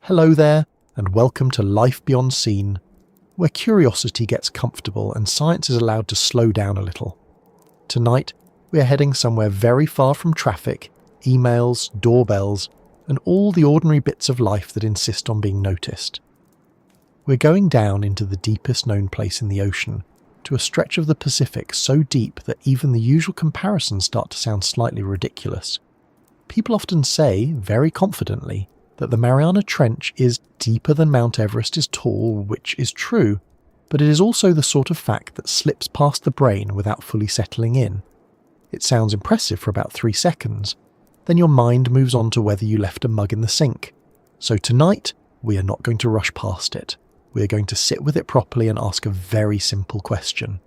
Hello there, and welcome to Life Beyond Seen, where curiosity gets comfortable and science is allowed to slow down a little. Tonight, we are heading somewhere very far from traffic, emails, doorbells, and all the ordinary bits of life that insist on being noticed. We're going down into the deepest known place in the ocean, to a stretch of the Pacific so deep that even the usual comparisons start to sound slightly ridiculous. People often say, very confidently, that the Mariana Trench is deeper than Mount Everest is tall, which is true, but it is also the sort of fact that slips past the brain without fully settling in. It sounds impressive for about 3 seconds, then your mind moves on to whether you left a mug in the sink. So tonight, we are not going to rush past it. We are going to sit with it properly and ask a very simple question.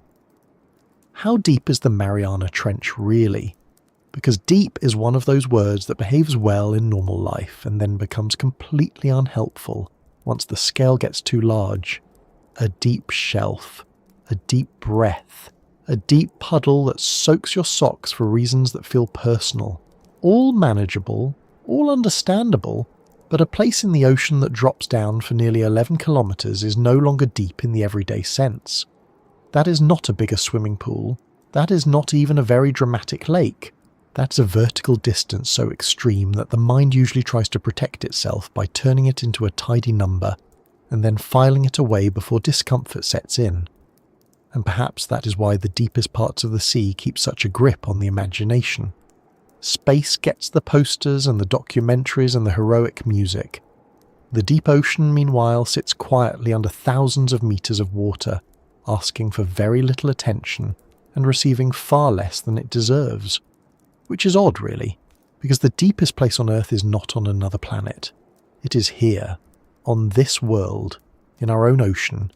How deep is the Mariana Trench really? Because deep is one of those words that behaves well in normal life and then becomes completely unhelpful once the scale gets too large. A deep shelf, a deep breath, a deep puddle that soaks your socks for reasons that feel personal. All manageable, all understandable, but a place in the ocean that drops down for nearly 11 kilometres is no longer deep in the everyday sense. That is not a bigger swimming pool. That is not even a very dramatic lake. That's a vertical distance so extreme that the mind usually tries to protect itself by turning it into a tidy number and then filing it away before discomfort sets in. And perhaps that is why the deepest parts of the sea keep such a grip on the imagination. Space gets the posters and the documentaries and the heroic music. The deep ocean, meanwhile, sits quietly under thousands of meters of water, asking for very little attention and receiving far less than it deserves. Which is odd, really, because the deepest place on Earth is not on another planet. It is here, on this world, in our own ocean,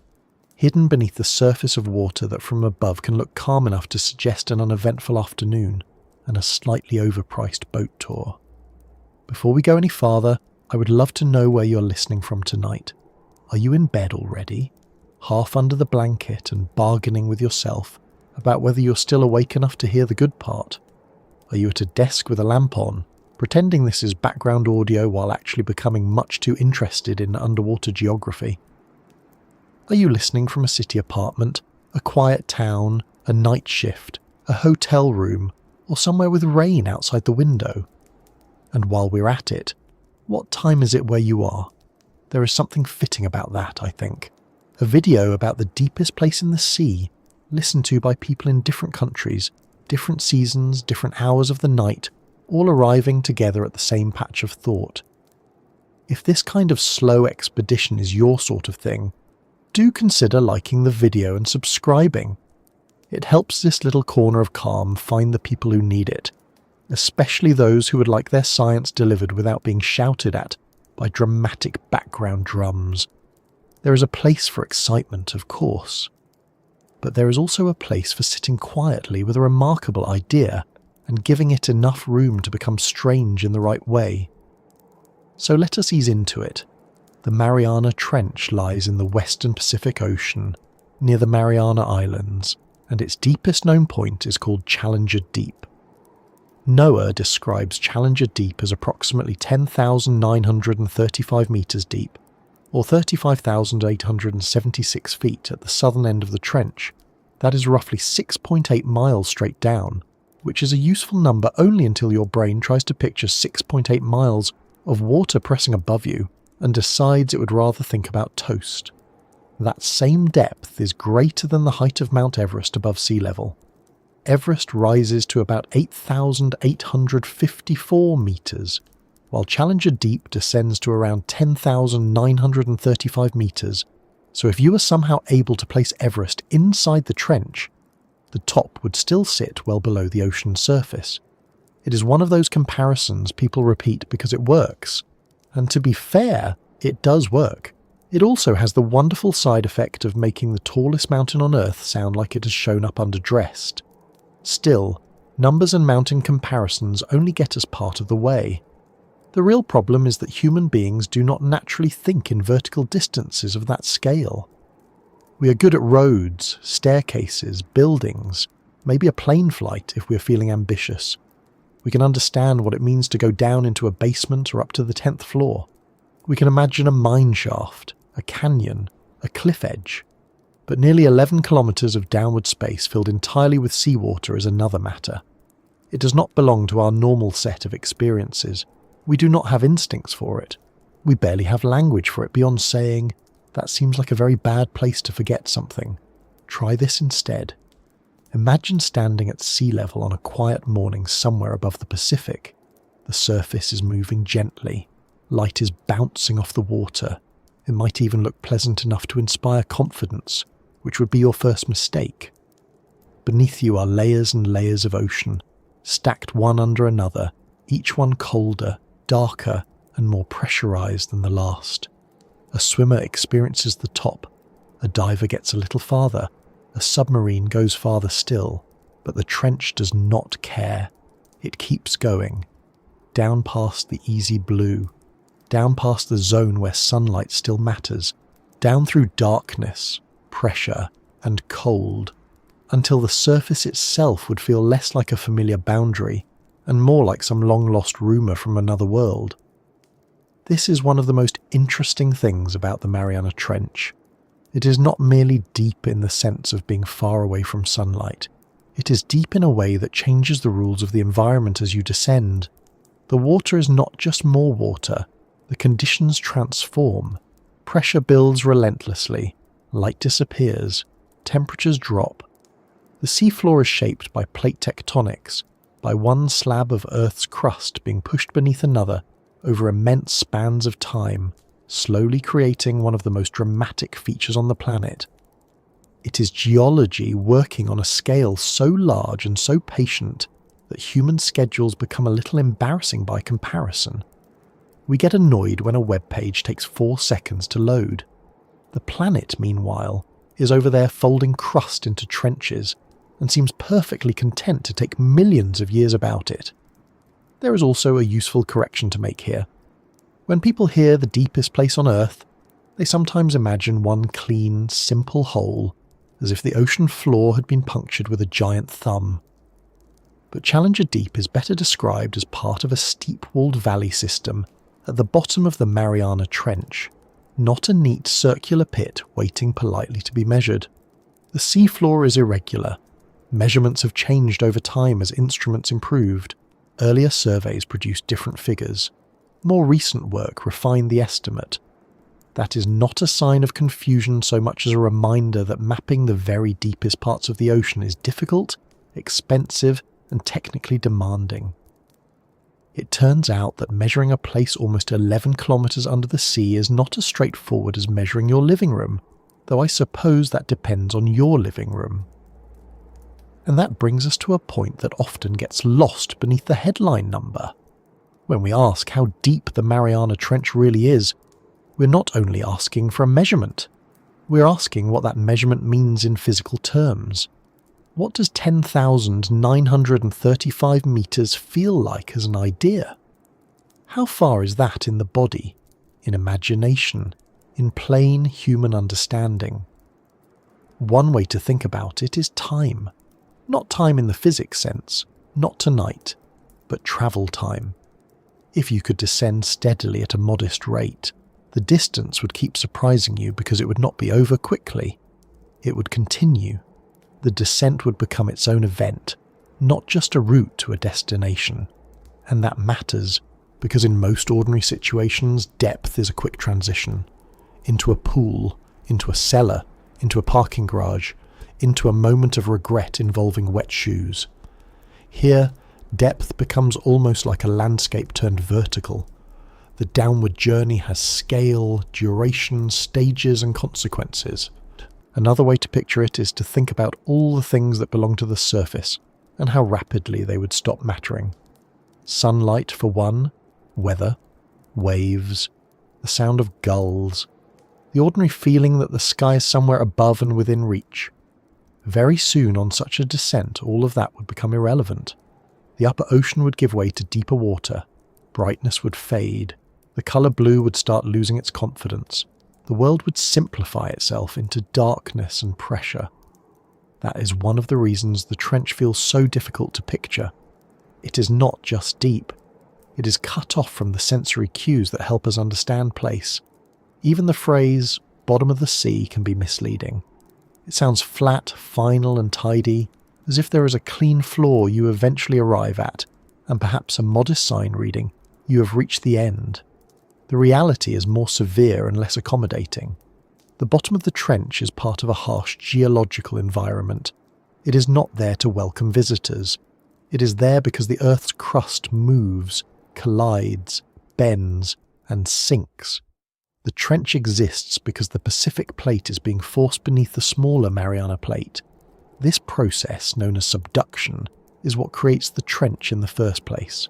hidden beneath the surface of water that from above can look calm enough to suggest an uneventful afternoon and a slightly overpriced boat tour. Before we go any farther, I would love to know where you're listening from tonight. Are you in bed already, half under the blanket and bargaining with yourself about whether you're still awake enough to hear the good part? Are you at a desk with a lamp on, pretending this is background audio while actually becoming much too interested in underwater geography? Are you listening from a city apartment, a quiet town, a night shift, a hotel room, or somewhere with rain outside the window? And while we're at it, what time is it where you are? There is something fitting about that, I think. A video about the deepest place in the sea, listened to by people in different countries, different seasons, different hours of the night, all arriving together at the same patch of thought. If this kind of slow expedition is your sort of thing, do consider liking the video and subscribing. It helps this little corner of calm find the people who need it, especially those who would like their science delivered without being shouted at by dramatic background drums. There is a place for excitement, of course. But there is also a place for sitting quietly with a remarkable idea and giving it enough room to become strange in the right way. So let us ease into it. The Mariana Trench lies in the western Pacific Ocean, near the Mariana Islands, and its deepest known point is called Challenger Deep. NOAA describes Challenger Deep as approximately 10,935 meters deep, or 35,876 feet at the southern end of the trench. That is roughly 6.8 miles straight down, which is a useful number only until your brain tries to picture 6.8 miles of water pressing above you and decides it would rather think about toast. That same depth is greater than the height of Mount Everest above sea level. Everest rises to about 8,854 meters, while Challenger Deep descends to around 10,935 meters, so if you were somehow able to place Everest inside the trench, the top would still sit well below the ocean's surface. It is one of those comparisons people repeat because it works, and to be fair, it does work. It also has the wonderful side effect of making the tallest mountain on Earth sound like it has shown up underdressed. Still, numbers and mountain comparisons only get us part of the way. The real problem is that human beings do not naturally think in vertical distances of that scale. We are good at roads, staircases, buildings, maybe a plane flight if we are feeling ambitious. We can understand what it means to go down into a basement or up to the 10th floor. We can imagine a mine shaft, a canyon, a cliff edge. But nearly 11 kilometres of downward space filled entirely with seawater is another matter. It does not belong to our normal set of experiences. We do not have instincts for it. We barely have language for it beyond saying, "That seems like a very bad place to forget something. Try this instead." Imagine standing at sea level on a quiet morning somewhere above the Pacific. The surface is moving gently. Light is bouncing off the water. It might even look pleasant enough to inspire confidence, which would be your first mistake. Beneath you are layers and layers of ocean, stacked one under another, each one colder, darker, and more pressurized than the last. A swimmer experiences the top, a diver gets a little farther, a submarine goes farther still, but the trench does not care. It keeps going, down past the easy blue, down past the zone where sunlight still matters, down through darkness, pressure, and cold, until the surface itself would feel less like a familiar boundary and more like some long-lost rumour from another world. This is one of the most interesting things about the Mariana Trench. It is not merely deep in the sense of being far away from sunlight. It is deep in a way that changes the rules of the environment as you descend. The water is not just more water. The conditions transform. Pressure builds relentlessly. Light disappears. Temperatures drop. The seafloor is shaped by plate tectonics, by one slab of Earth's crust being pushed beneath another over immense spans of time, slowly creating one of the most dramatic features on the planet. It is geology working on a scale so large and so patient that human schedules become a little embarrassing by comparison. We get annoyed when a web page takes 4 seconds to load. The planet, meanwhile, is over there folding crust into trenches and seems perfectly content to take millions of years about it. There is also a useful correction to make here. When people hear the deepest place on Earth, they sometimes imagine one clean, simple hole, as if the ocean floor had been punctured with a giant thumb. But Challenger Deep is better described as part of a steep-walled valley system at the bottom of the Mariana Trench, not a neat circular pit waiting politely to be measured. The seafloor is irregular. Measurements have changed over time as instruments improved. Earlier surveys produced different figures. More recent work refined the estimate. That is not a sign of confusion so much as a reminder that mapping the very deepest parts of the ocean is difficult, expensive, and technically demanding. It turns out that measuring a place almost 11 kilometers under the sea is not as straightforward as measuring your living room, though I suppose that depends on your living room. And that brings us to a point that often gets lost beneath the headline number. When we ask how deep the Mariana Trench really is, we're not only asking for a measurement, we're asking what that measurement means in physical terms. What does 10,935 metres feel like as an idea? How far is that in the body, in imagination, in plain human understanding? One way to think about it is time. Not time in the physics sense, not tonight, but travel time. If you could descend steadily at a modest rate, the distance would keep surprising you because it would not be over quickly. It would continue. The descent would become its own event, not just a route to a destination. And that matters, because in most ordinary situations, depth is a quick transition. Into a pool, into a cellar, into a parking garage, into a moment of regret involving wet shoes. Here, depth becomes almost like a landscape turned vertical. The downward journey has scale, duration, stages, and consequences. Another way to picture it is to think about all the things that belong to the surface and how rapidly they would stop mattering. Sunlight for one, weather, waves, the sound of gulls, the ordinary feeling that the sky is somewhere above and within reach. Very soon on such a descent, all of that would become irrelevant. The upper ocean would give way to deeper water, brightness would fade, the colour blue would start losing its confidence. The world would simplify itself into darkness and pressure. That is one of the reasons the trench feels so difficult to picture. It is not just deep. It is cut off from the sensory cues that help us understand place. Even the phrase, bottom of the sea, can be misleading. It sounds flat, final and tidy, as if there is a clean floor you eventually arrive at, and perhaps a modest sign reading, you have reached the end. The reality is more severe and less accommodating. The bottom of the trench is part of a harsh geological environment. It is not there to welcome visitors. It is there because the Earth's crust moves, collides, bends, and sinks. The trench exists because the Pacific plate is being forced beneath the smaller Mariana plate. This process, known as subduction, is what creates the trench in the first place.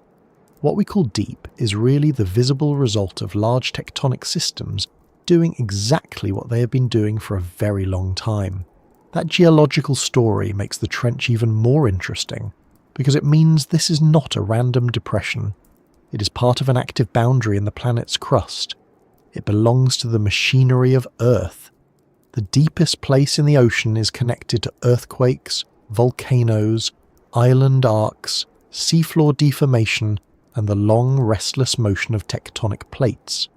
What we call deep is really the visible result of large tectonic systems doing exactly what they have been doing for a very long time. That geological story makes the trench even more interesting, because it means this is not a random depression. It is part of an active boundary in the planet's crust. It belongs to the machinery of Earth. The deepest place in the ocean is connected to earthquakes, volcanoes, island arcs, seafloor deformation, and the long, restless motion of tectonic plates.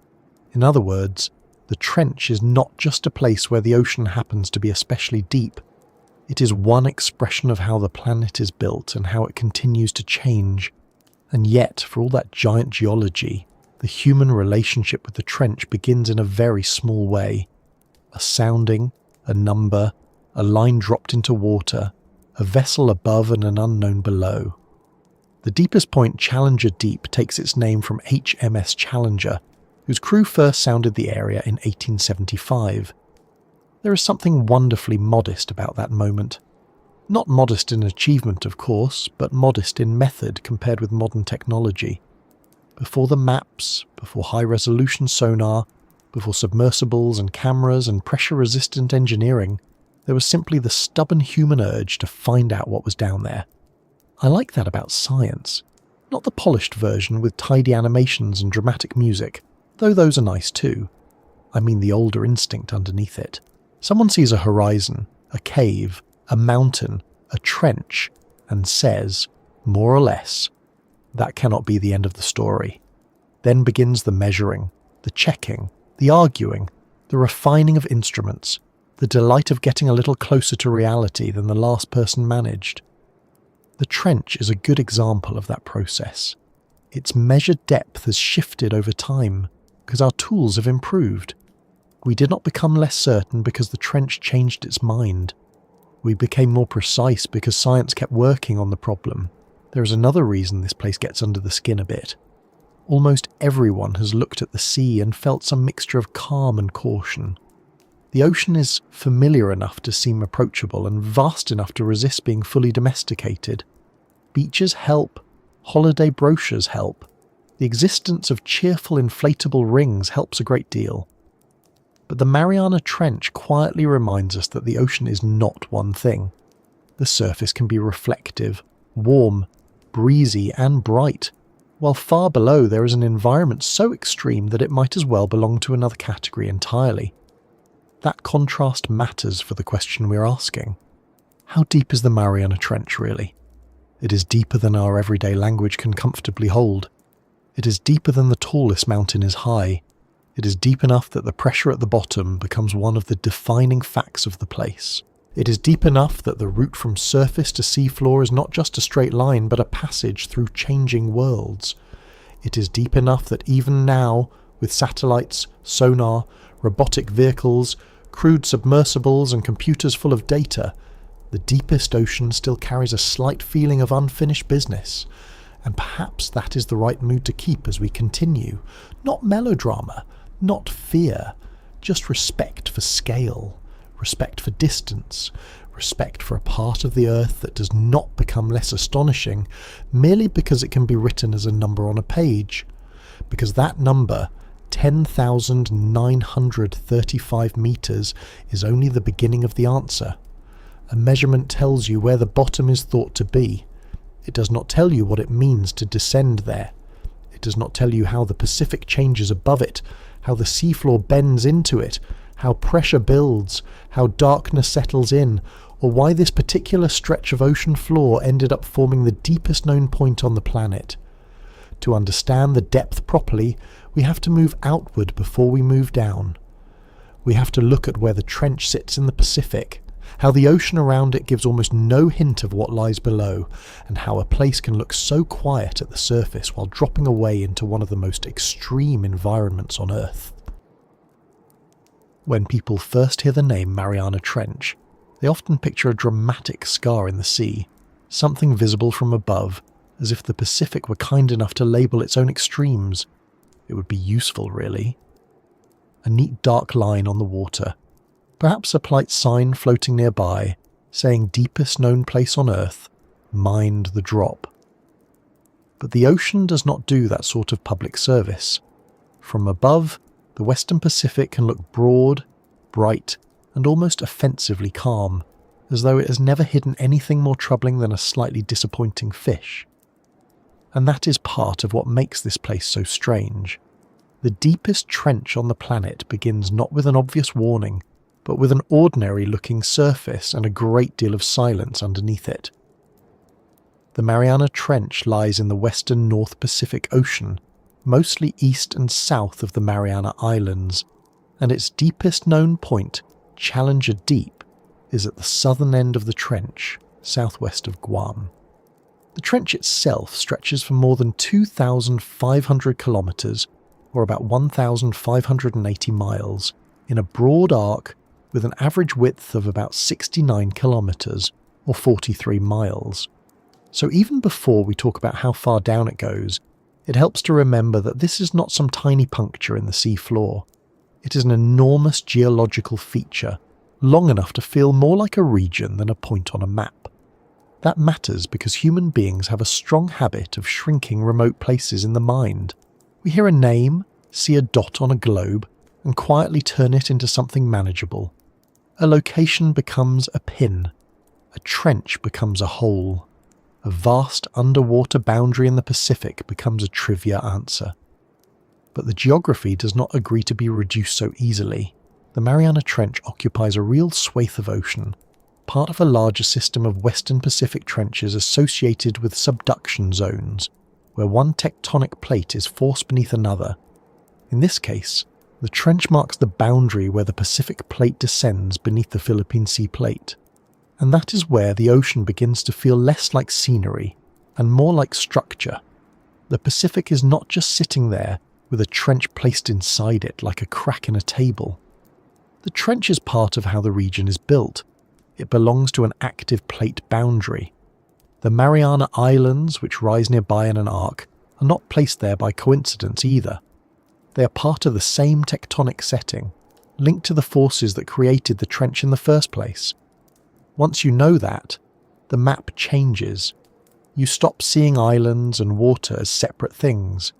In other words, the trench is not just a place where the ocean happens to be especially deep. It is one expression of how the planet is built and how it continues to change. And yet, for all that giant geology, the human relationship with the trench begins in a very small way. A sounding, a number, a line dropped into water, a vessel above and an unknown below. The deepest point, Challenger Deep, takes its name from HMS Challenger, whose crew first sounded the area in 1875. There is something wonderfully modest about that moment. Not modest in achievement, of course, but modest in method compared with modern technology. Before the maps, before high-resolution sonar, before submersibles and cameras and pressure-resistant engineering, there was simply the stubborn human urge to find out what was down there. I like that about science. Not the polished version with tidy animations and dramatic music, though those are nice too. I mean the older instinct underneath it. Someone sees a horizon, a cave, a mountain, a trench, and says, more or less, that cannot be the end of the story. Then begins the measuring, the checking, the arguing, the refining of instruments, the delight of getting a little closer to reality than the last person managed. The trench is a good example of that process. Its measured depth has shifted over time because our tools have improved. We did not become less certain because the trench changed its mind. We became more precise because science kept working on the problem. There is another reason this place gets under the skin a bit. Almost everyone has looked at the sea and felt some mixture of calm and caution. The ocean is familiar enough to seem approachable and vast enough to resist being fully domesticated. Beaches help. Holiday brochures help. The existence of cheerful inflatable rings helps a great deal. But the Mariana Trench quietly reminds us that the ocean is not one thing. The surface can be reflective, warm, breezy and bright, while far below there is an environment so extreme that it might as well belong to another category entirely. That contrast matters for the question we're asking. How deep is the Mariana Trench really? It is deeper than our everyday language can comfortably hold. It is deeper than the tallest mountain is high. It is deep enough that the pressure at the bottom becomes one of the defining facts of the place. It is deep enough that the route from surface to seafloor is not just a straight line but a passage through changing worlds. It is deep enough that even now, with satellites, sonar, robotic vehicles, crewed submersibles and computers full of data, the deepest ocean still carries a slight feeling of unfinished business. And perhaps that is the right mood to keep as we continue. Not melodrama, not fear, just respect for scale, respect for distance, respect for a part of the Earth that does not become less astonishing merely because it can be written as a number on a page. Because that number, 10,935 meters, is only the beginning of the answer. A measurement tells you where the bottom is thought to be. It does not tell you what it means to descend there. It does not tell you how the Pacific changes above it, how the seafloor bends into it, how pressure builds, how darkness settles in, or why this particular stretch of ocean floor ended up forming the deepest known point on the planet. To understand the depth properly, we have to move outward before we move down. We have to look at where the trench sits in the Pacific, how the ocean around it gives almost no hint of what lies below, and how a place can look so quiet at the surface while dropping away into one of the most extreme environments on Earth. When people first hear the name Mariana Trench, they often picture a dramatic scar in the sea, something visible from above, as if the Pacific were kind enough to label its own extremes. It would be useful, really. A neat dark line on the water, perhaps a polite sign floating nearby, saying deepest known place on Earth, mind the drop. But the ocean does not do that sort of public service. From above, the Western Pacific can look broad, bright, and almost offensively calm, as though it has never hidden anything more troubling than a slightly disappointing fish. And that is part of what makes this place so strange. The deepest trench on the planet begins not with an obvious warning, but with an ordinary-looking surface and a great deal of silence underneath it. The Mariana Trench lies in the western North Pacific Ocean, mostly east and south of the Mariana Islands, and its deepest known point, Challenger Deep, is at the southern end of the trench, southwest of Guam. The trench itself stretches for more than 2,500 kilometres, or about 1,580 miles, in a broad arc with an average width of about 69 kilometres, or 43 miles. So even before we talk about how far down it goes, it helps to remember that this is not some tiny puncture in the seafloor. It is an enormous geological feature, long enough to feel more like a region than a point on a map. That matters because human beings have a strong habit of shrinking remote places in the mind. We hear a name, see a dot on a globe, and quietly turn it into something manageable. A location becomes a pin. A trench becomes a hole. A vast underwater boundary in the Pacific becomes a trivia answer. But the geography does not agree to be reduced so easily. The Mariana Trench occupies a real swathe of ocean, part of a larger system of Western Pacific trenches associated with subduction zones, where one tectonic plate is forced beneath another. In this case, the trench marks the boundary where the Pacific plate descends beneath the Philippine Sea plate. And that is where the ocean begins to feel less like scenery and more like structure. The Pacific is not just sitting there with a trench placed inside it like a crack in a table. The trench is part of how the region is built. It belongs to an active plate boundary. The Mariana Islands, which rise nearby in an arc, are not placed there by coincidence either. They are part of the same tectonic setting, linked to the forces that created the trench in the first place. Once you know that, the map changes. You stop seeing islands and water as separate things.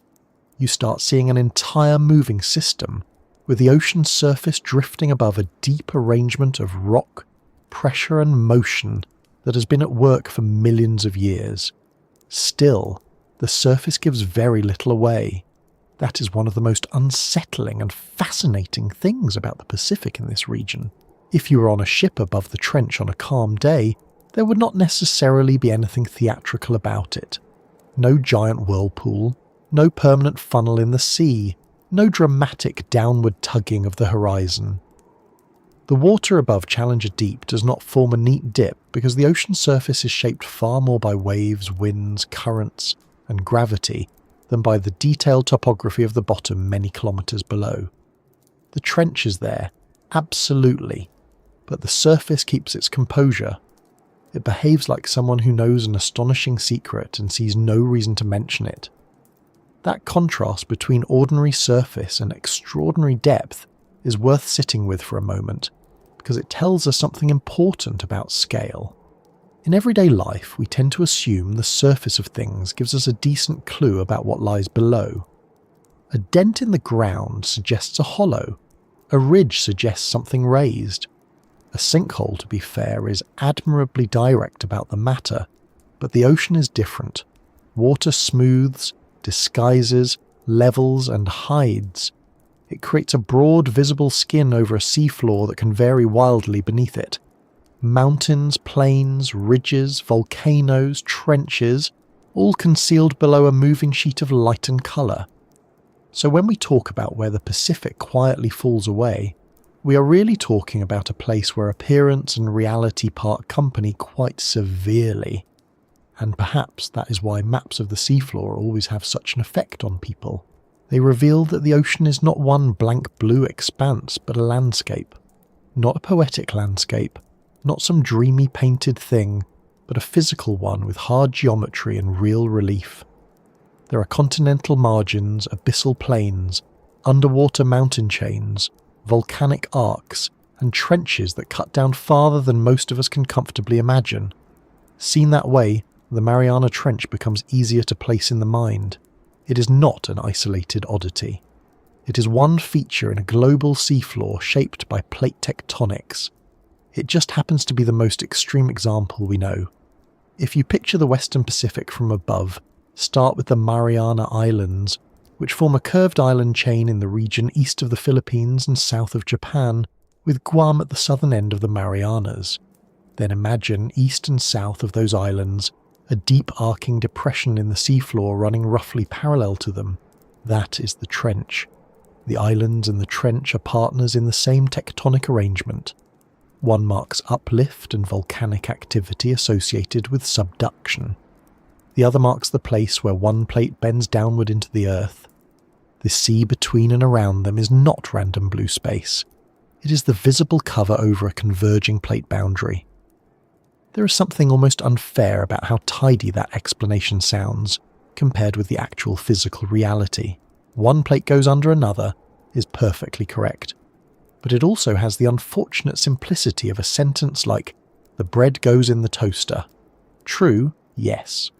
You start seeing an entire moving system, with the ocean's surface drifting above a deep arrangement of rock, pressure and motion that has been at work for millions of years. Still, the surface gives very little away. That is one of the most unsettling and fascinating things about the Pacific in this region. If you were on a ship above the trench on a calm day, there would not necessarily be anything theatrical about it. No giant whirlpool, no permanent funnel in the sea, no dramatic downward tugging of the horizon. The water above Challenger Deep does not form a neat dip because the ocean surface is shaped far more by waves, winds, currents, and gravity than by the detailed topography of the bottom many kilometres below. The trench is there, absolutely, but the surface keeps its composure. It behaves like someone who knows an astonishing secret and sees no reason to mention it. That contrast between ordinary surface and extraordinary depth is worth sitting with for a moment, because it tells us something important about scale. In everyday life, we tend to assume the surface of things gives us a decent clue about what lies below. A dent in the ground suggests a hollow. A ridge suggests something raised. A sinkhole, to be fair, is admirably direct about the matter, but the ocean is different. Water smooths, disguises, levels, and hides. It creates a broad, visible skin over a seafloor that can vary wildly beneath it. Mountains, plains, ridges, volcanoes, trenches, all concealed below a moving sheet of light and colour. So when we talk about where the Pacific quietly falls away, we are really talking about a place where appearance and reality part company quite severely. And perhaps that is why maps of the seafloor always have such an effect on people. They reveal that the ocean is not one blank blue expanse, but a landscape. Not a poetic landscape, not some dreamy painted thing, but a physical one with hard geometry and real relief. There are continental margins, abyssal plains, underwater mountain chains, volcanic arcs, and trenches that cut down farther than most of us can comfortably imagine. Seen that way, the Mariana Trench becomes easier to place in the mind. It is not an isolated oddity. It is one feature in a global seafloor shaped by plate tectonics. It just happens to be the most extreme example we know. If you picture the Western Pacific from above, start with the Mariana Islands, which form a curved island chain in the region east of the Philippines and south of Japan, with Guam at the southern end of the Marianas. Then imagine east and south of those islands a deep arcing depression in the seafloor running roughly parallel to them. That is the trench. The islands and the trench are partners in the same tectonic arrangement. One marks uplift and volcanic activity associated with subduction. The other marks the place where one plate bends downward into the earth. The sea between and around them is not random blue space. It is the visible cover over a converging plate boundary. There is something almost unfair about how tidy that explanation sounds, compared with the actual physical reality. One plate goes under another is perfectly correct. But it also has the unfortunate simplicity of a sentence like, "The bread goes in the toaster." True, yes.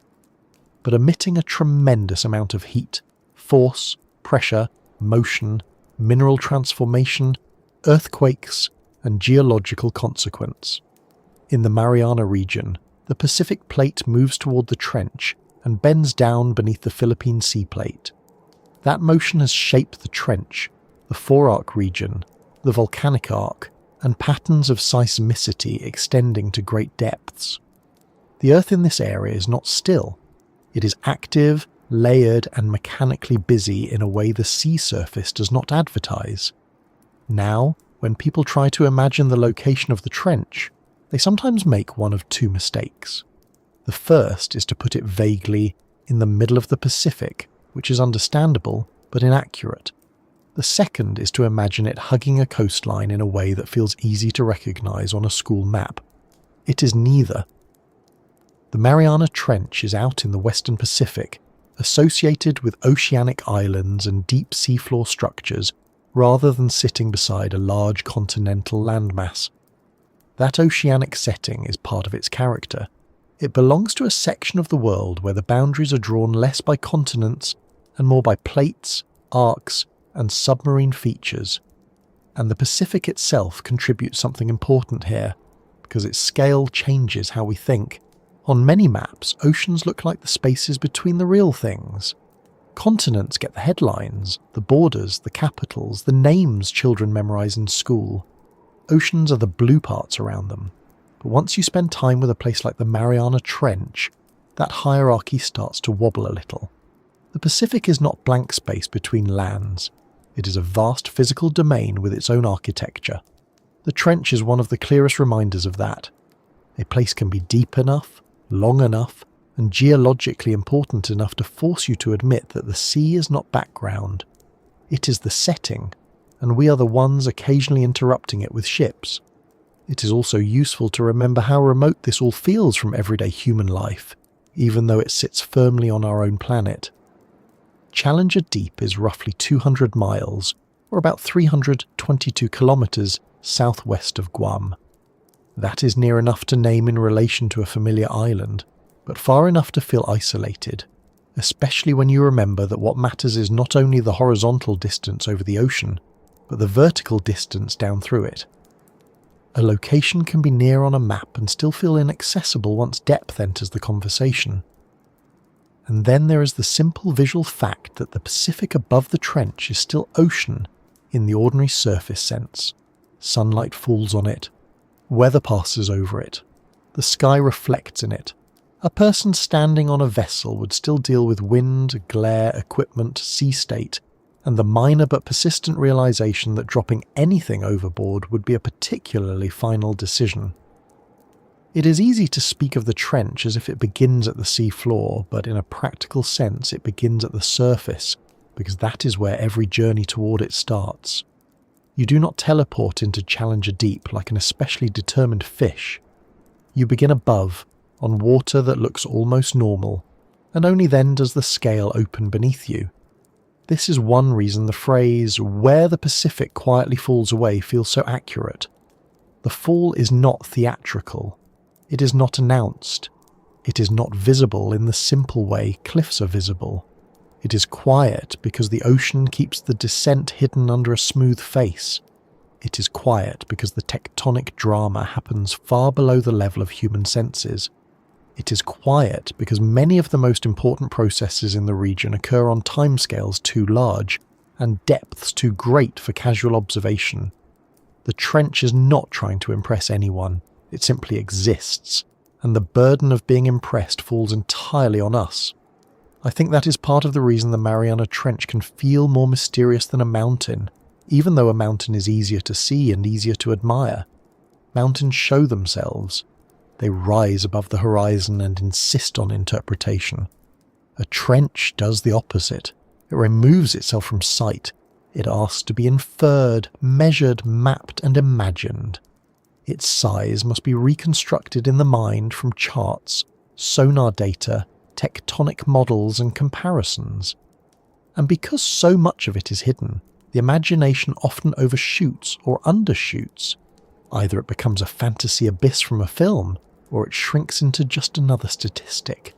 But emitting a tremendous amount of heat, force, pressure, motion, mineral transformation, earthquakes, and geological consequence. In the Mariana region, the Pacific plate moves toward the trench and bends down beneath the Philippine Sea plate. That motion has shaped the trench, the forearc region, the volcanic arc, and patterns of seismicity extending to great depths. The Earth in this area is not still. It is active, layered, and mechanically busy in a way the sea surface does not advertise. Now, when people try to imagine the location of the trench, they sometimes make one of two mistakes. The first is to put it vaguely in the middle of the Pacific, which is understandable but inaccurate. The second is to imagine it hugging a coastline in a way that feels easy to recognize on a school map. It is neither. The Mariana Trench is out in the Western Pacific, associated with oceanic islands and deep seafloor structures, rather than sitting beside a large continental landmass. That oceanic setting is part of its character. It belongs to a section of the world where the boundaries are drawn less by continents and more by plates, arcs, and submarine features. And the Pacific itself contributes something important here, because its scale changes how we think. On many maps, oceans look like the spaces between the real things. Continents get the headlines, the borders, the capitals, the names children memorize in school. Oceans are the blue parts around them. But once you spend time with a place like the Mariana Trench, that hierarchy starts to wobble a little. The Pacific is not blank space between lands. It is a vast physical domain with its own architecture. The trench is one of the clearest reminders of that. A place can be deep enough, long enough, and geologically important enough to force you to admit that the sea is not background. It is the setting, and we are the ones occasionally interrupting it with ships. It is also useful to remember how remote this all feels from everyday human life, even though it sits firmly on our own planet. Challenger Deep is roughly 200 miles, or about 322 kilometers, southwest of Guam. That is near enough to name in relation to a familiar island, but far enough to feel isolated, especially when you remember that what matters is not only the horizontal distance over the ocean, but the vertical distance down through it. A location can be near on a map and still feel inaccessible once depth enters the conversation. And then there is the simple visual fact that the Pacific above the trench is still ocean in the ordinary surface sense. Sunlight falls on it, weather passes over it, the sky reflects in it, A person standing on a vessel would still deal with wind, glare, equipment, sea state, and the minor but persistent realization that dropping anything overboard would be a particularly final decision. It is easy to speak of the trench as if it begins at the sea floor, but in a practical sense it begins at the surface, because that is where every journey toward it starts. You do not teleport into Challenger Deep like an especially determined fish. You begin above, on water that looks almost normal, and only then does the scale open beneath you. This is one reason the phrase, "where the Pacific quietly falls away," feels so accurate. The fall is not theatrical. It is not announced. It is not visible in the simple way cliffs are visible. It is quiet because the ocean keeps the descent hidden under a smooth face. It is quiet because the tectonic drama happens far below the level of human senses. It is quiet because many of the most important processes in the region occur on timescales too large and depths too great for casual observation. The trench is not trying to impress anyone. It simply exists, and the burden of being impressed falls entirely on us. I think that is part of the reason the Mariana Trench can feel more mysterious than a mountain, even though a mountain is easier to see and easier to admire. Mountains show themselves. They rise above the horizon and insist on interpretation. A trench does the opposite. It removes itself from sight. It asks to be inferred, measured, mapped, and imagined. Its size must be reconstructed in the mind from charts, sonar data, tectonic models and comparisons. And because so much of it is hidden, the imagination often overshoots or undershoots. Either it becomes a fantasy abyss from a film, or it shrinks into just another statistic.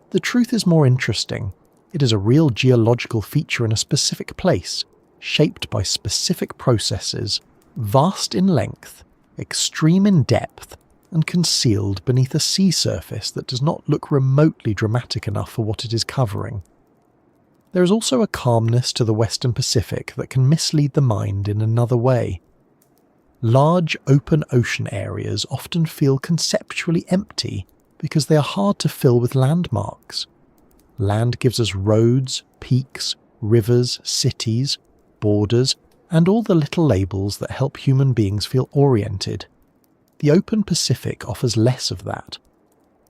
The truth is more interesting. It is a real geological feature in a specific place, shaped by specific processes, vast in length, extreme in depth, and concealed beneath a sea surface that does not look remotely dramatic enough for what it is covering. There is also a calmness to the Western Pacific that can mislead the mind in another way. Large open ocean areas often feel conceptually empty because they are hard to fill with landmarks. Land gives us roads, peaks, rivers, cities, borders, and all the little labels that help human beings feel oriented. The open Pacific offers less of that.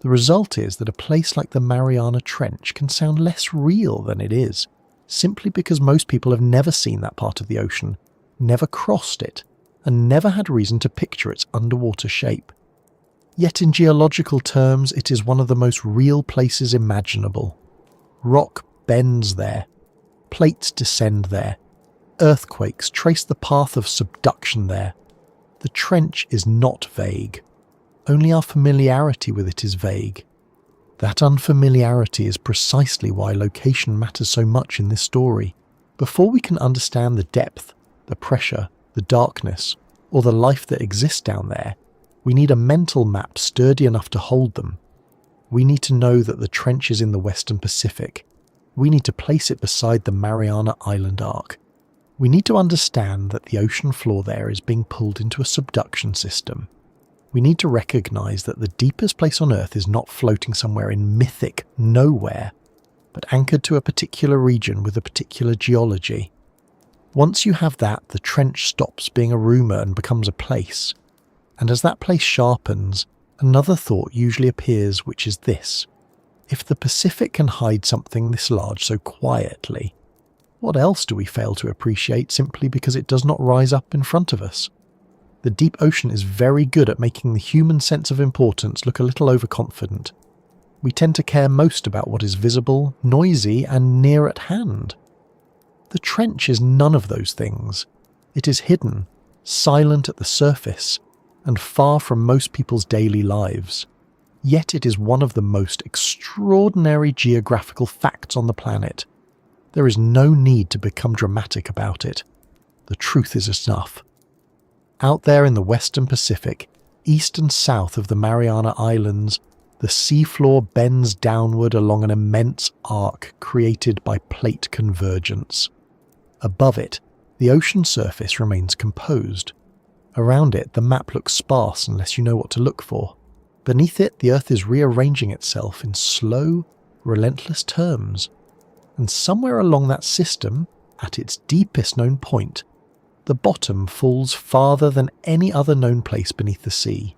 The result is that a place like the Mariana Trench can sound less real than it is, simply because most people have never seen that part of the ocean, never crossed it, and never had reason to picture its underwater shape. Yet in geological terms, it is one of the most real places imaginable. Rock bends there, plates descend there, earthquakes trace the path of subduction there. The trench is not vague. Only our familiarity with it is vague. That unfamiliarity is precisely why location matters so much in this story. Before we can understand the depth, the pressure, the darkness, or the life that exists down there, we need a mental map sturdy enough to hold them. We need to know that the trench is in the Western Pacific. We need to place it beside the Mariana Island arc. We need to understand that the ocean floor there is being pulled into a subduction system. We need to recognize that the deepest place on Earth is not floating somewhere in mythic nowhere, but anchored to a particular region with a particular geology. Once you have that, the trench stops being a rumour and becomes a place. And as that place sharpens, another thought usually appears, which is this: if the Pacific can hide something this large so quietly, what else do we fail to appreciate simply because it does not rise up in front of us? The deep ocean is very good at making the human sense of importance look a little overconfident. We tend to care most about what is visible, noisy, and near at hand. The trench is none of those things. It is hidden, silent at the surface, and far from most people's daily lives. Yet it is one of the most extraordinary geographical facts on the planet. There is no need to become dramatic about it. The truth is enough. Out there in the Western Pacific, east and south of the Mariana Islands, the seafloor bends downward along an immense arc created by plate convergence. Above it, the ocean surface remains composed. Around it, the map looks sparse unless you know what to look for. Beneath it, the Earth is rearranging itself in slow, relentless terms, and somewhere along that system, at its deepest known point, the bottom falls farther than any other known place beneath the sea.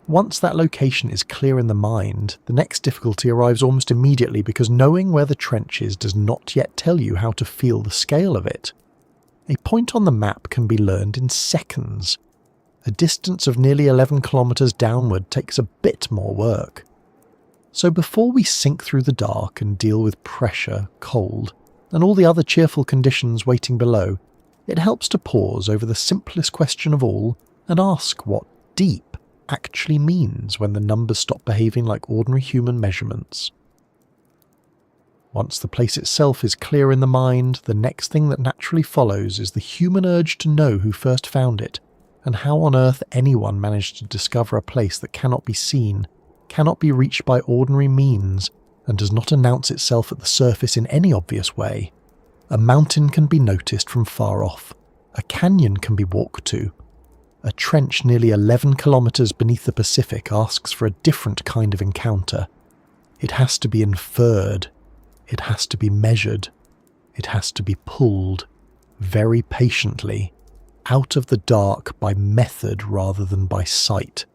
Once that location is clear in the mind, the next difficulty arrives almost immediately because knowing where the trench is does not yet tell you how to feel the scale of it. A point on the map can be learned in seconds. A distance of nearly 11 kilometers downward takes a bit more work. So before we sink through the dark and deal with pressure, cold, and all the other cheerful conditions waiting below, it helps to pause over the simplest question of all and ask what deep actually means when the numbers stop behaving like ordinary human measurements. Once the place itself is clear in the mind, the next thing that naturally follows is the human urge to know who first found it, and how on earth anyone managed to discover a place that cannot be seen, cannot be reached by ordinary means, and does not announce itself at the surface in any obvious way. A mountain can be noticed from far off. A canyon can be walked to. A trench nearly 11 kilometers beneath the Pacific asks for a different kind of encounter. It has to be inferred. It has to be measured. It has to be pulled, very patiently, out of the dark by method rather than by sight.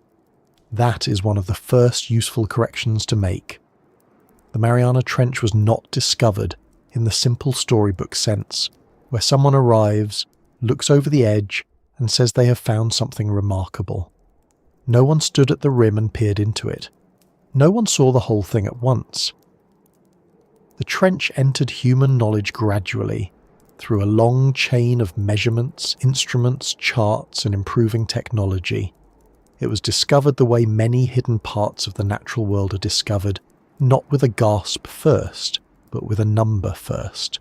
That is one of the first useful corrections to make. The Mariana Trench was not discovered in the simple storybook sense, where someone arrives, looks over the edge, and says they have found something remarkable. No one stood at the rim and peered into it. No one saw the whole thing at once. The trench entered human knowledge gradually, through a long chain of measurements, instruments, charts, and improving technology. It was discovered the way many hidden parts of the natural world are discovered, not with a gasp first, but with a number first.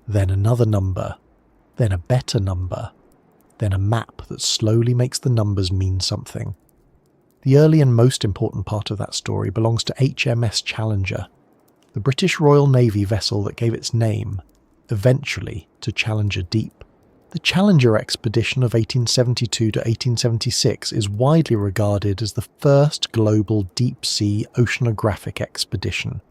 Then another number, then a better number, then a map that slowly makes the numbers mean something. The early and most important part of that story belongs to HMS Challenger, the British Royal Navy vessel that gave its name, eventually, to Challenger Deep. The Challenger expedition of 1872 to 1876 is widely regarded as the first global deep-sea oceanographic expedition.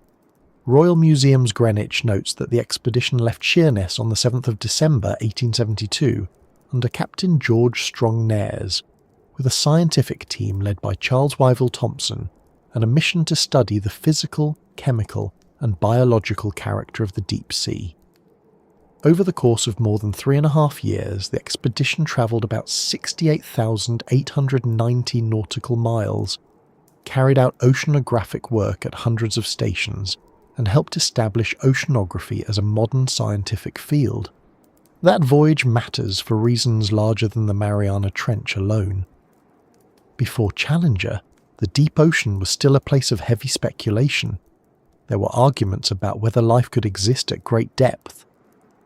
Royal Museums Greenwich notes that the expedition left Sheerness on the 7th of December 1872 under Captain George Strong Nares, with a scientific team led by Charles Wyville Thompson and a mission to study the physical, chemical and biological character of the deep sea. Over the course of more than 3.5 years, the expedition travelled about 68,890 nautical miles, carried out oceanographic work at hundreds of stations, and helped establish oceanography as a modern scientific field. That voyage matters for reasons larger than the Mariana Trench alone. Before Challenger, the deep ocean was still a place of heavy speculation. There were arguments about whether life could exist at great depth.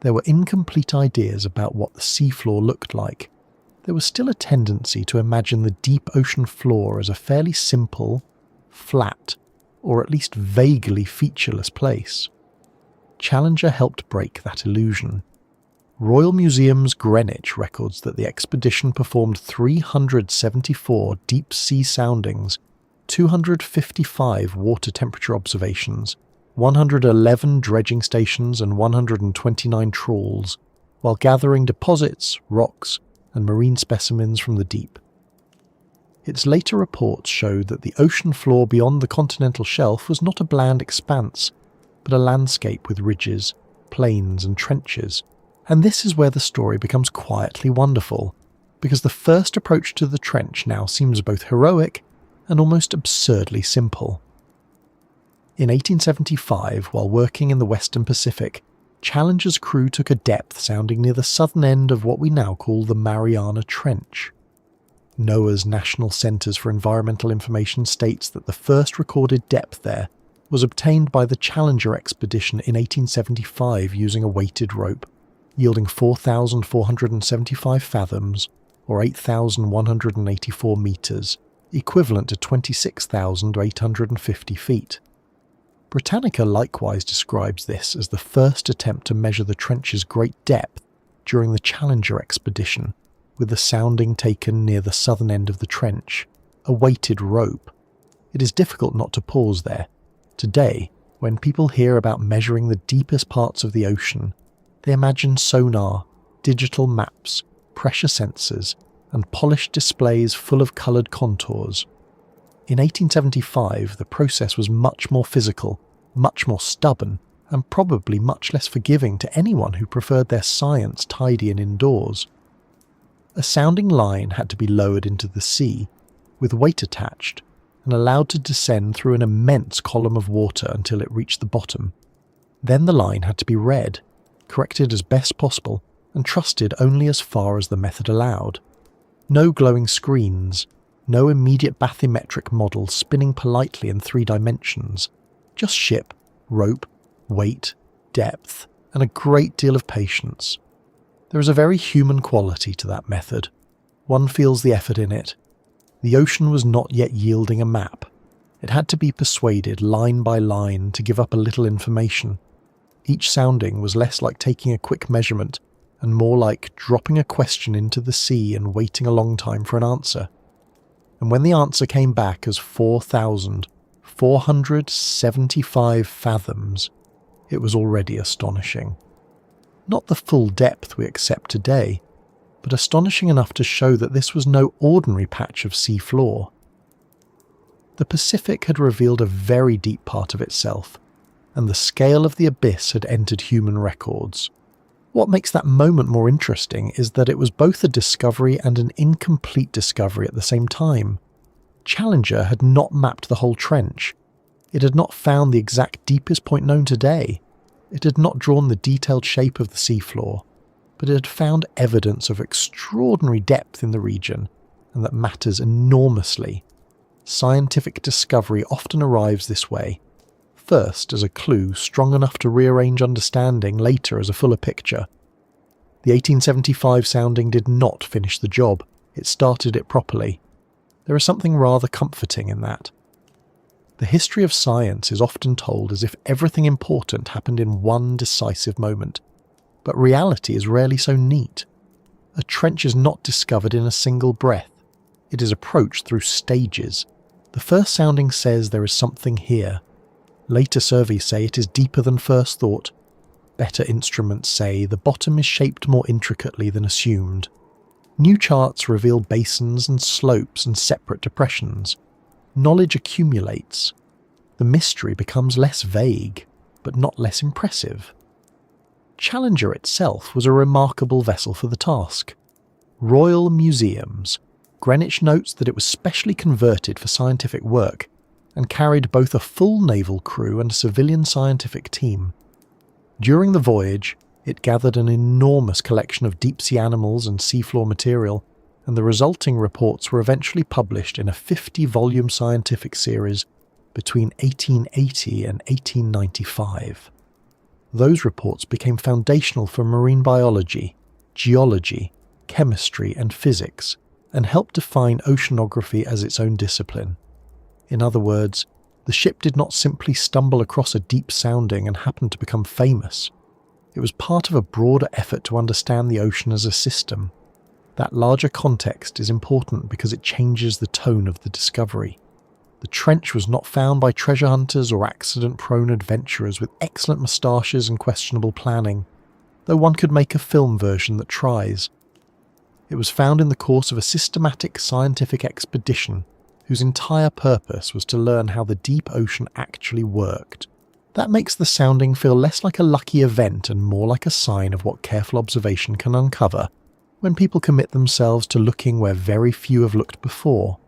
There were incomplete ideas about what the seafloor looked like. There was still a tendency to imagine the deep ocean floor as a fairly simple, flat, or at least vaguely featureless place. Challenger helped break that illusion. Royal Museums Greenwich records that the expedition performed 374 deep-sea soundings, 255 water temperature observations, 111 dredging stations and 129 trawls, while gathering deposits, rocks, and marine specimens from the deep. Its later reports showed that the ocean floor beyond the continental shelf was not a bland expanse, but a landscape with ridges, plains, and trenches. And this is where the story becomes quietly wonderful, because the first approach to the trench now seems both heroic and almost absurdly simple. In 1875, while working in the Western Pacific, Challenger's crew took a depth sounding near the southern end of what we now call the Mariana Trench. NOAA's National Centers for Environmental Information states that the first recorded depth there was obtained by the Challenger expedition in 1875 using a weighted rope, yielding 4,475 fathoms, or 8,184 metres, equivalent to 26,850 feet. Britannica likewise describes this as the first attempt to measure the trench's great depth during the Challenger expedition, with the sounding taken near the southern end of the trench, a weighted rope, It is difficult not to pause there. Today, when people hear about measuring the deepest parts of the ocean, they imagine sonar, digital maps, pressure sensors, and polished displays full of coloured contours. In 1875, the process was much more physical, much more stubborn, and probably much less forgiving to anyone who preferred their science tidy and indoors. A sounding line had to be lowered into the sea, with weight attached, and allowed to descend through an immense column of water until it reached the bottom. Then the line had to be read, corrected as best possible, and trusted only as far as the method allowed. No glowing screens, no immediate bathymetric model spinning politely in 3 dimensions, just ship, rope, weight, depth, and a great deal of patience. There is a very human quality to that method. One feels the effort in it. The ocean was not yet yielding a map. It had to be persuaded line by line to give up a little information. Each sounding was less like taking a quick measurement and more like dropping a question into the sea and waiting a long time for an answer. And when the answer came back as 4,475 fathoms, it was already astonishing. Not the full depth we accept today, but astonishing enough to show that this was no ordinary patch of sea floor. The Pacific had revealed a very deep part of itself, and the scale of the abyss had entered human records. What makes that moment more interesting is that it was both a discovery and an incomplete discovery at the same time. Challenger had not mapped the whole trench. It had not found the exact deepest point known today. It had not drawn the detailed shape of the seafloor, but it had found evidence of extraordinary depth in the region, and that matters enormously. Scientific discovery often arrives this way. First as a clue strong enough to rearrange understanding later as a fuller picture. The 1875 sounding did not finish the job, it started it properly. There is something rather comforting in that. The history of science is often told as if everything important happened in one decisive moment, but reality is rarely so neat. A trench is not discovered in a single breath. It is approached through stages. The first sounding says there is something here. Later surveys say it is deeper than first thought. Better instruments say the bottom is shaped more intricately than assumed. New charts reveal basins and slopes and separate depressions. Knowledge accumulates. The mystery becomes less vague, but not less impressive. Challenger itself was a remarkable vessel for the task. Royal Museums. Greenwich notes that it was specially converted for scientific work and carried both a full naval crew and a civilian scientific team. During the voyage, it gathered an enormous collection of deep-sea animals and seafloor material, and the resulting reports were eventually published in a 50-volume scientific series between 1880 and 1895. Those reports became foundational for marine biology, geology, chemistry, and physics, and helped define oceanography as its own discipline. In other words, the ship did not simply stumble across a deep sounding and happen to become famous. It was part of a broader effort to understand the ocean as a system. That larger context is important because it changes the tone of the discovery. The trench was not found by treasure hunters or accident-prone adventurers with excellent moustaches and questionable planning, though one could make a film version that tries. It was found in the course of a systematic scientific expedition whose entire purpose was to learn how the deep ocean actually worked. That makes the sounding feel less like a lucky event and more like a sign of what careful observation can uncover when people commit themselves to looking where very few have looked before.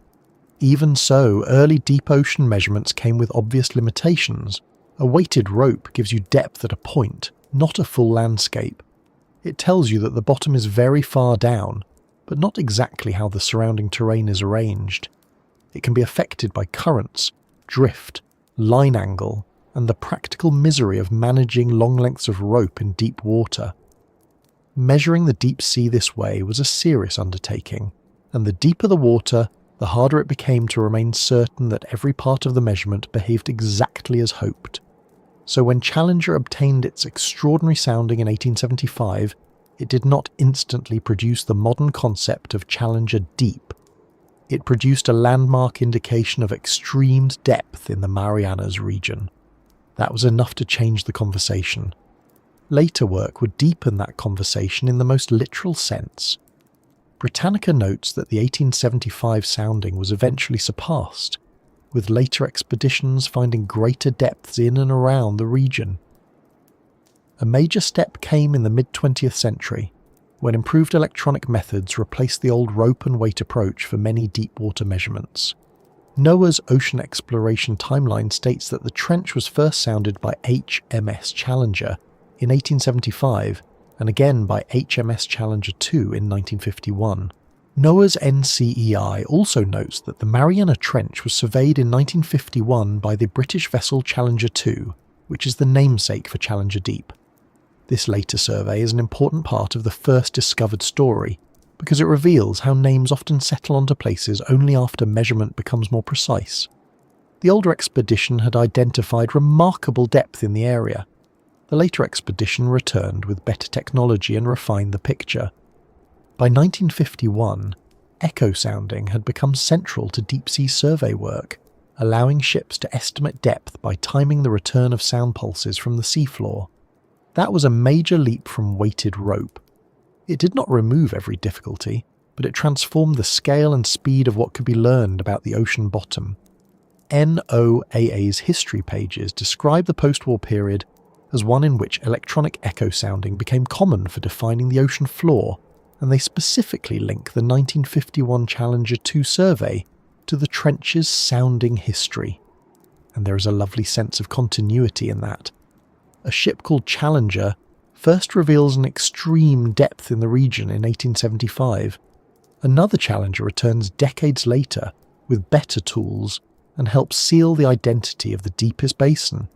Even so, early deep ocean measurements came with obvious limitations. A weighted rope gives you depth at a point, not a full landscape. It tells you that the bottom is very far down, but not exactly how the surrounding terrain is arranged. It can be affected by currents, drift, line angle, and the practical misery of managing long lengths of rope in deep water. Measuring the deep sea this way was a serious undertaking, and the deeper the water, the harder it became to remain certain that every part of the measurement behaved exactly as hoped. So when Challenger obtained its extraordinary sounding in 1875, it did not instantly produce the modern concept of Challenger Deep. It produced a landmark indication of extreme depth in the Marianas region. That was enough to change the conversation. Later work would deepen that conversation in the most literal sense. Britannica notes that the 1875 sounding was eventually surpassed, with later expeditions finding greater depths in and around the region. A major step came in the mid-20th century, when improved electronic methods replaced the old rope and weight approach for many deep water measurements. NOAA's ocean exploration timeline states that the trench was first sounded by HMS Challenger in 1875 and again by HMS Challenger 2 in 1951. NOAA's NCEI also notes that the Mariana Trench was surveyed in 1951 by the British vessel Challenger 2, which is the namesake for Challenger Deep. This later survey is an important part of the first discovered story, because it reveals how names often settle onto places only after measurement becomes more precise. The older expedition had identified remarkable depth in the area. The later expedition returned with better technology and refined the picture. By 1951, echo sounding had become central to deep-sea survey work, allowing ships to estimate depth by timing the return of sound pulses from the seafloor. That was a major leap from weighted rope. It did not remove every difficulty, but it transformed the scale and speed of what could be learned about the ocean bottom. NOAA's history pages describe the post-war period as one in which electronic echo sounding became common for defining the ocean floor, and they specifically link the 1951 Challenger 2 survey to the trench's sounding history. And there is a lovely sense of continuity in that. A ship called Challenger first reveals an extreme depth in the region in 1875. Another Challenger returns decades later with better tools and helps seal the identity of the deepest basin.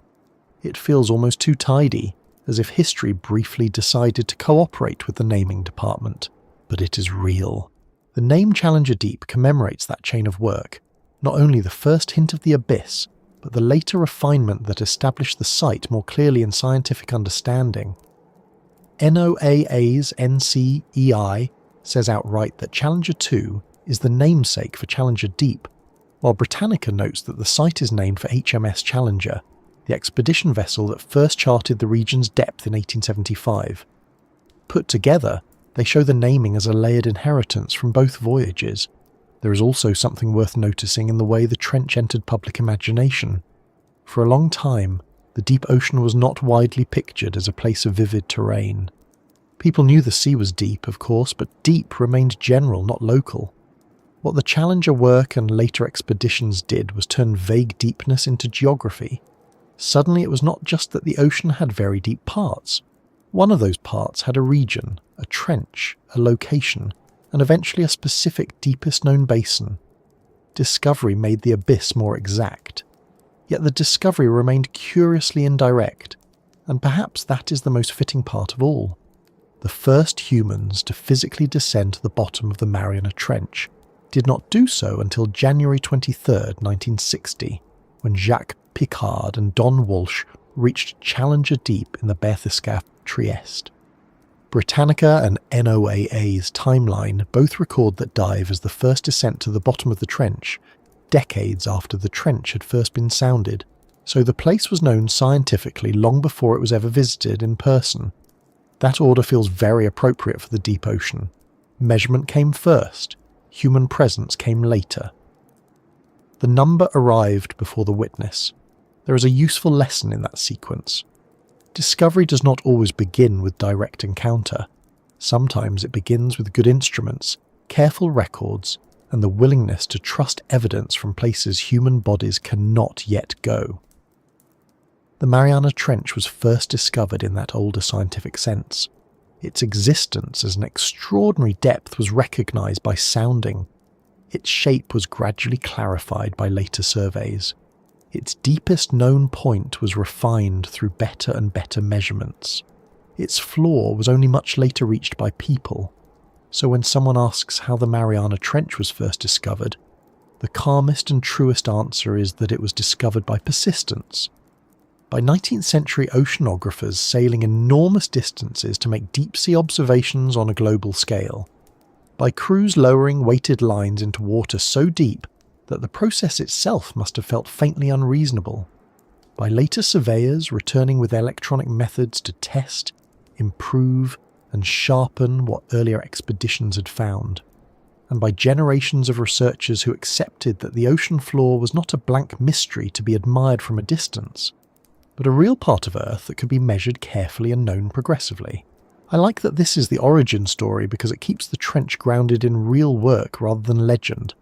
It feels almost too tidy, as if history briefly decided to cooperate with the naming department. But it is real. The name Challenger Deep commemorates that chain of work, not only the first hint of the abyss, but the later refinement that established the site more clearly in scientific understanding. NOAA's NCEI says outright that Challenger 2 is the namesake for Challenger Deep, while Britannica notes that the site is named for HMS Challenger, the expedition vessel that first charted the region's depth in 1875. Put together, they show the naming as a layered inheritance from both voyages. There is also something worth noticing in the way the trench entered public imagination. For a long time, the deep ocean was not widely pictured as a place of vivid terrain. People knew the sea was deep, of course, but deep remained general, not local. What the Challenger work and later expeditions did was turn vague deepness into geography. Suddenly it was not just that the ocean had very deep parts. One of those parts had a region, a trench, a location, and eventually a specific deepest known basin. Discovery made the abyss more exact. Yet the discovery remained curiously indirect, and perhaps that is the most fitting part of all. The first humans to physically descend to the bottom of the Mariana Trench did not do so until January 23, 1960, when Jacques Piccard and Don Walsh reached Challenger Deep in the Berchtesgaden, Trieste. Britannica and NOAA's timeline both record that dive as the first descent to the bottom of the trench, decades after the trench had first been sounded, so the place was known scientifically long before it was ever visited in person. That order feels very appropriate for the deep ocean. Measurement came first, human presence came later. The number arrived before the witness. There is a useful lesson in that sequence. Discovery does not always begin with direct encounter. Sometimes it begins with good instruments, careful records, and the willingness to trust evidence from places human bodies cannot yet go. The Mariana Trench was first discovered in that older scientific sense. Its existence as an extraordinary depth was recognised by sounding. Its shape was gradually clarified by later surveys. Its deepest known point was refined through better and better measurements. Its floor was only much later reached by people, so when someone asks how the Mariana Trench was first discovered, the calmest and truest answer is that it was discovered by persistence. By 19th century oceanographers sailing enormous distances to make deep-sea observations on a global scale. by crews lowering weighted lines into water so deep that the process itself must have felt faintly unreasonable, by later surveyors returning with electronic methods to test, improve, and sharpen what earlier expeditions had found, and by generations of researchers who accepted that the ocean floor was not a blank mystery to be admired from a distance, but a real part of Earth that could be measured carefully and known progressively. I like that this is the origin story because it keeps the trench grounded in real work rather than legend.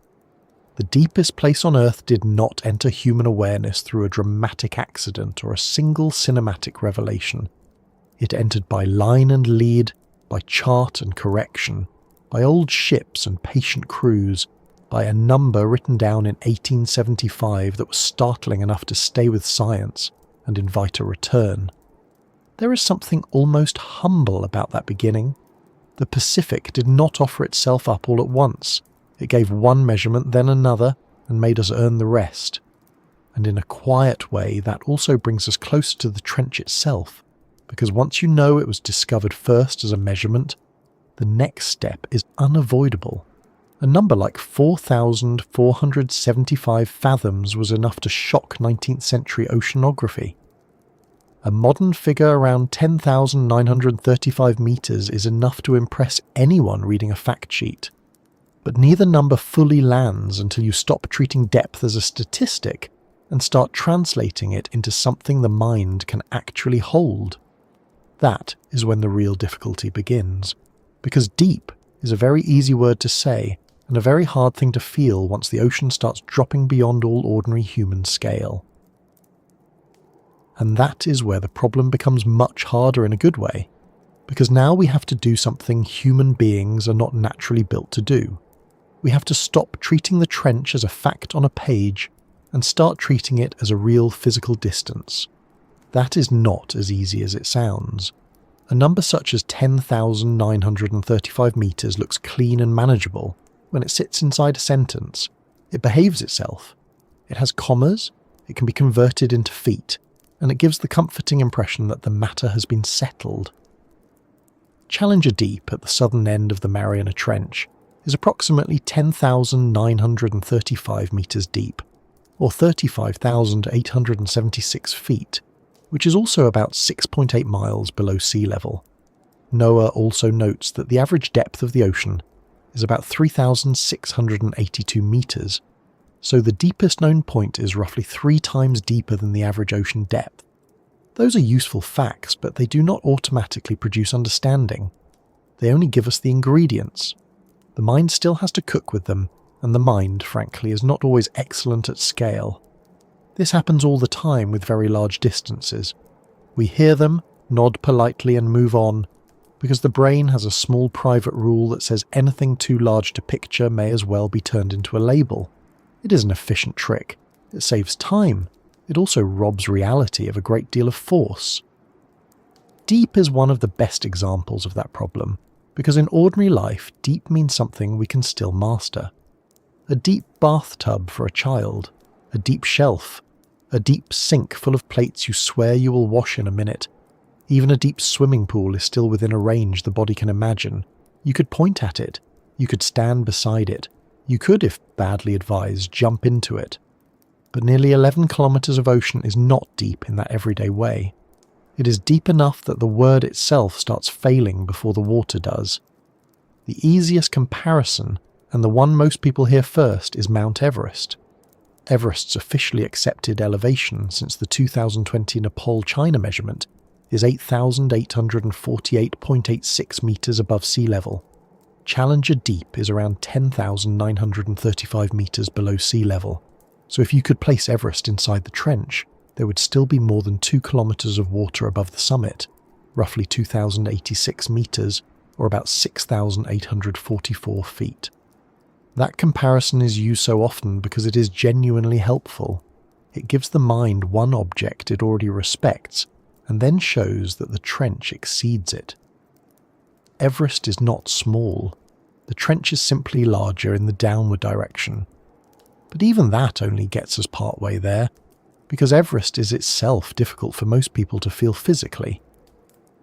The deepest place on Earth did not enter human awareness through a dramatic accident or a single cinematic revelation. It entered by line and lead, by chart and correction, by old ships and patient crews, by a number written down in 1875 that was startling enough to stay with science and invite a return. There is something almost humble about that beginning. The Pacific did not offer itself up all at once. It gave one measurement, then another, and made us earn the rest. And in a quiet way, that also brings us closer to the trench itself, because once you know it was discovered first as a measurement, the next step is unavoidable. A number like 4,475 fathoms was enough to shock 19th century oceanography. A modern figure around 10,935 metres is enough to impress anyone reading a fact sheet. But neither number fully lands until you stop treating depth as a statistic and start translating it into something the mind can actually hold. That is when the real difficulty begins, because deep is a very easy word to say and a very hard thing to feel once the ocean starts dropping beyond all ordinary human scale. And that is where the problem becomes much harder in a good way, because now we have to do something human beings are not naturally built to do. We have to stop treating the trench as a fact on a page and start treating it as a real physical distance. That is not as easy as it sounds. A number such as 10,935 metres looks clean and manageable when it sits inside a sentence. It behaves itself. It has commas, it can be converted into feet, and it gives the comforting impression that the matter has been settled. Challenger Deep at the southern end of the Mariana Trench is approximately 10,935 metres deep, or 35,876 feet, which is also about 6.8 miles below sea level. NOAA also notes that the average depth of the ocean is about 3,682 metres, so the deepest known point is roughly 3 times deeper than the average ocean depth. Those are useful facts, but they do not automatically produce understanding. They only give us the ingredients. The mind still has to cook with them, and the mind, frankly, is not always excellent at scale. This happens all the time with very large distances. We hear them, nod politely and move on, because the brain has a small private rule that says anything too large to picture may as well be turned into a label. It is an efficient trick. It saves time. It also robs reality of a great deal of force. Deep is one of the best examples of that problem, because in ordinary life, deep means something we can still master. A deep bathtub for a child, a deep shelf, a deep sink full of plates you swear you will wash in a minute. Even a deep swimming pool is still within a range the body can imagine. You could point at it. You could stand beside it. You could, if badly advised, jump into it. But nearly 11 kilometres of ocean is not deep in that everyday way. It is deep enough that the word itself starts failing before the water does. The easiest comparison, and the one most people hear first, is Mount Everest. Everest's officially accepted elevation since the 2020 Nepal China measurement is 8,848.86 metres above sea level. Challenger Deep is around 10,935 metres below sea level, so if you could place Everest inside the trench, there would still be more than 2 kilometres of water above the summit, roughly 2,086 metres, or about 6,844 feet. That comparison is used so often because it is genuinely helpful. It gives the mind one object it already respects, and then shows that the trench exceeds it. Everest is not small. The trench is simply larger in the downward direction. But even that only gets us part way there, because Everest is itself difficult for most people to feel physically.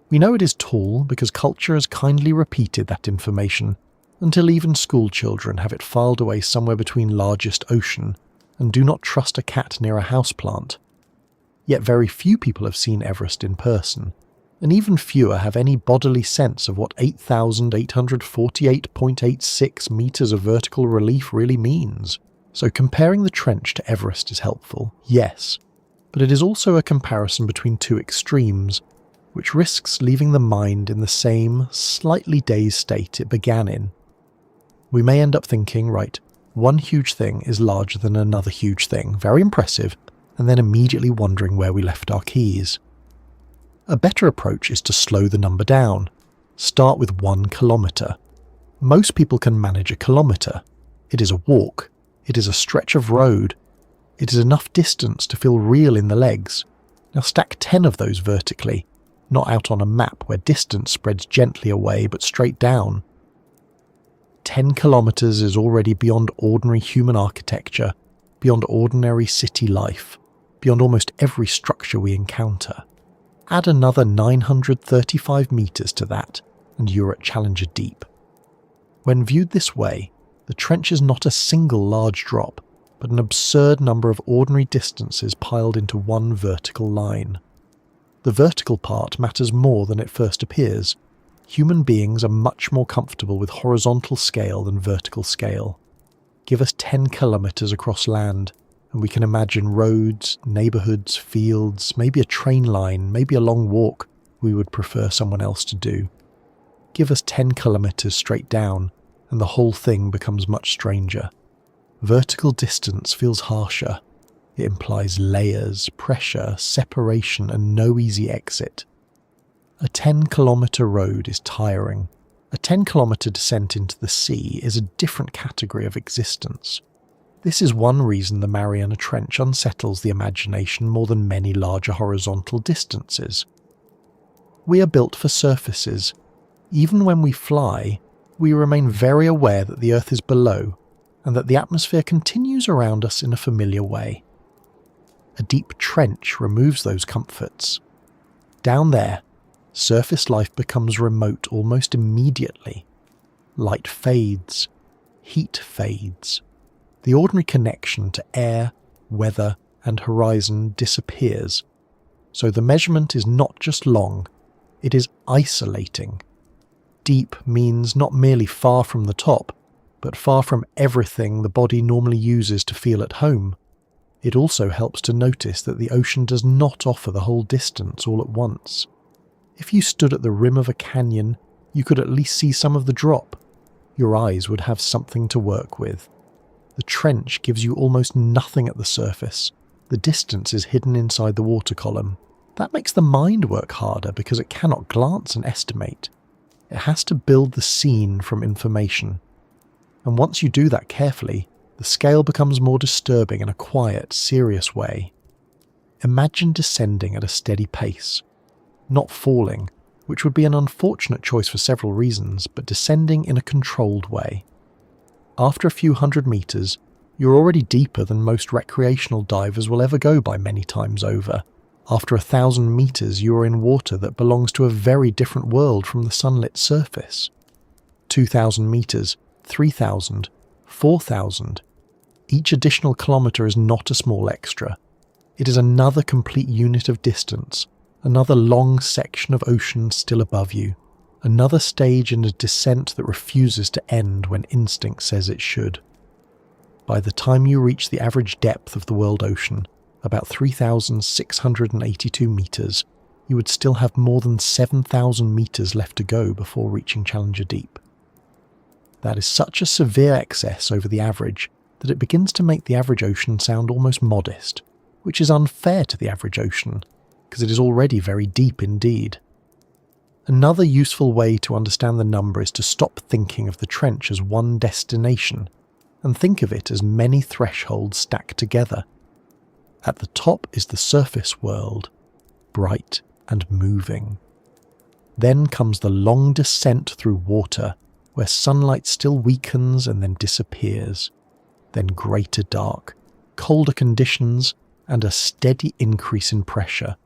We know it is tall because culture has kindly repeated that information, until even school children have it filed away somewhere between largest ocean and do not trust a cat near a houseplant. Yet very few people have seen Everest in person, and even fewer have any bodily sense of what 8,848.86 metres of vertical relief really means. So comparing the trench to Everest is helpful, yes, but it is also a comparison between two extremes, which risks leaving the mind in the same, slightly dazed state it began in. We may end up thinking, right, one huge thing is larger than another huge thing, very impressive, and then immediately wondering where we left our keys. A better approach is to slow the number down. Start with 1 kilometre. Most people can manage a kilometre. It is a walk. It is a stretch of road. It is enough distance to feel real in the legs. Now stack 10 of those vertically, not out on a map where distance spreads gently away but straight down. 10 kilometres is already beyond ordinary human architecture, beyond ordinary city life, beyond almost every structure we encounter. Add another 935 metres to that, and you're at Challenger Deep. When viewed this way, the trench is not a single large drop, but an absurd number of ordinary distances piled into one vertical line. The vertical part matters more than it first appears. Human beings are much more comfortable with horizontal scale than vertical scale. Give us 10 kilometres across land, and we can imagine roads, neighbourhoods, fields, maybe a train line, maybe a long walk we would prefer someone else to do. Give us 10 kilometres straight down, and the whole thing becomes much stranger. Vertical distance feels harsher. It implies layers, pressure, separation, and no easy exit. A 10-kilometre road is tiring. A 10-kilometre descent into the sea is a different category of existence. This is one reason the Mariana Trench unsettles the imagination more than many larger horizontal distances. We are built for surfaces. Even when we fly, we remain very aware that the Earth is below, and that the atmosphere continues around us in a familiar way. A deep trench removes those comforts. Down there, surface life becomes remote almost immediately. Light fades, heat fades. The ordinary connection to air, weather, and horizon disappears. So the measurement is not just long, it is isolating. Deep means not merely far from the top, but far from everything the body normally uses to feel at home. It also helps to notice that the ocean does not offer the whole distance all at once. If you stood at the rim of a canyon, you could at least see some of the drop. Your eyes would have something to work with. The trench gives you almost nothing at the surface. The distance is hidden inside the water column. That makes the mind work harder because it cannot glance and estimate. It has to build the scene from information. And once you do that carefully, the scale becomes more disturbing in a quiet, serious way. Imagine descending at a steady pace. Not falling, which would be an unfortunate choice for several reasons, but descending in a controlled way. After a few hundred metres, you're already deeper than most recreational divers will ever go by many times over. After 1,000 metres, you are in water that belongs to a very different world from the sunlit surface. 2,000 metres, 3,000, 4,000. Each additional kilometre is not a small extra. It is another complete unit of distance, another long section of ocean still above you, another stage in a descent that refuses to end when instinct says it should. By the time you reach the average depth of the world ocean, about 3,682 metres, you would still have more than 7,000 metres left to go before reaching Challenger Deep. That is such a severe excess over the average that it begins to make the average ocean sound almost modest, which is unfair to the average ocean, because it is already very deep indeed. Another useful way to understand the number is to stop thinking of the trench as one destination, and think of it as many thresholds stacked together. At the top is the surface world, bright and moving. Then comes the long descent through water, where sunlight still weakens and then disappears. Then greater dark, colder conditions, and a steady increase in pressure.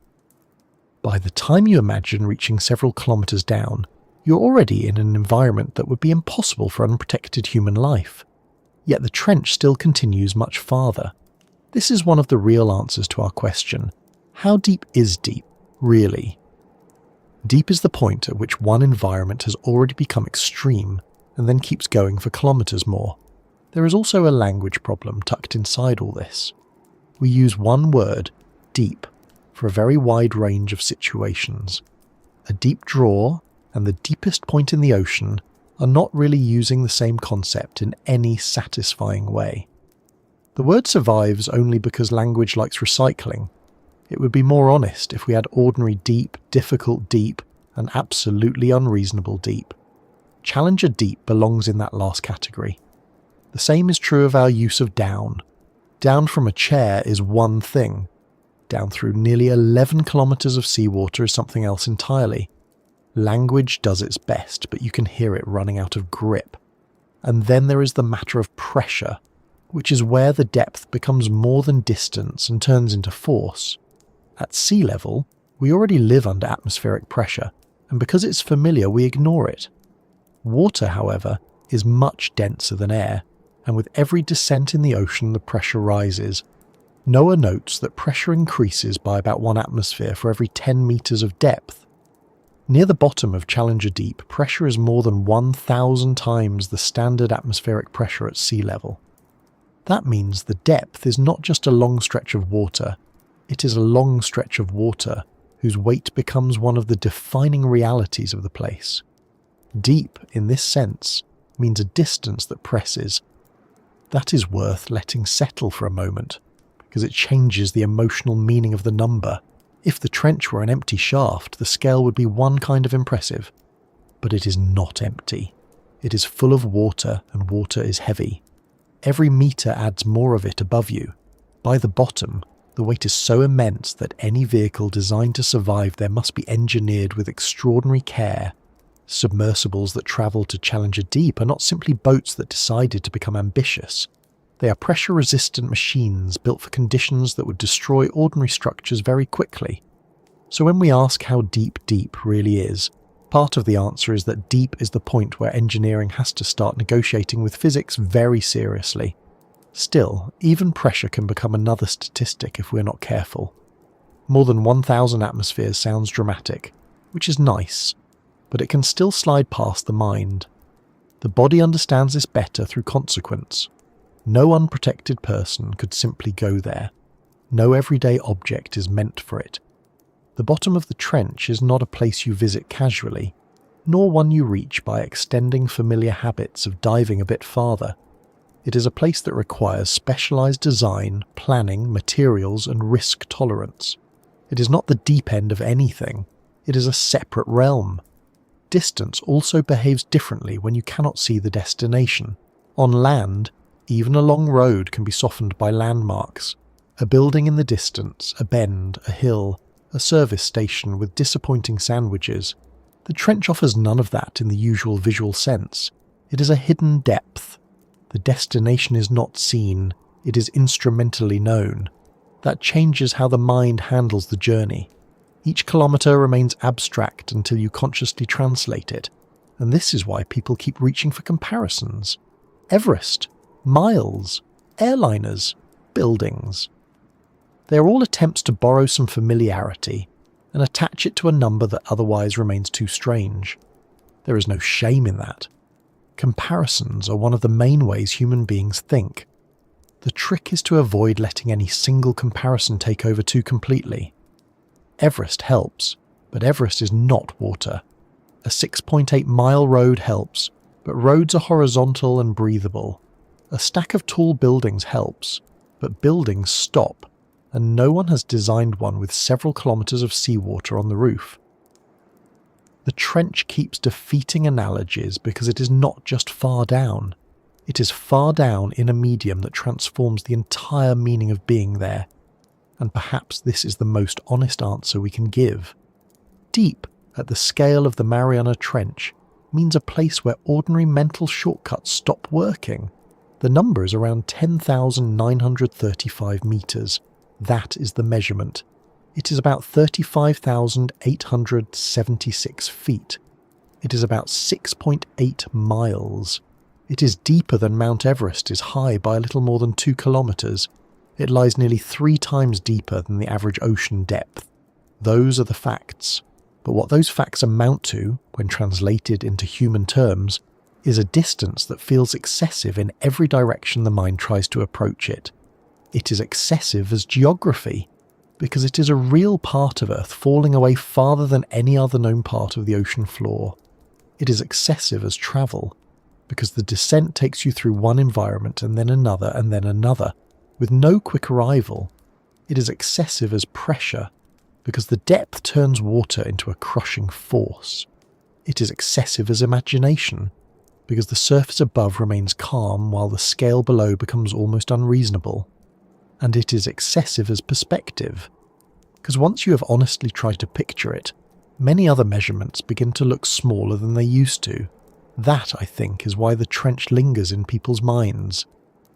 By the time you imagine reaching several kilometres down, You're already in an environment that would be impossible for unprotected human life. Yet the trench still continues much farther. This is one of the real answers to our question: how deep is deep, really? Deep is the point at which one environment has already become extreme and then keeps going for kilometres more. There is also a language problem tucked inside all this. We use one word, deep, for a very wide range of situations. A deep draw and the deepest point in the ocean are not really using the same concept in any satisfying way. The word survives only because language likes recycling. It would be more honest if we had ordinary deep, difficult deep, and absolutely unreasonable deep. Challenger deep belongs in that last category. The same is true of our use of down. Down from a chair is one thing. Down through nearly 11 kilometres of seawater is something else entirely. Language does its best, but you can hear it running out of grip. And then there is the matter of pressure, which is where the depth becomes more than distance and turns into force. At sea level, we already live under atmospheric pressure, and because it's familiar, we ignore it. Water, however, is much denser than air, and with every descent in the ocean, the pressure rises. NOAA notes that pressure increases by about 1 atmosphere for every 10 metres of depth. Near the bottom of Challenger Deep, pressure is more than 1,000 times the standard atmospheric pressure at sea level. That means the depth is not just a long stretch of water, it is a long stretch of water whose weight becomes one of the defining realities of the place. Deep, in this sense, means a distance that presses. That is worth letting settle for a moment, because it changes the emotional meaning of the number. If the trench were an empty shaft, the scale would be one kind of impressive. But it is not empty. It is full of water, and water is heavy. Every metre adds more of it above you. By the bottom, the weight is so immense that any vehicle designed to survive there must be engineered with extraordinary care. Submersibles that travel to Challenger Deep are not simply boats that decided to become ambitious. They are pressure-resistant machines built for conditions that would destroy ordinary structures very quickly. So when we ask how deep deep really is, part of the answer is that deep is the point where engineering has to start negotiating with physics very seriously. Still, even pressure can become another statistic if we're not careful. More than 1,000 atmospheres sounds dramatic, which is nice, but it can still slide past the mind. The body understands this better through consequence. No unprotected person could simply go there. No everyday object is meant for it. The bottom of the trench is not a place you visit casually, nor one you reach by extending familiar habits of diving a bit farther. It is a place that requires specialised design, planning, materials, and risk tolerance. It is not the deep end of anything. It is a separate realm. Distance also behaves differently when you cannot see the destination. On land, even a long road can be softened by landmarks. A building in the distance, a bend, a hill, a service station with disappointing sandwiches. The trench offers none of that in the usual visual sense. It is a hidden depth. The destination is not seen, it is instrumentally known. That changes how the mind handles the journey. Each kilometre remains abstract until you consciously translate it, and this is why people keep reaching for comparisons. Everest, miles, airliners, buildings. They are all attempts to borrow some familiarity and attach it to a number that otherwise remains too strange. There is no shame in that. Comparisons are one of the main ways human beings think. The trick is to avoid letting any single comparison take over too completely. Everest helps, but Everest is not water. A 6.8-mile road helps, but roads are horizontal and breathable. A stack of tall buildings helps, but buildings stop, and no one has designed one with several kilometres of seawater on the roof. The trench keeps defeating analogies because it is not just far down. It is far down in a medium that transforms the entire meaning of being there. And perhaps this is the most honest answer we can give. Deep, at the scale of the Mariana Trench, means a place where ordinary mental shortcuts stop working. The number is around 10,935 metres. That is the measurement. It is about 35,876 feet. It is about 6.8 miles. It is deeper than Mount Everest is high by a little more than 2 kilometres. It lies nearly 3 times deeper than the average ocean depth. Those are the facts. But what those facts amount to, when translated into human terms, is a distance that feels excessive in every direction the mind tries to approach it. It is excessive as geography, because it is a real part of Earth falling away farther than any other known part of the ocean floor. It is excessive as travel, because the descent takes you through one environment and then another, with no quick arrival. It is excessive as pressure, because the depth turns water into a crushing force. It is excessive as imagination, because the surface above remains calm while the scale below becomes almost unreasonable. And it is excessive as perspective, because once you have honestly tried to picture it, many other measurements begin to look smaller than they used to. That, I think, is why the trench lingers in people's minds.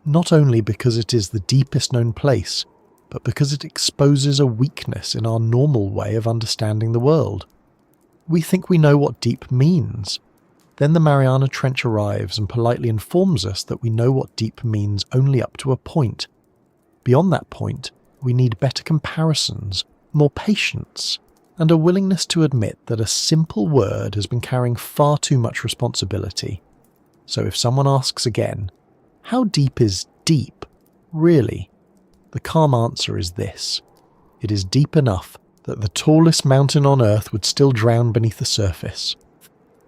Not only because it is the deepest known place, but because it exposes a weakness in our normal way of understanding the world. We think we know what deep means. Then the Mariana Trench arrives and politely informs us that we know what deep means only up to a point. Beyond that point, we need better comparisons, more patience, and a willingness to admit that a simple word has been carrying far too much responsibility. So if someone asks again, how deep is deep, really? The calm answer is this: it is deep enough that the tallest mountain on Earth would still drown beneath the surface.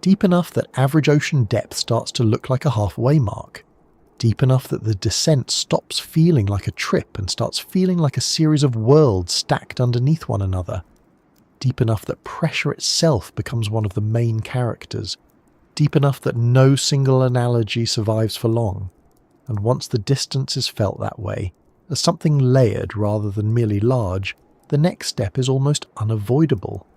Deep enough that average ocean depth starts to look like a halfway mark. Deep enough that the descent stops feeling like a trip and starts feeling like a series of worlds stacked underneath one another. Deep enough that pressure itself becomes one of the main characters. Deep enough that no single analogy survives for long. And once the distance is felt that way, as something layered rather than merely large, the next step is almost unavoidable.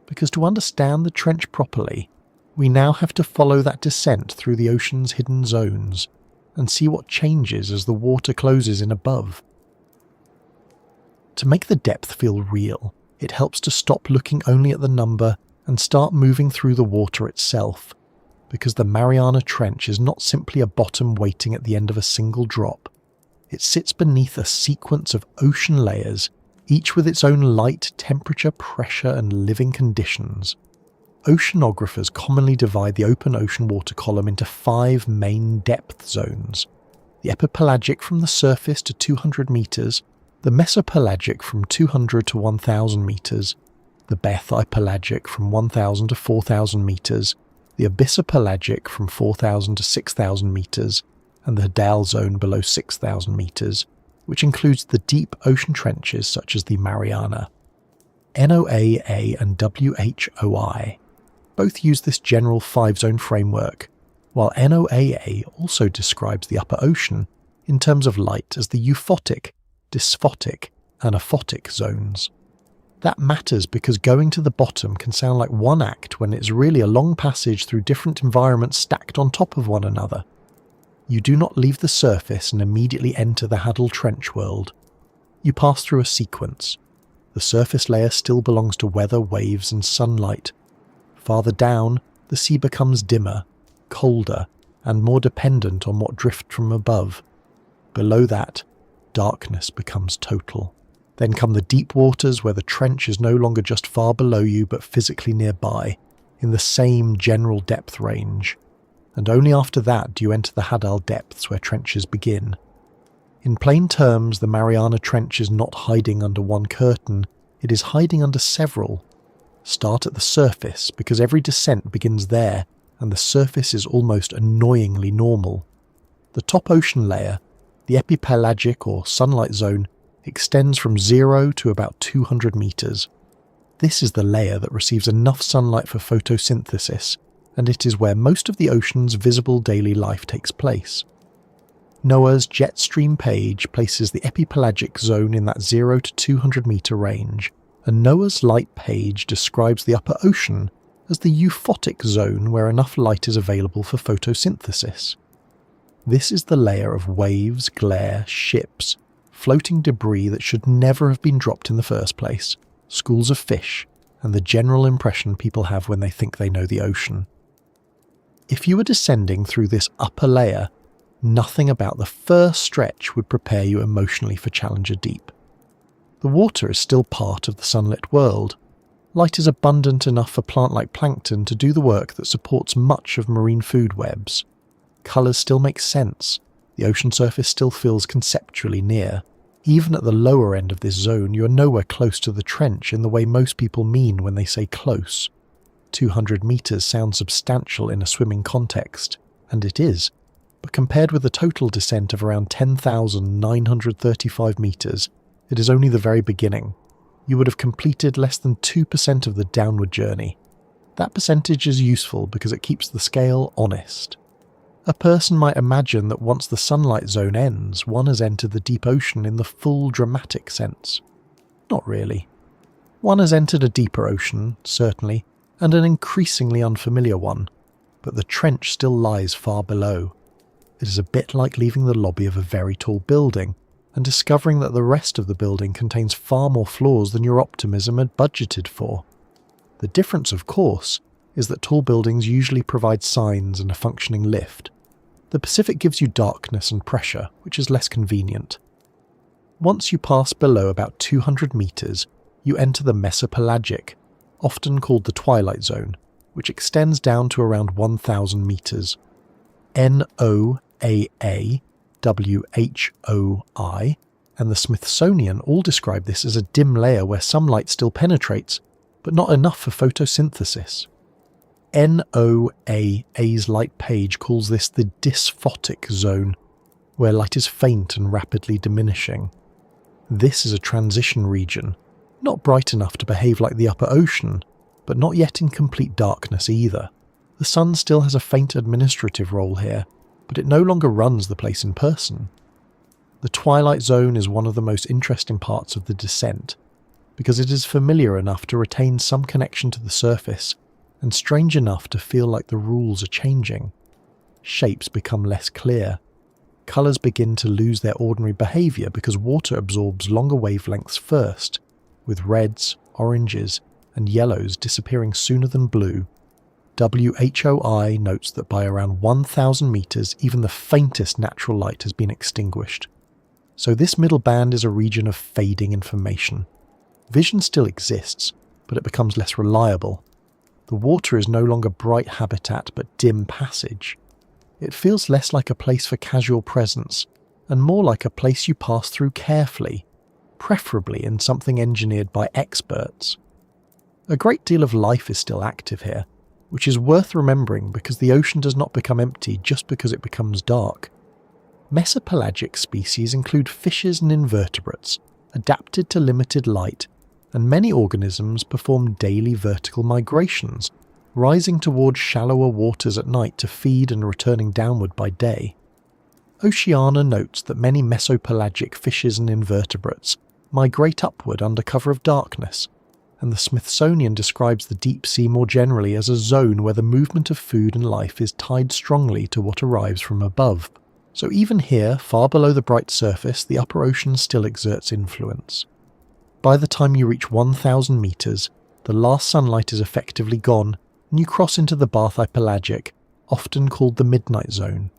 Because to understand the trench properly, we now have to follow that descent through the ocean's hidden zones and see what changes as the water closes in above. To make the depth feel real, it helps to stop looking only at the number and start moving through the water itself, because the Mariana Trench is not simply a bottom waiting at the end of a single drop. It sits beneath a sequence of ocean layers, each with its own light, temperature, pressure, and living conditions. Oceanographers commonly divide the open ocean water column into 5 main depth zones: the epipelagic from the surface to 200 metres, the mesopelagic from 200 to 1,000 metres, the bathypelagic from 1,000 to 4,000 metres, the abyssopelagic from 4,000 to 6,000 metres, and the Hadal zone below 6,000 metres, which includes the deep ocean trenches such as the Mariana. NOAA and WHOI both use this general 5-zone framework, while NOAA also describes the upper ocean in terms of light as the euphotic, dysphotic, and aphotic zones. That matters because going to the bottom can sound like one act when it's really a long passage through different environments stacked on top of one another. You do not leave the surface and immediately enter the Hadal Trench world. You pass through a sequence. The surface layer still belongs to weather, waves, and sunlight. Farther down, the sea becomes dimmer, colder, and more dependent on what drifts from above. Below that, darkness becomes total. Then come the deep waters where the trench is no longer just far below you but physically nearby, in the same general depth range. And only after that do you enter the Hadal depths where trenches begin. In plain terms, the Mariana Trench is not hiding under one curtain, it is hiding under several. Start at the surface, because every descent begins there, and the surface is almost annoyingly normal. The top ocean layer, the epipelagic or sunlight zone, extends from 0 to about 200 metres. This is the layer that receives enough sunlight for photosynthesis, and it is where most of the ocean's visible daily life takes place. NOAA's jet stream page places the epipelagic zone in that 0 to 200 metre range, and NOAA's light page describes the upper ocean as the euphotic zone where enough light is available for photosynthesis. This is the layer of waves, glare, ships, floating debris that should never have been dropped in the first place, schools of fish, and the general impression people have when they think they know the ocean. If you were descending through this upper layer, nothing about the first stretch would prepare you emotionally for Challenger Deep. The water is still part of the sunlit world. Light is abundant enough for plant-like plankton to do the work that supports much of marine food webs. Colours still make sense. The ocean surface still feels conceptually near. Even at the lower end of this zone, you are nowhere close to the trench in the way most people mean when they say close. 200 metres sounds substantial in a swimming context, and it is, but compared with the total descent of around 10,935 metres, it is only the very beginning. You would have completed less than 2% of the downward journey. That percentage is useful because it keeps the scale honest. A person might imagine that once the sunlight zone ends, one has entered the deep ocean in the full dramatic sense. Not really. One has entered a deeper ocean, certainly, and an increasingly unfamiliar one, but the trench still lies far below. It is a bit like leaving the lobby of a very tall building and discovering that the rest of the building contains far more floors than your optimism had budgeted for. The difference, of course, is that tall buildings usually provide signs and a functioning lift. The Pacific gives you darkness and pressure, which is less convenient. Once you pass below about 200 metres, you enter the Mesopelagic, often called the twilight zone, which extends down to around 1,000 metres. NOAA, WHOI, and the Smithsonian all describe this as a dim layer where some light still penetrates, but not enough for photosynthesis. NOAA's light page calls this the dysphotic zone, where light is faint and rapidly diminishing. This is a transition region, not bright enough to behave like the upper ocean, but not yet in complete darkness either. The sun still has a faint administrative role here, but it no longer runs the place in person. The twilight zone is one of the most interesting parts of the descent, because it is familiar enough to retain some connection to the surface, and strange enough to feel like the rules are changing. Shapes become less clear. Colours begin to lose their ordinary behaviour because water absorbs longer wavelengths first, with reds, oranges, and yellows disappearing sooner than blue. WHOI notes that by around 1,000 metres, even the faintest natural light has been extinguished. So this middle band is a region of fading information. Vision still exists, but it becomes less reliable. The water is no longer bright habitat but dim passage. It feels less like a place for casual presence, and more like a place you pass through carefully, preferably in something engineered by experts. A great deal of life is still active here, which is worth remembering because the ocean does not become empty just because it becomes dark. Mesopelagic species include fishes and invertebrates, adapted to limited light, and many organisms perform daily vertical migrations, rising towards shallower waters at night to feed and returning downward by day. Oceana notes that many mesopelagic fishes and invertebrates migrate upward under cover of darkness, and the Smithsonian describes the deep sea more generally as a zone where the movement of food and life is tied strongly to what arrives from above. So even here, far below the bright surface, the upper ocean still exerts influence. By the time you reach 1,000 metres, the last sunlight is effectively gone, and you cross into the Bathypelagic, often called the midnight zone.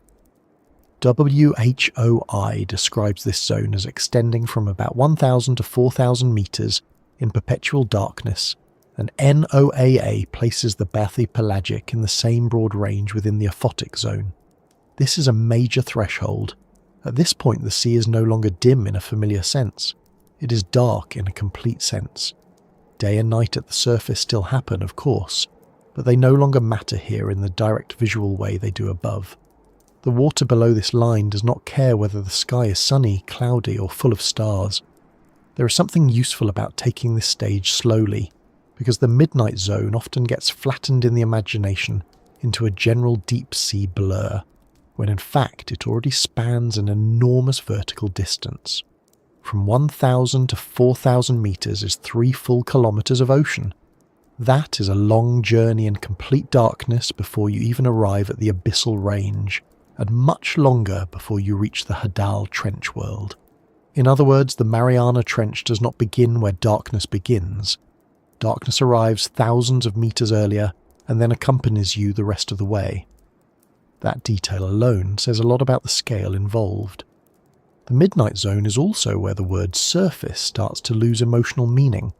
WHOI describes this zone as extending from about 1,000 to 4,000 metres in perpetual darkness, and NOAA places the Bathypelagic in the same broad range within the Aphotic zone. This is a major threshold. At this point the sea is no longer dim in a familiar sense. It is dark in a complete sense. Day and night at the surface still happen, of course, but they no longer matter here in the direct visual way they do above. The water below this line does not care whether the sky is sunny, cloudy, or full of stars. There is something useful about taking this stage slowly, because the midnight zone often gets flattened in the imagination into a general deep sea blur, when in fact it already spans an enormous vertical distance. From 1,000 to 4,000 metres is 3 full kilometres of ocean. That is a long journey in complete darkness before you even arrive at the abyssal range, and much longer before you reach the Hadal Trench world. In other words, the Mariana Trench does not begin where darkness begins. Darkness arrives thousands of metres earlier and then accompanies you the rest of the way. That detail alone says a lot about the scale involved. The midnight zone is also where the word surface starts to lose emotional meaning.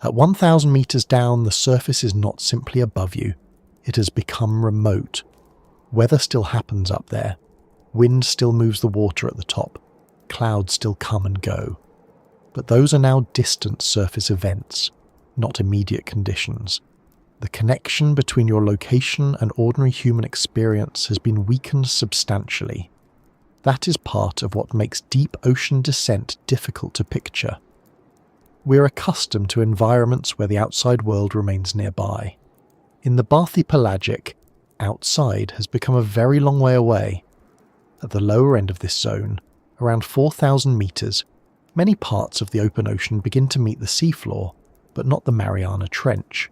At 1,000 meters down, the surface is not simply above you. It has become remote. Weather still happens up there. Wind still moves the water at the top. Clouds still come and go. But those are now distant surface events, not immediate conditions. The connection between your location and ordinary human experience has been weakened substantially. That is part of what makes deep ocean descent difficult to picture. We're accustomed to environments where the outside world remains nearby. In the bathypelagic, outside has become a very long way away. At the lower end of this zone, around 4,000 meters, many parts of the open ocean begin to meet the seafloor, but not the Mariana Trench.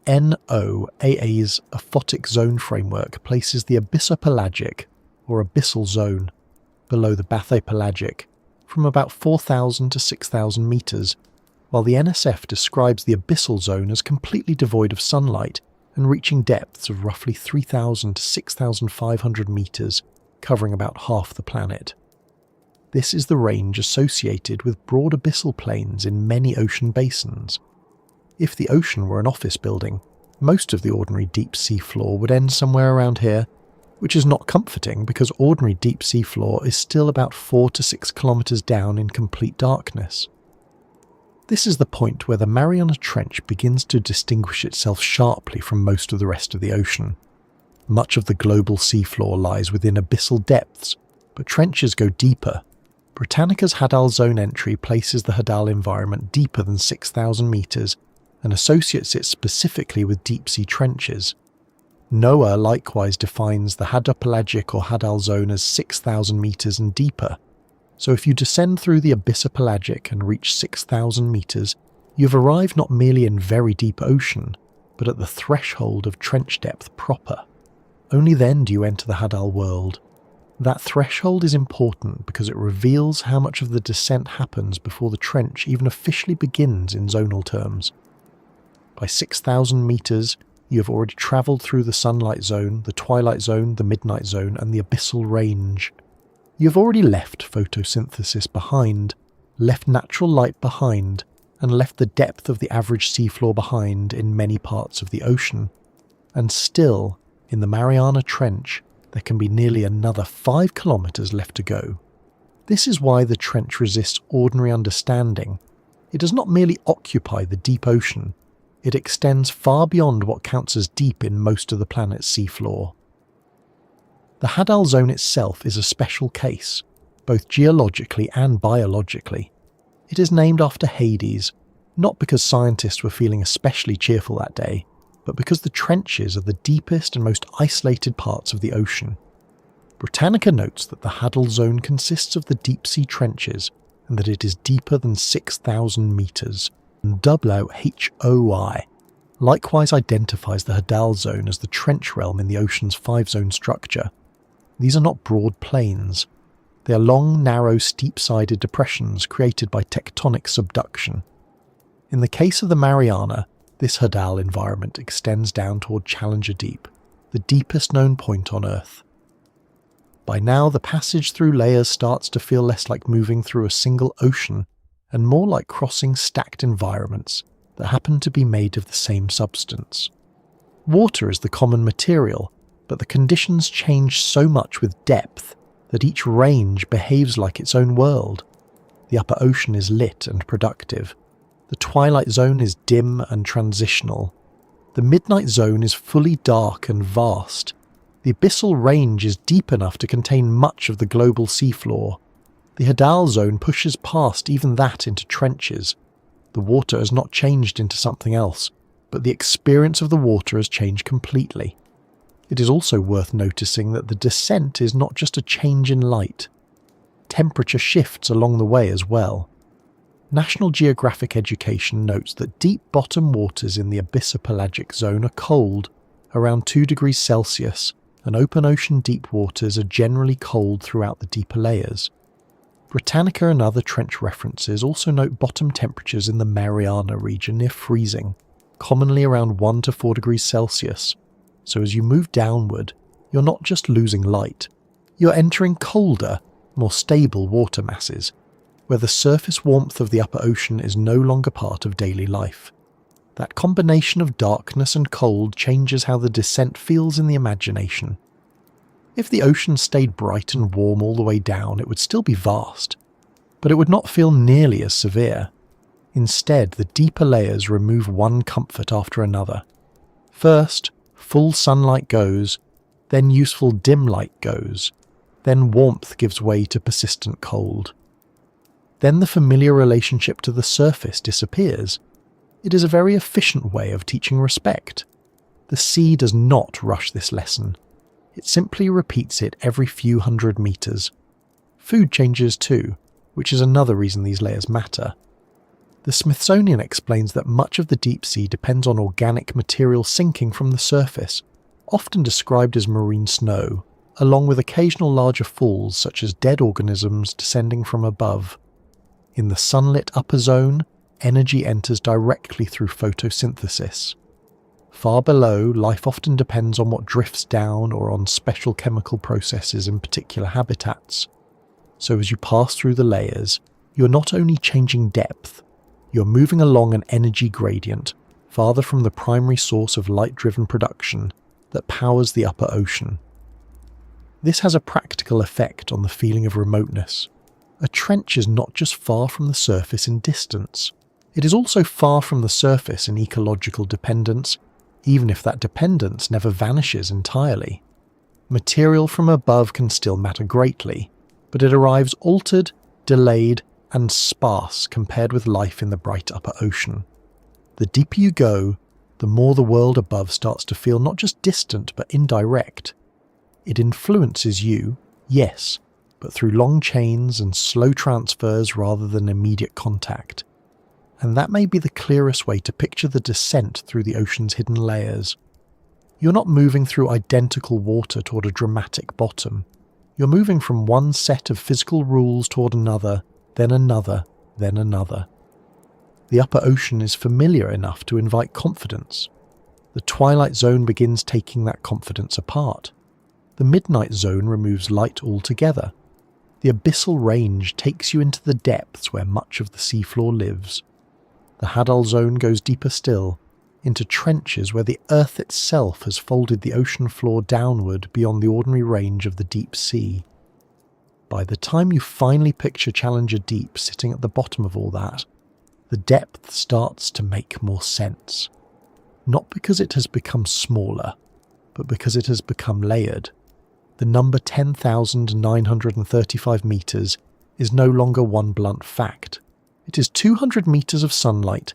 NOAA's aphotic zone framework places the abyssopelagic, or abyssal zone, below the bathypelagic, from about 4,000 to 6,000 meters, while the NSF describes the abyssal zone as completely devoid of sunlight and reaching depths of roughly 3,000 to 6,500 meters, covering about half the planet. This is the range associated with broad abyssal plains in many ocean basins. If the ocean were an office building, most of the ordinary deep sea floor would end somewhere around here, which is not comforting because ordinary deep sea floor is still about 4 to 6 kilometers down in complete darkness. This is the point where the Mariana Trench begins to distinguish itself sharply from most of the rest of the ocean. Much of the global seafloor lies within abyssal depths, but trenches go deeper. Britannica's Hadal zone entry places the Hadal environment deeper than 6,000 meters and associates it specifically with deep-sea trenches. NOAA likewise defines the hadopelagic or Hadal zone as 6,000 meters and deeper. So if you descend through the abyssopelagic and reach 6,000 meters, you've arrived not merely in very deep ocean, but at the threshold of trench depth proper. Only then do you enter the Hadal world. That threshold is important because it reveals how much of the descent happens before the trench even officially begins in zonal terms. By 6,000 meters, you have already travelled through the sunlight zone, the twilight zone, the midnight zone, and the abyssal range. You have already left photosynthesis behind, left natural light behind, and left the depth of the average seafloor behind in many parts of the ocean. And still, in the Mariana Trench, there can be nearly another 5 kilometers left to go. This is why the trench resists ordinary understanding. It does not merely occupy the deep ocean, it extends far beyond what counts as deep in most of the planet's seafloor. The Hadal zone itself is a special case, both geologically and biologically. It is named after Hades, not because scientists were feeling especially cheerful that day, but because the trenches are the deepest and most isolated parts of the ocean. Britannica notes that the Hadal zone consists of the deep-sea trenches and that it is deeper than 6,000 meters. WHOI likewise identifies the Hadal zone as the trench realm in the ocean's 5-zone structure. These are not broad plains. They are long, narrow, steep-sided depressions created by tectonic subduction. In the case of the Mariana, this Hadal environment extends down toward Challenger Deep, the deepest known point on Earth. By now, the passage through layers starts to feel less like moving through a single ocean and more like crossing stacked environments that happen to be made of the same substance. Water is the common material, but the conditions change so much with depth that each range behaves like its own world. The upper ocean is lit and productive. The twilight zone is dim and transitional. The midnight zone is fully dark and vast. The abyssal range is deep enough to contain much of the global seafloor. The Hadal zone pushes past even that into trenches. The water has not changed into something else, but the experience of the water has changed completely. It is also worth noticing that the descent is not just a change in light. Temperature shifts along the way as well. National Geographic Education notes that deep bottom waters in the abyssopelagic zone are cold, around 2 degrees Celsius, and open ocean deep waters are generally cold throughout the deeper layers. Britannica and other trench references also note bottom temperatures in the Mariana region near freezing, commonly around 1 to 4 degrees Celsius. So as you move downward, you're not just losing light, you're entering colder, more stable water masses, where the surface warmth of the upper ocean is no longer part of daily life. That combination of darkness and cold changes how the descent feels in the imagination. If the ocean stayed bright and warm all the way down, it would still be vast, but it would not feel nearly as severe. Instead, the deeper layers remove one comfort after another. First, full sunlight goes, then useful dim light goes, then warmth gives way to persistent cold. Then the familiar relationship to the surface disappears. It is a very efficient way of teaching respect. The sea does not rush this lesson. It simply repeats it every few hundred meters. Food changes too, which is another reason these layers matter. The Smithsonian explains that much of the deep sea depends on organic material sinking from the surface, often described as marine snow, along with occasional larger falls such as dead organisms descending from above. In the sunlit upper zone, energy enters directly through photosynthesis. Far below, life often depends on what drifts down or on special chemical processes in particular habitats. So as you pass through the layers, you're not only changing depth, you're moving along an energy gradient farther from the primary source of light-driven production that powers the upper ocean. This has a practical effect on the feeling of remoteness. A trench is not just far from the surface in distance, it is also far from the surface in ecological dependence, even if that dependence never vanishes entirely. Material from above can still matter greatly, but it arrives altered, delayed, and sparse compared with life in the bright upper ocean. The deeper you go, the more the world above starts to feel not just distant but indirect. It influences you, yes, but through long chains and slow transfers rather than immediate contact. And that may be the clearest way to picture the descent through the ocean's hidden layers. You're not moving through identical water toward a dramatic bottom. You're moving from one set of physical rules toward another, then another, then another. The upper ocean is familiar enough to invite confidence. The twilight zone begins taking that confidence apart. The midnight zone removes light altogether. The abyssal range takes you into the depths where much of the seafloor lives. The Hadal zone goes deeper still, into trenches where the earth itself has folded the ocean floor downward beyond the ordinary range of the deep sea. By the time you finally picture Challenger Deep sitting at the bottom of all that, the depth starts to make more sense. Not because it has become smaller, but because it has become layered. The number 10,935 meters is no longer one blunt fact. It is 200 meters of sunlight,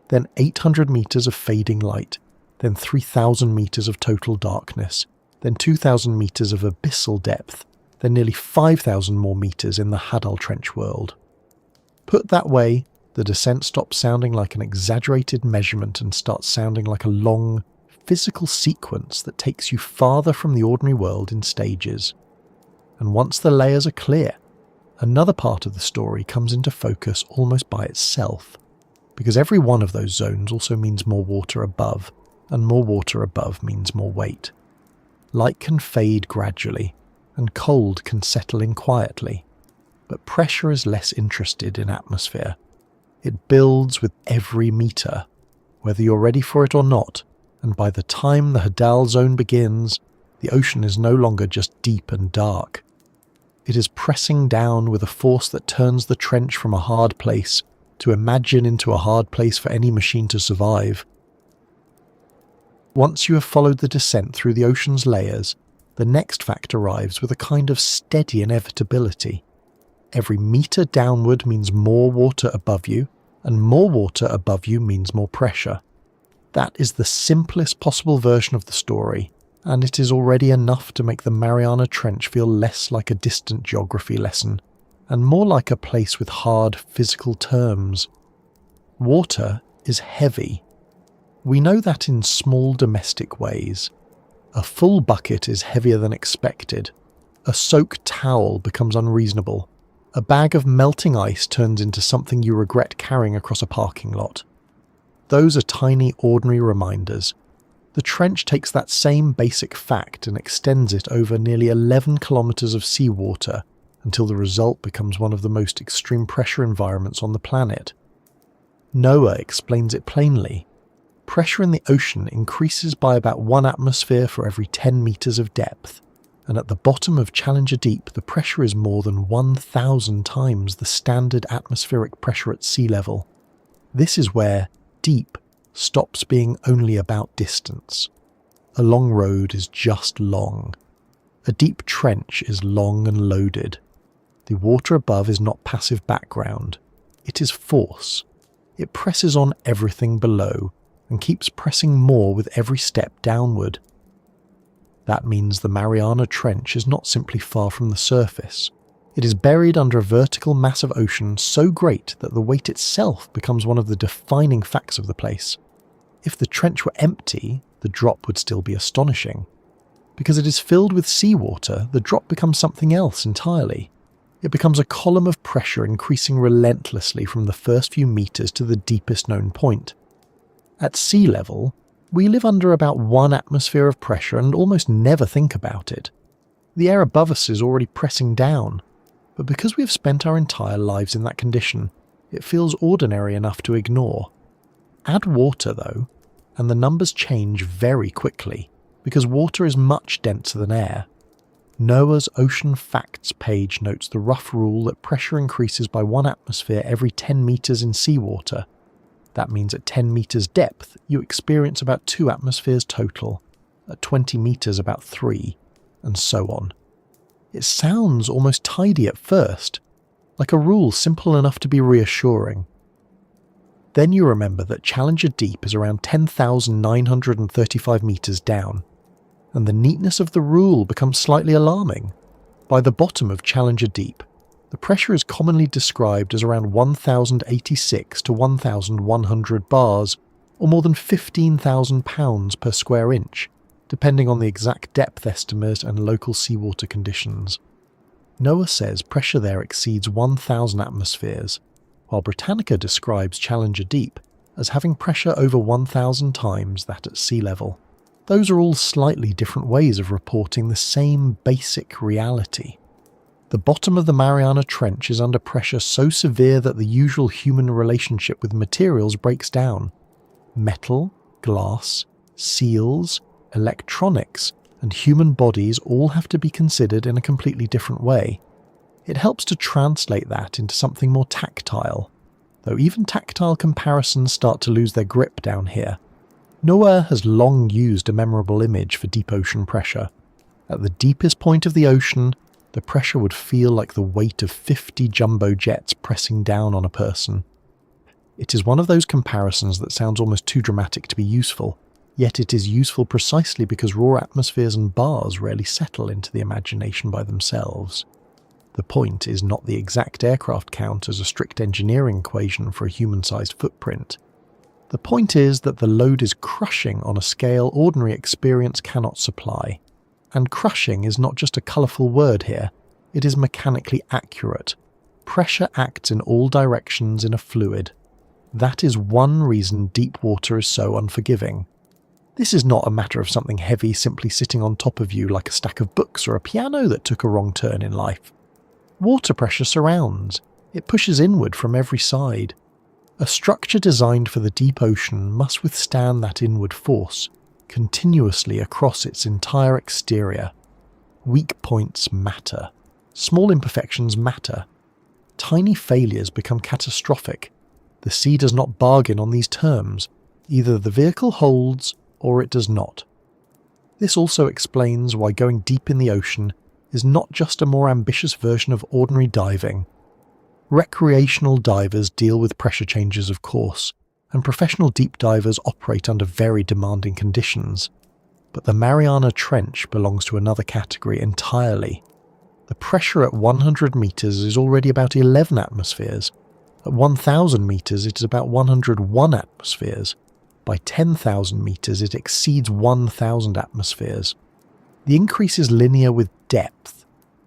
then 800 meters of fading light, then 3,000 meters of total darkness, then 2,000 meters of abyssal depth, then nearly 5,000 more meters in the Hadal Trench world. Put that way, the descent stops sounding like an exaggerated measurement and starts sounding like a long, physical sequence that takes you farther from the ordinary world in stages. And once the layers are clear, another part of the story comes into focus almost by itself, because every one of those zones also means more water above, and more water above means more weight. Light can fade gradually, and cold can settle in quietly, but pressure is less interested in atmosphere. It builds with every meter, whether you're ready for it or not, and by the time the Hadal zone begins, the ocean is no longer just deep and dark. It is pressing down with a force that turns the trench from a hard place to imagine into a hard place for any machine to survive. Once you have followed the descent through the ocean's layers, the next fact arrives with a kind of steady inevitability. Every meter downward means more water above you, and more water above you means more pressure. That is the simplest possible version of the story, and it is already enough to make the Mariana Trench feel less like a distant geography lesson, and more like a place with hard physical terms. Water is heavy. We know that in small domestic ways. A full bucket is heavier than expected. A soaked towel becomes unreasonable. A bag of melting ice turns into something you regret carrying across a parking lot. Those are tiny, ordinary reminders. The trench takes that same basic fact and extends it over nearly 11 kilometers of seawater until the result becomes one of the most extreme pressure environments on the planet. NOAA explains it plainly. Pressure in the ocean increases by about 1 atmosphere for every 10 meters of depth, and at the bottom of Challenger Deep the pressure is more than 1,000 times the standard atmospheric pressure at sea level. This is where deep stops being only about distance. A long road is just long. A deep trench is long and loaded. The water above is not passive background. It is force. It presses on everything below and keeps pressing more with every step downward. That means the Mariana Trench is not simply far from the surface. It is buried under a vertical mass of ocean so great that the weight itself becomes one of the defining facts of the place. If the trench were empty, the drop would still be astonishing. Because it is filled with seawater, the drop becomes something else entirely. It becomes a column of pressure increasing relentlessly from the first few meters to the deepest known point. At sea level, we live under about 1 atmosphere of pressure and almost never think about it. The air above us is already pressing down, but because we have spent our entire lives in that condition, it feels ordinary enough to ignore. Add water though, and the numbers change very quickly, because water is much denser than air. NOAA's Ocean Facts page notes the rough rule that pressure increases by 1 atmosphere every 10 meters in seawater. That means at 10 meters depth, you experience about 2 atmospheres total, at 20 meters about 3, and so on. It sounds almost tidy at first, like a rule simple enough to be reassuring. Then you remember that Challenger Deep is around 10,935 meters down, and the neatness of the rule becomes slightly alarming. By the bottom of Challenger Deep, the pressure is commonly described as around 1,086 to 1,100 bars, or more than 15,000 pounds per square inch, depending on the exact depth estimate and local seawater conditions. NOAA says pressure there exceeds 1,000 atmospheres, while Britannica describes Challenger Deep as having pressure over 1,000 times that at sea level. Those are all slightly different ways of reporting the same basic reality. The bottom of the Mariana Trench is under pressure so severe that the usual human relationship with materials breaks down. Metal, glass, seals, electronics, and human bodies all have to be considered in a completely different way. It helps to translate that into something more tactile, though even tactile comparisons start to lose their grip down here. NOAA has long used a memorable image for deep ocean pressure. At the deepest point of the ocean, the pressure would feel like the weight of 50 jumbo jets pressing down on a person. It is one of those comparisons that sounds almost too dramatic to be useful, yet it is useful precisely because raw atmospheres and bars rarely settle into the imagination by themselves. The point is not the exact aircraft count as a strict engineering equation for a human-sized footprint. The point is that the load is crushing on a scale ordinary experience cannot supply. And crushing is not just a colourful word here, it is mechanically accurate. Pressure acts in all directions in a fluid. That is one reason deep water is so unforgiving. This is not a matter of something heavy simply sitting on top of you like a stack of books or a piano that took a wrong turn in life. Water pressure surrounds. It pushes inward from every side. A structure designed for the deep ocean must withstand that inward force, continuously across its entire exterior. Weak points matter. Small imperfections matter. Tiny failures become catastrophic. The sea does not bargain on these terms. Either the vehicle holds or it does not. This also explains why going deep in the ocean is not just a more ambitious version of ordinary diving. Recreational divers deal with pressure changes, of course, and professional deep divers operate under very demanding conditions. But the Mariana Trench belongs to another category entirely. The pressure at 100 meters is already about 11 atmospheres. At 1,000 meters it is about 101 atmospheres. By 10,000 meters it exceeds 1,000 atmospheres. The increase is linear with depth,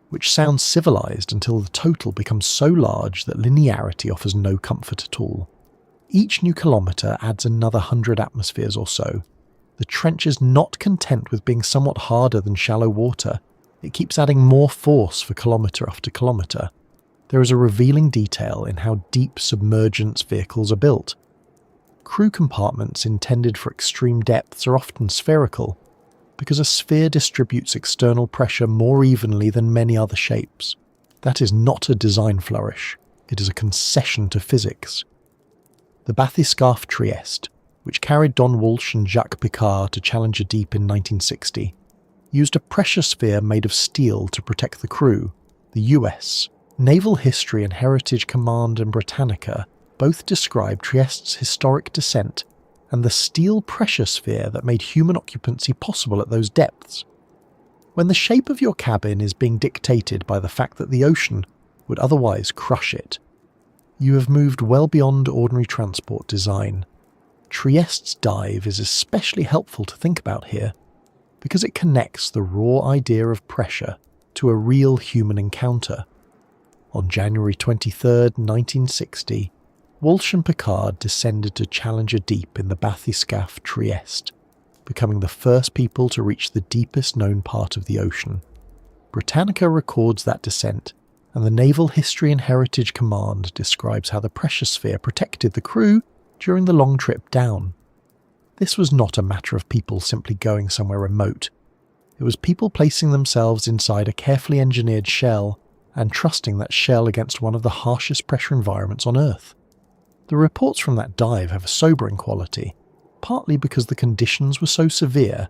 which sounds civilized until the total becomes so large that linearity offers no comfort at all. Each new kilometre adds another 100 atmospheres or so. the trench is not content with being somewhat harder than shallow water. It keeps adding more force for kilometre after kilometre. There is a revealing detail in how deep submergence vehicles are built. Crew compartments intended for extreme depths are often spherical, because a sphere distributes external pressure more evenly than many other shapes. That is not a design flourish, it is a concession to physics. The bathyscaphe Trieste, which carried Don Walsh and Jacques Piccard to Challenger Deep in 1960, used a pressure sphere made of steel to protect the crew. The US, Naval History and Heritage Command and Britannica both describe Trieste's historic descent and the steel pressure sphere that made human occupancy possible at those depths. When the shape of your cabin is being dictated by the fact that the ocean would otherwise crush it, you have moved well beyond ordinary transport design. Trieste's dive is especially helpful to think about here, because it connects the raw idea of pressure to a real human encounter. On January 23, 1960, Walsh and Piccard descended to Challenger Deep in the bathyscaphe Trieste, becoming the first people to reach the deepest known part of the ocean. Britannica records that descent, and the Naval History and Heritage Command describes how the pressure sphere protected the crew during the long trip down. This was not a matter of people simply going somewhere remote. It was people placing themselves inside a carefully engineered shell and trusting that shell against one of the harshest pressure environments on Earth. The reports from that dive have a sobering quality, partly because the conditions were so severe,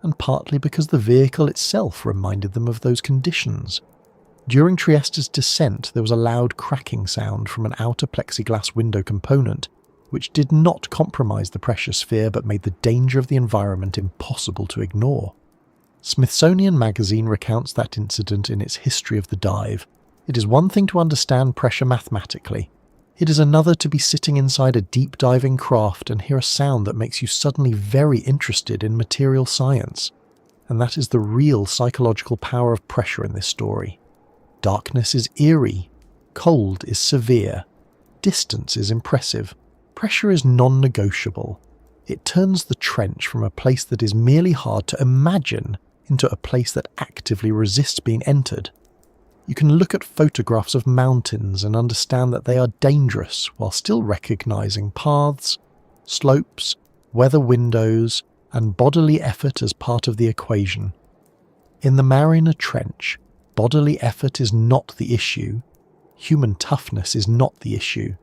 and partly because the vehicle itself reminded them of those conditions. During Trieste's descent, there was a loud cracking sound from an outer plexiglass window component, which did not compromise the pressure sphere but made the danger of the environment impossible to ignore. Smithsonian Magazine recounts that incident in its history of the dive. It is one thing to understand pressure mathematically. It is another to be sitting inside a deep diving craft and hear a sound that makes you suddenly very interested in material science. And that is the real psychological power of pressure in this story. Darkness is eerie. Cold is severe. Distance is impressive. Pressure is non-negotiable. It turns the trench from a place that is merely hard to imagine into a place that actively resists being entered. You can look at photographs of mountains and understand that they are dangerous while still recognizing paths, slopes, weather windows, and bodily effort as part of the equation. In the Mariana Trench, bodily effort is not the issue. Human toughness is not the issue.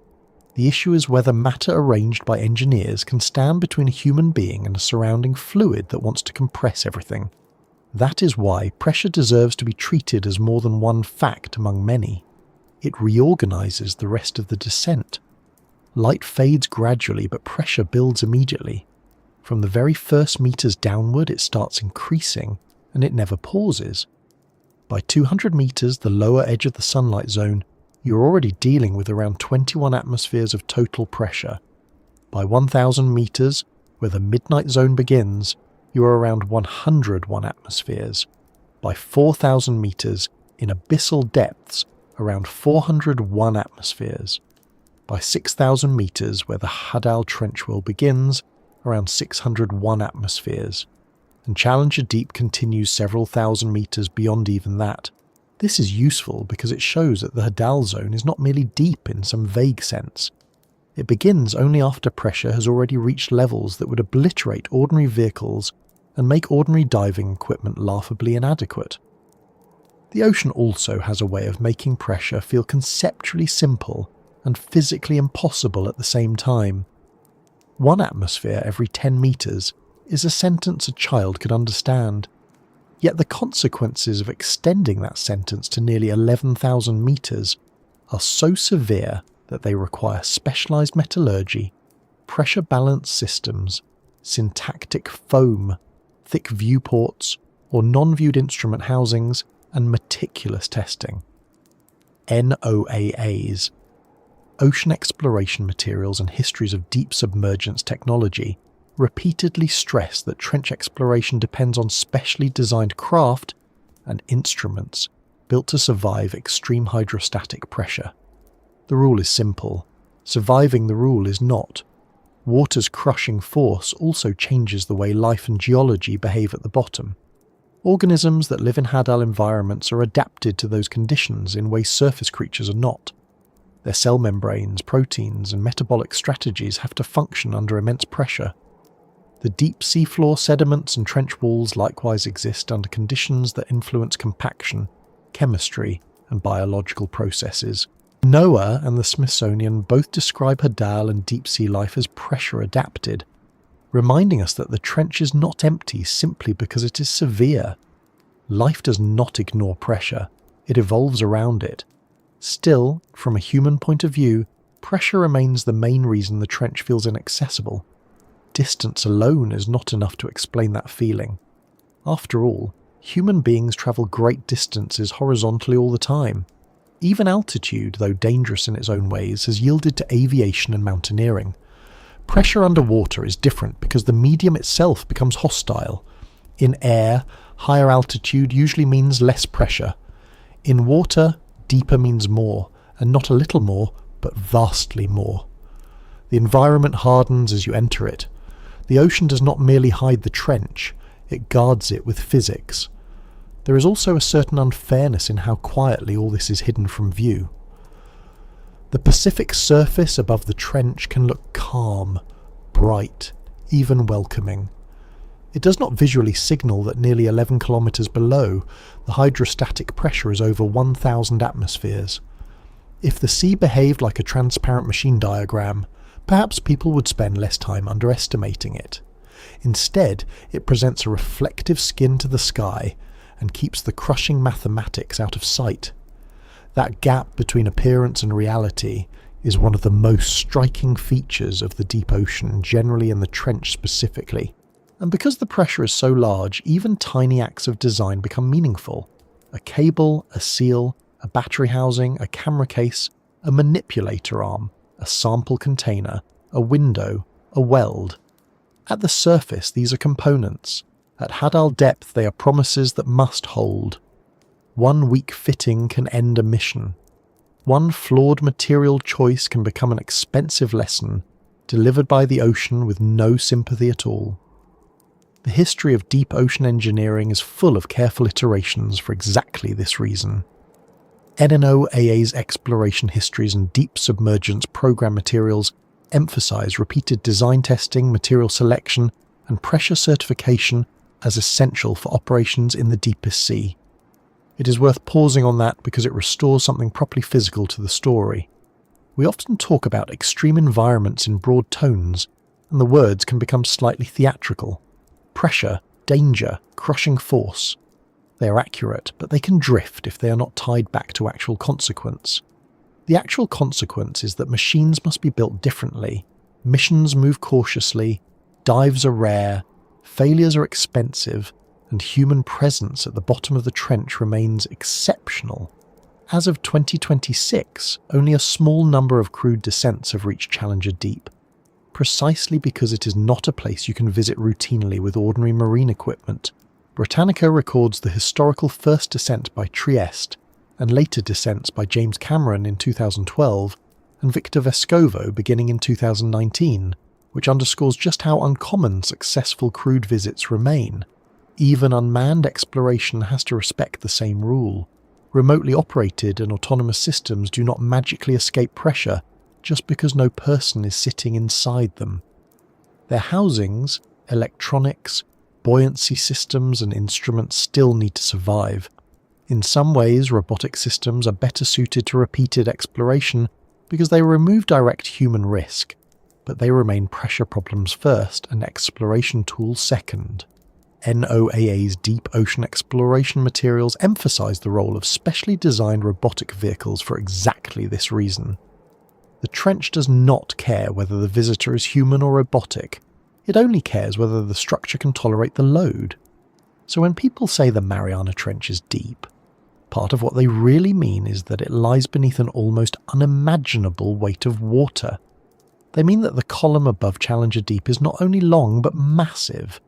The issue is whether matter arranged by engineers can stand between a human being and a surrounding fluid that wants to compress everything. That is why pressure deserves to be treated as more than one fact among many. It reorganizes the rest of the descent. Light fades gradually, but pressure builds immediately. From the very first meters downward, it starts increasing, and it never pauses. By 200 meters, the lower edge of the sunlight zone, you're already dealing with around 21 atmospheres of total pressure. By 1,000 meters, where the midnight zone begins, you are around 101 atmospheres. By 4,000 meters, in abyssal depths, around 401 atmospheres. By 6,000 meters, where the Hadal trench well begins, around 601 atmospheres. And Challenger Deep continues several thousand meters beyond even that. This is useful because it shows that the Hadal zone is not merely deep in some vague sense. It begins only after pressure has already reached levels that would obliterate ordinary vehicles and make ordinary diving equipment laughably inadequate. The ocean also has a way of making pressure feel conceptually simple and physically impossible at the same time. 1 atmosphere every 10 meters is a sentence a child could understand. Yet the consequences of extending that sentence to nearly 11,000 meters are so severe that they require specialized metallurgy, pressure balance systems, syntactic foam, thick viewports, or non-viewed instrument housings, and meticulous testing. NOAAs, Ocean Exploration Materials and Histories of Deep Submergence Technology, repeatedly stress that trench exploration depends on specially designed craft and instruments built to survive extreme hydrostatic pressure. The rule is simple. Surviving the rule is not. Water's crushing force also changes the way life and geology behave at the bottom. Organisms that live in Hadal environments are adapted to those conditions in ways surface creatures are not. Their cell membranes, proteins, and metabolic strategies have to function under immense pressure. The deep seafloor sediments and trench walls likewise exist under conditions that influence compaction, chemistry, and biological processes. NOAA and the Smithsonian both describe Hadal and deep-sea life as pressure-adapted, reminding us that the trench is not empty simply because it is severe. Life does not ignore pressure, it evolves around it. Still, from a human point of view, pressure remains the main reason the trench feels inaccessible. Distance alone is not enough to explain that feeling. After all, human beings travel great distances horizontally all the time. Even altitude, though dangerous in its own ways, has yielded to aviation and mountaineering. Pressure underwater is different because the medium itself becomes hostile. In air, higher altitude usually means less pressure. In water, deeper means more, and not a little more, but vastly more. The environment hardens as you enter it. The ocean does not merely hide the trench, it guards it with physics. There is also a certain unfairness in how quietly all this is hidden from view. The Pacific surface above the trench can look calm, bright, even welcoming. It does not visually signal that nearly 11 kilometres below, the hydrostatic pressure is over 1,000 atmospheres. If the sea behaved like a transparent machine diagram, perhaps people would spend less time underestimating it. Instead, it presents a reflective skin to the sky and keeps the crushing mathematics out of sight. That gap between appearance and reality is one of the most striking features of the deep ocean generally, and the trench specifically. And because the pressure is so large, even tiny acts of design become meaningful. A cable, a seal, a battery housing, a camera case, a manipulator arm, a sample container, a window, a weld. At the surface, these are components. At Hadal depth, they are promises that must hold. One weak fitting can end a mission. One flawed material choice can become an expensive lesson, delivered by the ocean with no sympathy at all. The history of deep ocean engineering is full of careful iterations for exactly this reason. NOAA's exploration histories and deep submergence program materials emphasize repeated design testing, material selection, and pressure certification as essential for operations in the deepest sea. It is worth pausing on that because it restores something properly physical to the story. We often talk about extreme environments in broad tones, and the words can become slightly theatrical. Pressure, danger, crushing force. They are accurate, but they can drift if they are not tied back to actual consequence. The actual consequence is that machines must be built differently, missions move cautiously, dives are rare, failures are expensive, and human presence at the bottom of the trench remains exceptional. As of 2026, only a small number of crewed descents have reached Challenger Deep, precisely because it is not a place you can visit routinely with ordinary marine equipment. Britannica records the historical first descent by Trieste, and later descents by James Cameron in 2012, and Victor Vescovo beginning in 2019, which underscores just how uncommon successful crewed visits remain. Even unmanned exploration has to respect the same rule. Remotely operated and autonomous systems do not magically escape pressure just because no person is sitting inside them. Their housings, electronics, buoyancy systems and instruments still need to survive. In some ways, robotic systems are better suited to repeated exploration because they remove direct human risk, but they remain pressure problems first and exploration tools second. NOAA's deep ocean exploration materials emphasize the role of specially designed robotic vehicles for exactly this reason. The trench does not care whether the visitor is human or robotic. It only cares whether the structure can tolerate the load. So when people say the Mariana Trench is deep, part of what they really mean is that it lies beneath an almost unimaginable weight of water. They mean that the column above Challenger Deep is not only long but massive.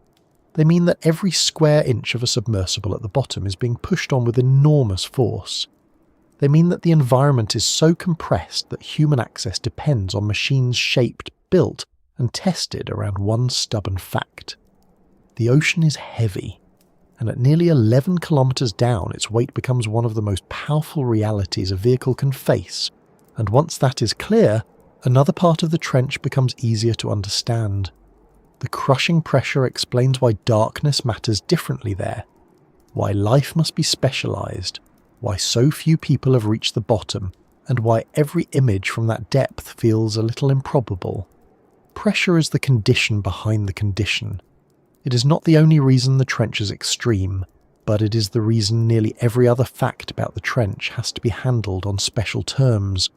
They mean that every square inch of a submersible at the bottom is being pushed on with enormous force. They mean that the environment is so compressed that human access depends on machines shaped, built, and tested around one stubborn fact. The ocean is heavy, and at nearly 11 kilometers down, its weight becomes one of the most powerful realities a vehicle can face, and once that is clear, another part of the trench becomes easier to understand. The crushing pressure explains why darkness matters differently there, why life must be specialized, why so few people have reached the bottom, and why every image from that depth feels a little improbable. Pressure is the condition behind the condition. It is not the only reason the trench is extreme, but it is the reason nearly every other fact about the trench has to be handled on special terms.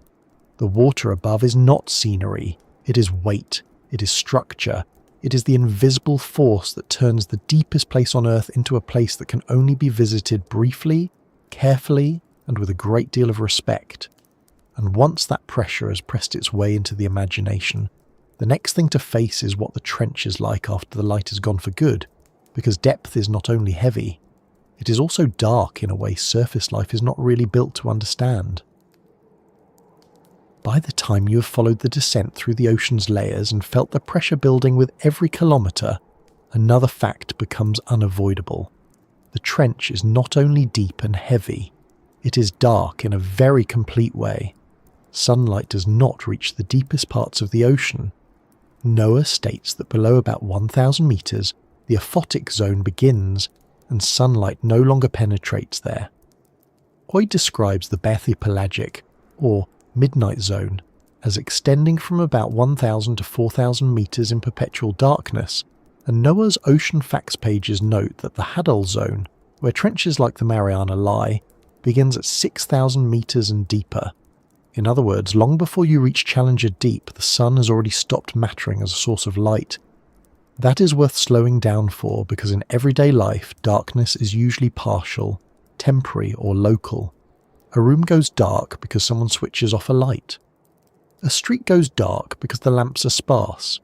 The water above is not scenery, it is weight, it is structure, it is the invisible force that turns the deepest place on Earth into a place that can only be visited briefly, carefully, and with a great deal of respect. And once that pressure has pressed its way into the imagination, the next thing to face is what the trench is like after the light has gone for good, because depth is not only heavy, it is also dark in a way surface life is not really built to understand. By the time you have followed the descent through the ocean's layers and felt the pressure building with every kilometre, another fact becomes unavoidable. The trench is not only deep and heavy, it is dark in a very complete way. Sunlight does not reach the deepest parts of the ocean. NOAA states that below about 1,000 metres, the aphotic zone begins, and sunlight no longer penetrates there. Oid describes the bathypelagic, or midnight zone, as extending from about 1,000 to 4,000 metres in perpetual darkness, and NOAA's ocean facts pages note that the Hadal zone, where trenches like the Mariana lie, begins at 6,000 metres and deeper. In other words, long before you reach Challenger Deep, the sun has already stopped mattering as a source of light. That is worth slowing down for, because in everyday life, darkness is usually partial, temporary, or local. A room goes dark because someone switches off a light. A street goes dark because the lamps are sparse.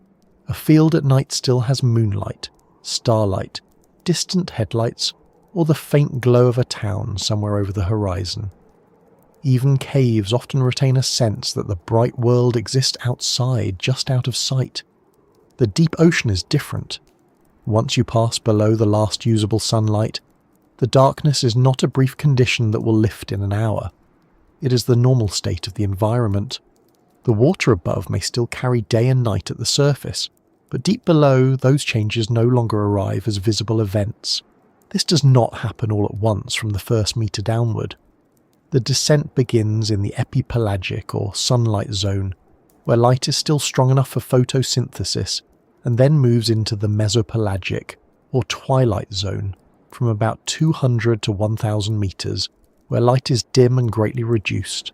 A field at night still has moonlight, starlight, distant headlights, or the faint glow of a town somewhere over the horizon. Even caves often retain a sense that the bright world exists outside, just out of sight. The deep ocean is different. Once you pass below the last usable sunlight, the darkness is not a brief condition that will lift in an hour. It is the normal state of the environment. The water above may still carry day and night at the surface, but deep below, those changes no longer arrive as visible events. This does not happen all at once from the first metre downward. The descent begins in the epipelagic or sunlight zone, where light is still strong enough for photosynthesis, and then moves into the mesopelagic or twilight zone from about 200 to 1,000 metres, where light is dim and greatly reduced.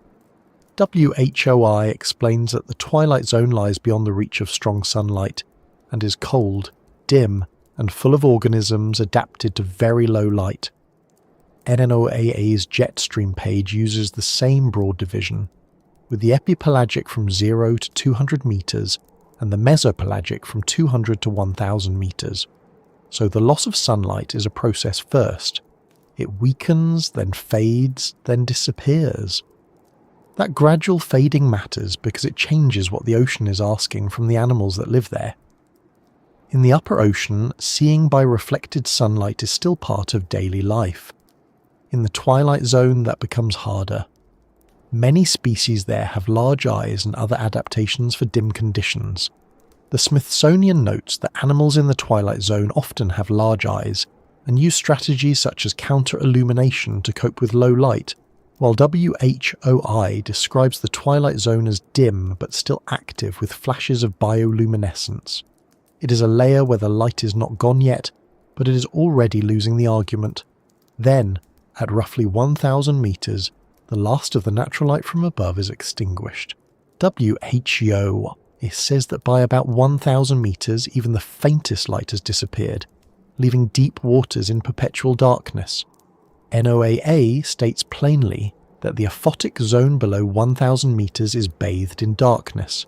WHOI explains that the twilight zone lies beyond the reach of strong sunlight and is cold, dim, and full of organisms adapted to very low light. NNOAA's jet stream page uses the same broad division, with the epipelagic from 0 to 200 metres and the mesopelagic from 200 to 1,000 metres. So the loss of sunlight is a process first. It weakens, then fades, then disappears. That gradual fading matters because it changes what the ocean is asking from the animals that live there. In the upper ocean, seeing by reflected sunlight is still part of daily life. In the twilight zone, that becomes harder. Many species there have large eyes and other adaptations for dim conditions. The Smithsonian notes that animals in the twilight zone often have large eyes and use strategies such as counter-illumination to cope with low light, while WHOI describes the twilight zone as dim but still active with flashes of bioluminescence. It is a layer where the light is not gone yet, but it is already losing the argument. Then, at roughly 1,000 metres, the last of the natural light from above is extinguished. WHO says that by about 1,000 metres, even the faintest light has disappeared, leaving deep waters in perpetual darkness. NOAA states plainly that the aphotic zone below 1,000 metres is bathed in darkness.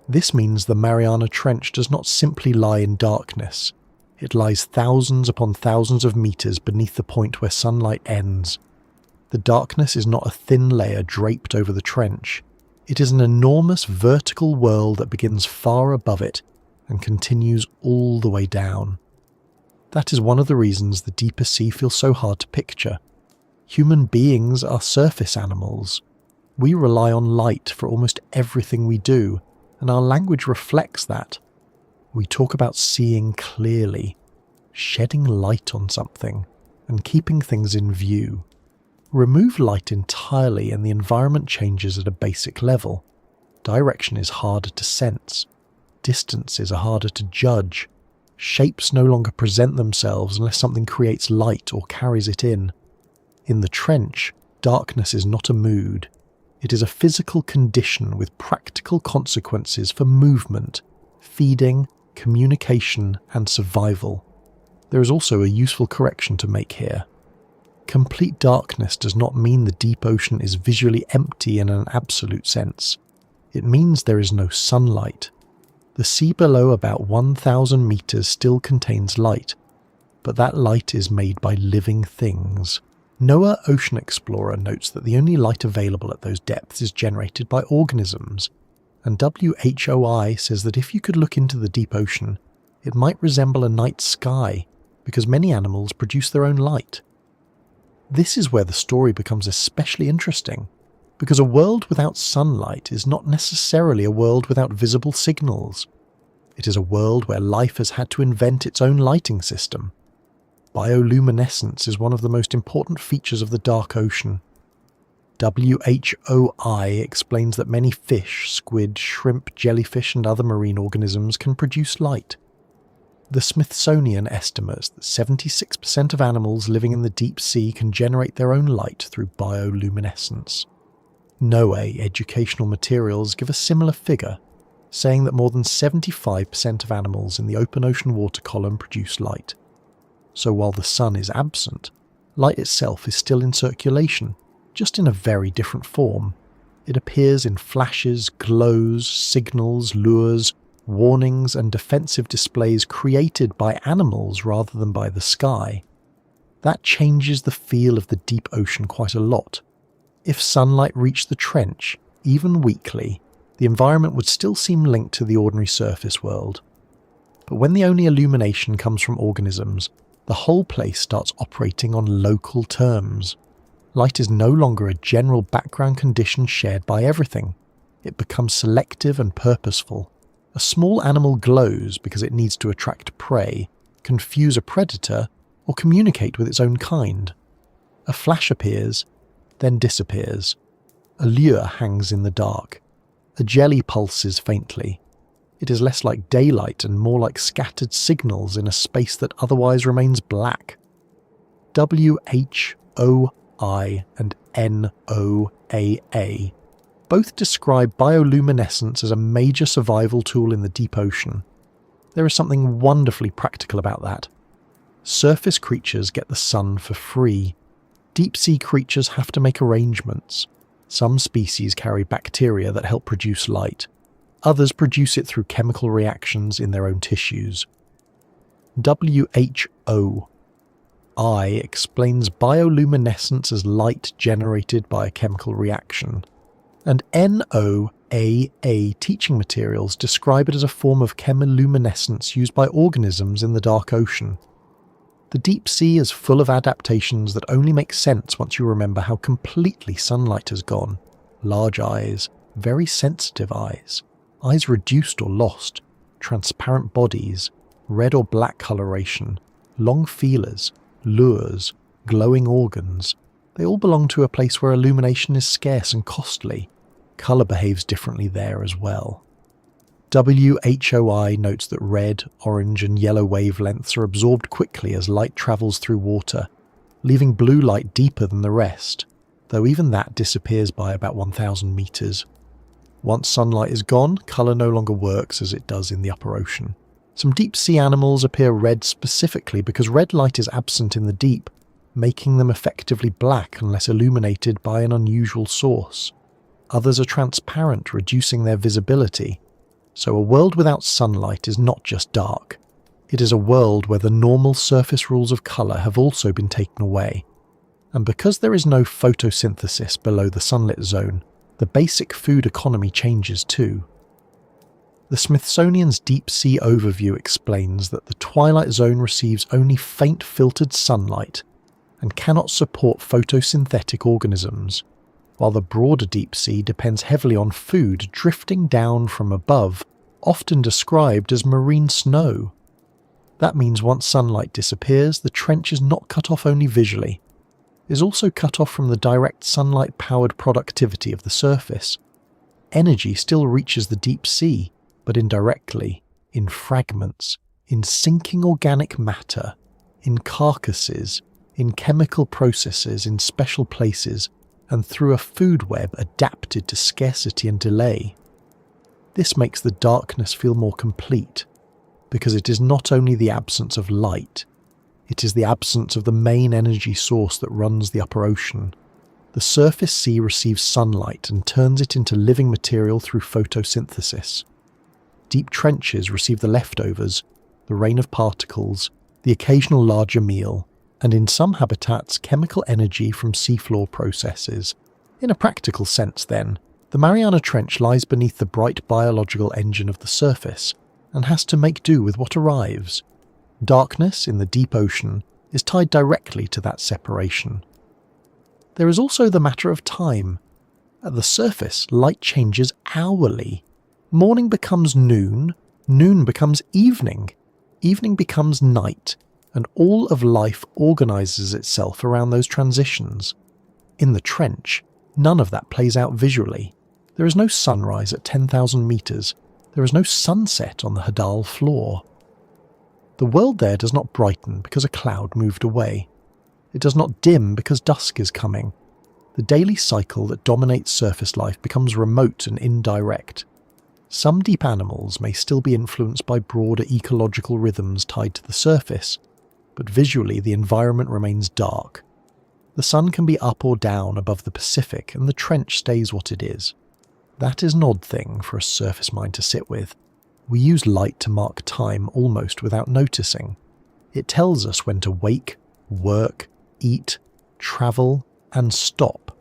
This means the Mariana Trench does not simply lie in darkness. It lies thousands upon thousands of metres beneath the point where sunlight ends. The darkness is not a thin layer draped over the trench. It is an enormous vertical world that begins far above it and continues all the way down. That is one of the reasons the deeper sea feels so hard to picture. Human beings are surface animals. We rely on light for almost everything we do, and our language reflects that. We talk about seeing clearly, shedding light on something, and keeping things in view. Remove light entirely and the environment changes at a basic level. Direction is harder to sense. Distances are harder to judge. Shapes no longer present themselves unless something creates light or carries it in. In the trench, darkness is not a mood. It is a physical condition with practical consequences for movement, feeding, communication, and survival. There is also a useful correction to make here. Complete darkness does not mean the deep ocean is visually empty in an absolute sense. It means there is no sunlight. The sea below about 1,000 meters still contains light, but that light is made by living things. NOAA Ocean Explorer notes that the only light available at those depths is generated by organisms, and WHOI says that if you could look into the deep ocean, it might resemble a night sky, because many animals produce their own light. This is where the story becomes especially interesting, because a world without sunlight is not necessarily a world without visible signals. It is a world where life has had to invent its own lighting system. Bioluminescence is one of the most important features of the dark ocean. WHOI explains that many fish, squid, shrimp, jellyfish and other marine organisms can produce light. The Smithsonian estimates that 76% of animals living in the deep sea can generate their own light through bioluminescence. NOAA educational materials give a similar figure, saying that more than 75% of animals in the open ocean water column produce light. So while the sun is absent, light itself is still in circulation, just in a very different form. It appears in flashes, glows, signals, lures, warnings and defensive displays created by animals rather than by the sky. That changes the feel of the deep ocean quite a lot. If sunlight reached the trench, even weakly, the environment would still seem linked to the ordinary surface world. But when the only illumination comes from organisms, the whole place starts operating on local terms. Light is no longer a general background condition shared by everything. It becomes selective and purposeful. A small animal glows because it needs to attract prey, confuse a predator, or communicate with its own kind. A flash appears, then disappears. A lure hangs in the dark. A jelly pulses faintly. It is less like daylight and more like scattered signals in a space that otherwise remains black. WHOI and NOAA both describe bioluminescence as a major survival tool in the deep ocean. There is something wonderfully practical about that. Surface creatures get the sun for free. Deep-sea creatures have to make arrangements. Some species carry bacteria that help produce light. Others produce it through chemical reactions in their own tissues. WHOI explains bioluminescence as light generated by a chemical reaction, and NOAA teaching materials describe it as a form of chemiluminescence used by organisms in the dark ocean. The deep sea is full of adaptations that only make sense once you remember how completely sunlight has gone. Large eyes, very sensitive eyes, eyes reduced or lost, transparent bodies, red or black coloration, long feelers, lures, glowing organs. They all belong to a place where illumination is scarce and costly. Colour behaves differently there as well. WHOI notes that red, orange and yellow wavelengths are absorbed quickly as light travels through water, leaving blue light deeper than the rest, though even that disappears by about 1,000 meters. Once sunlight is gone, colour no longer works as it does in the upper ocean. Some deep-sea animals appear red specifically because red light is absent in the deep, making them effectively black unless illuminated by an unusual source. Others are transparent, reducing their visibility. So a world without sunlight is not just dark. It is a world where the normal surface rules of colour have also been taken away. And because there is no photosynthesis below the sunlit zone, the basic food economy changes too. The Smithsonian's Deep Sea Overview explains that the twilight zone receives only faint filtered sunlight and cannot support photosynthetic organisms, while the broader deep sea depends heavily on food drifting down from above, often described as marine snow. That means once sunlight disappears, the trench is not cut off only visually. It is also cut off from the direct sunlight-powered productivity of the surface. Energy still reaches the deep sea, but indirectly, in fragments, in sinking organic matter, in carcasses, in chemical processes, in special places, and through a food web adapted to scarcity and delay. This makes the darkness feel more complete, because it is not only the absence of light, it is the absence of the main energy source that runs the upper ocean. The surface sea receives sunlight and turns it into living material through photosynthesis. Deep trenches receive the leftovers, the rain of particles, the occasional larger meal, and in some habitats chemical energy from seafloor processes. In a practical sense then, the Mariana Trench lies beneath the bright biological engine of the surface and has to make do with what arrives. Darkness in the deep ocean is tied directly to that separation. There is also the matter of time. At the surface, light changes hourly. Morning becomes noon, noon becomes evening, evening becomes night, and all of life organises itself around those transitions. In the trench, none of that plays out visually. There is no sunrise at 10,000 metres. There is no sunset on the Hadal floor. The world there does not brighten because a cloud moved away. It does not dim because dusk is coming. The daily cycle that dominates surface life becomes remote and indirect. Some deep animals may still be influenced by broader ecological rhythms tied to the surface, but visually the environment remains dark. The sun can be up or down above the Pacific and the trench stays what it is. That is an odd thing for a surface mind to sit with. We use light to mark time almost without noticing. It tells us when to wake, work, eat, travel, and stop.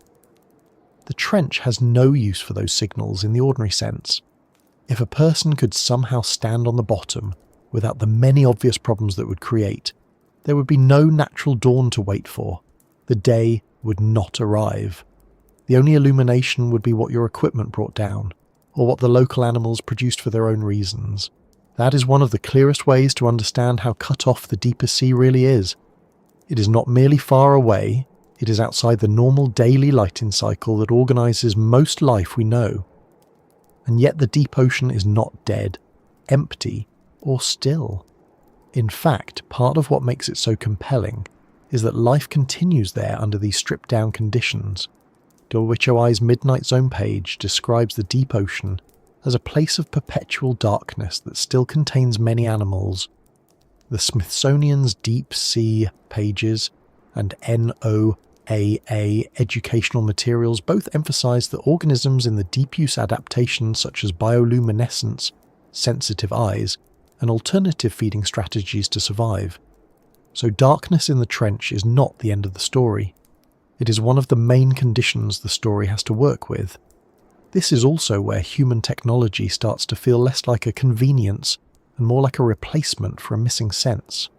The trench has no use for those signals in the ordinary sense. If a person could somehow stand on the bottom without the many obvious problems that would create, there would be no natural dawn to wait for. The day would not arrive. The only illumination would be what your equipment brought down, or what the local animals produced for their own reasons. That is one of the clearest ways to understand how cut off the deeper sea really is. It is not merely far away, it is outside the normal daily lighting cycle that organises most life we know. And yet the deep ocean is not dead, empty, or still. In fact, part of what makes it so compelling is that life continues there under these stripped-down conditions. Geology's Midnight Zone page describes the deep ocean as a place of perpetual darkness that still contains many animals. The Smithsonian's Deep Sea pages and NOAA educational materials both emphasize that organisms in the deep use adaptations such as bioluminescence, sensitive eyes, and alternative feeding strategies to survive. So darkness in the trench is not the end of the story. It is one of the main conditions the story has to work with. This is also where human technology starts to feel less like a convenience and more like a replacement for a missing sense.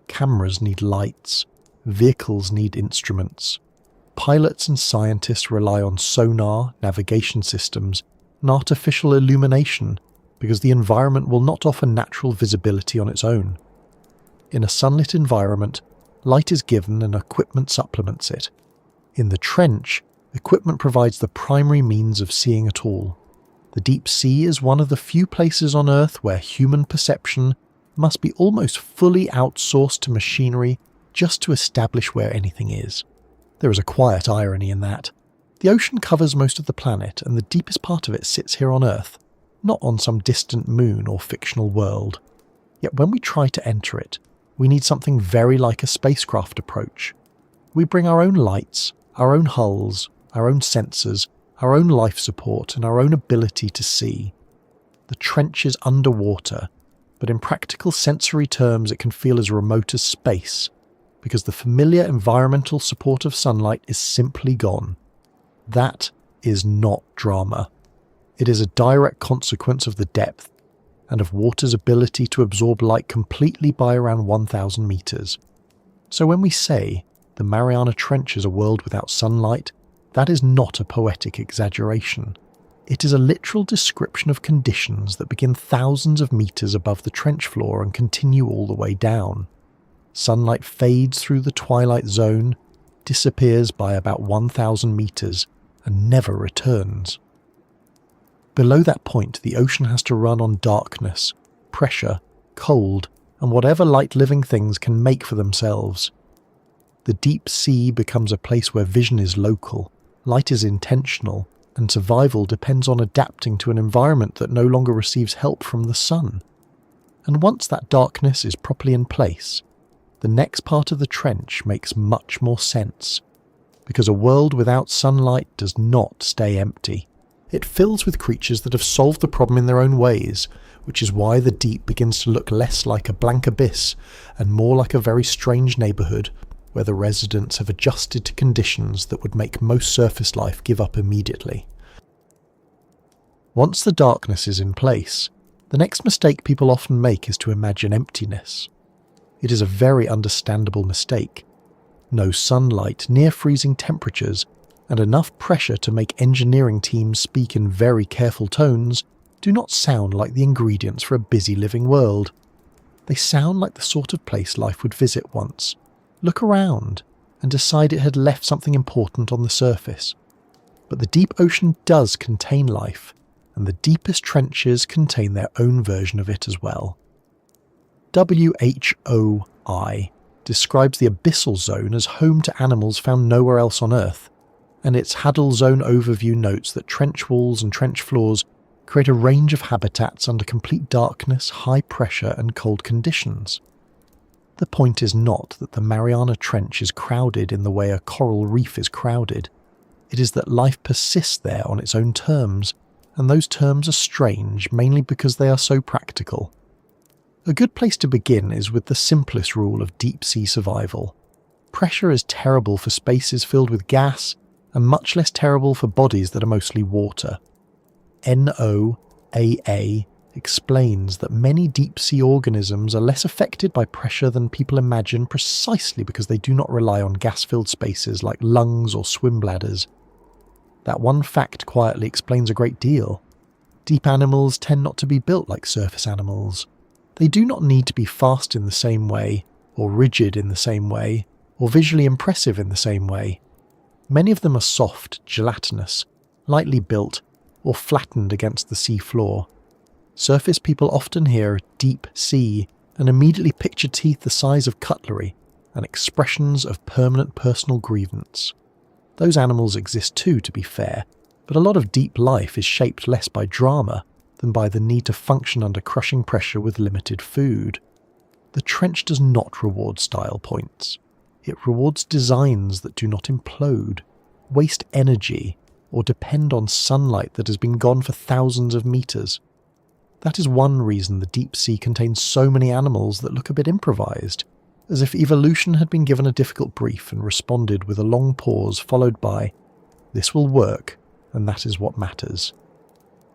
Cameras need lights. Vehicles need instruments. Pilots and scientists rely on sonar, navigation systems, and artificial illumination because the environment will not offer natural visibility on its own. In a sunlit environment, light is given and equipment supplements it. In the trench, equipment provides the primary means of seeing at all. The deep sea is one of the few places on Earth where human perception must be almost fully outsourced to machinery just to establish where anything is. There is a quiet irony in that. The ocean covers most of the planet, and the deepest part of it sits here on Earth, not on some distant moon or fictional world. Yet when we try to enter it, we need something very like a spacecraft approach. We bring our own lights, our own hulls, our own sensors, our own life support, and our own ability to see. The trench is underwater, but in practical sensory terms it can feel as remote as space, because the familiar environmental support of sunlight is simply gone. That is not drama. It is a direct consequence of the depth, and of water's ability to absorb light completely by around 1,000 meters. So when we say the Mariana Trench is a world without sunlight, that is not a poetic exaggeration. It is a literal description of conditions that begin thousands of meters above the trench floor and continue all the way down. Sunlight fades through the twilight zone, disappears by about 1,000 meters, and never returns. Below that point, the ocean has to run on darkness, pressure, cold, and whatever light living things can make for themselves. The deep sea becomes a place where vision is local, light is intentional, and survival depends on adapting to an environment that no longer receives help from the sun. And once that darkness is properly in place, the next part of the trench makes much more sense, because a world without sunlight does not stay empty. It fills with creatures that have solved the problem in their own ways, which is why the deep begins to look less like a blank abyss and more like a very strange neighbourhood where the residents have adjusted to conditions that would make most surface life give up immediately. Once the darkness is in place, the next mistake people often make is to imagine emptiness. It is a very understandable mistake. No sunlight, near freezing temperatures, and enough pressure to make engineering teams speak in very careful tones do not sound like the ingredients for a busy living world. They sound like the sort of place life would visit once, look around, and decide it had left something important on the surface. But the deep ocean does contain life, and the deepest trenches contain their own version of it as well. WHOI describes the abyssal zone as home to animals found nowhere else on Earth, and its Hadal zone overview notes that trench walls and trench floors create a range of habitats under complete darkness, high pressure and cold conditions. The point is not that the Mariana Trench is crowded in the way a coral reef is crowded. It is that life persists there on its own terms, and those terms are strange mainly because they are so practical. A good place to begin is with the simplest rule of deep sea survival. Pressure is terrible for spaces filled with gas, and much less terrible for bodies that are mostly water. NOAA explains that many deep-sea organisms are less affected by pressure than people imagine precisely because they do not rely on gas-filled spaces like lungs or swim bladders. That one fact quietly explains a great deal. Deep animals tend not to be built like surface animals. They do not need to be fast in the same way, or rigid in the same way, or visually impressive in the same way. Many of them are soft, gelatinous, lightly built, or flattened against the sea floor. Surface people often hear deep sea and immediately picture teeth the size of cutlery and expressions of permanent personal grievance. Those animals exist too, to be fair, but a lot of deep life is shaped less by drama than by the need to function under crushing pressure with limited food. The trench does not reward style points. It rewards designs that do not implode, waste energy, or depend on sunlight that has been gone for thousands of meters. That is one reason the deep sea contains so many animals that look a bit improvised, as if evolution had been given a difficult brief and responded with a long pause followed by, "This will work, and that is what matters."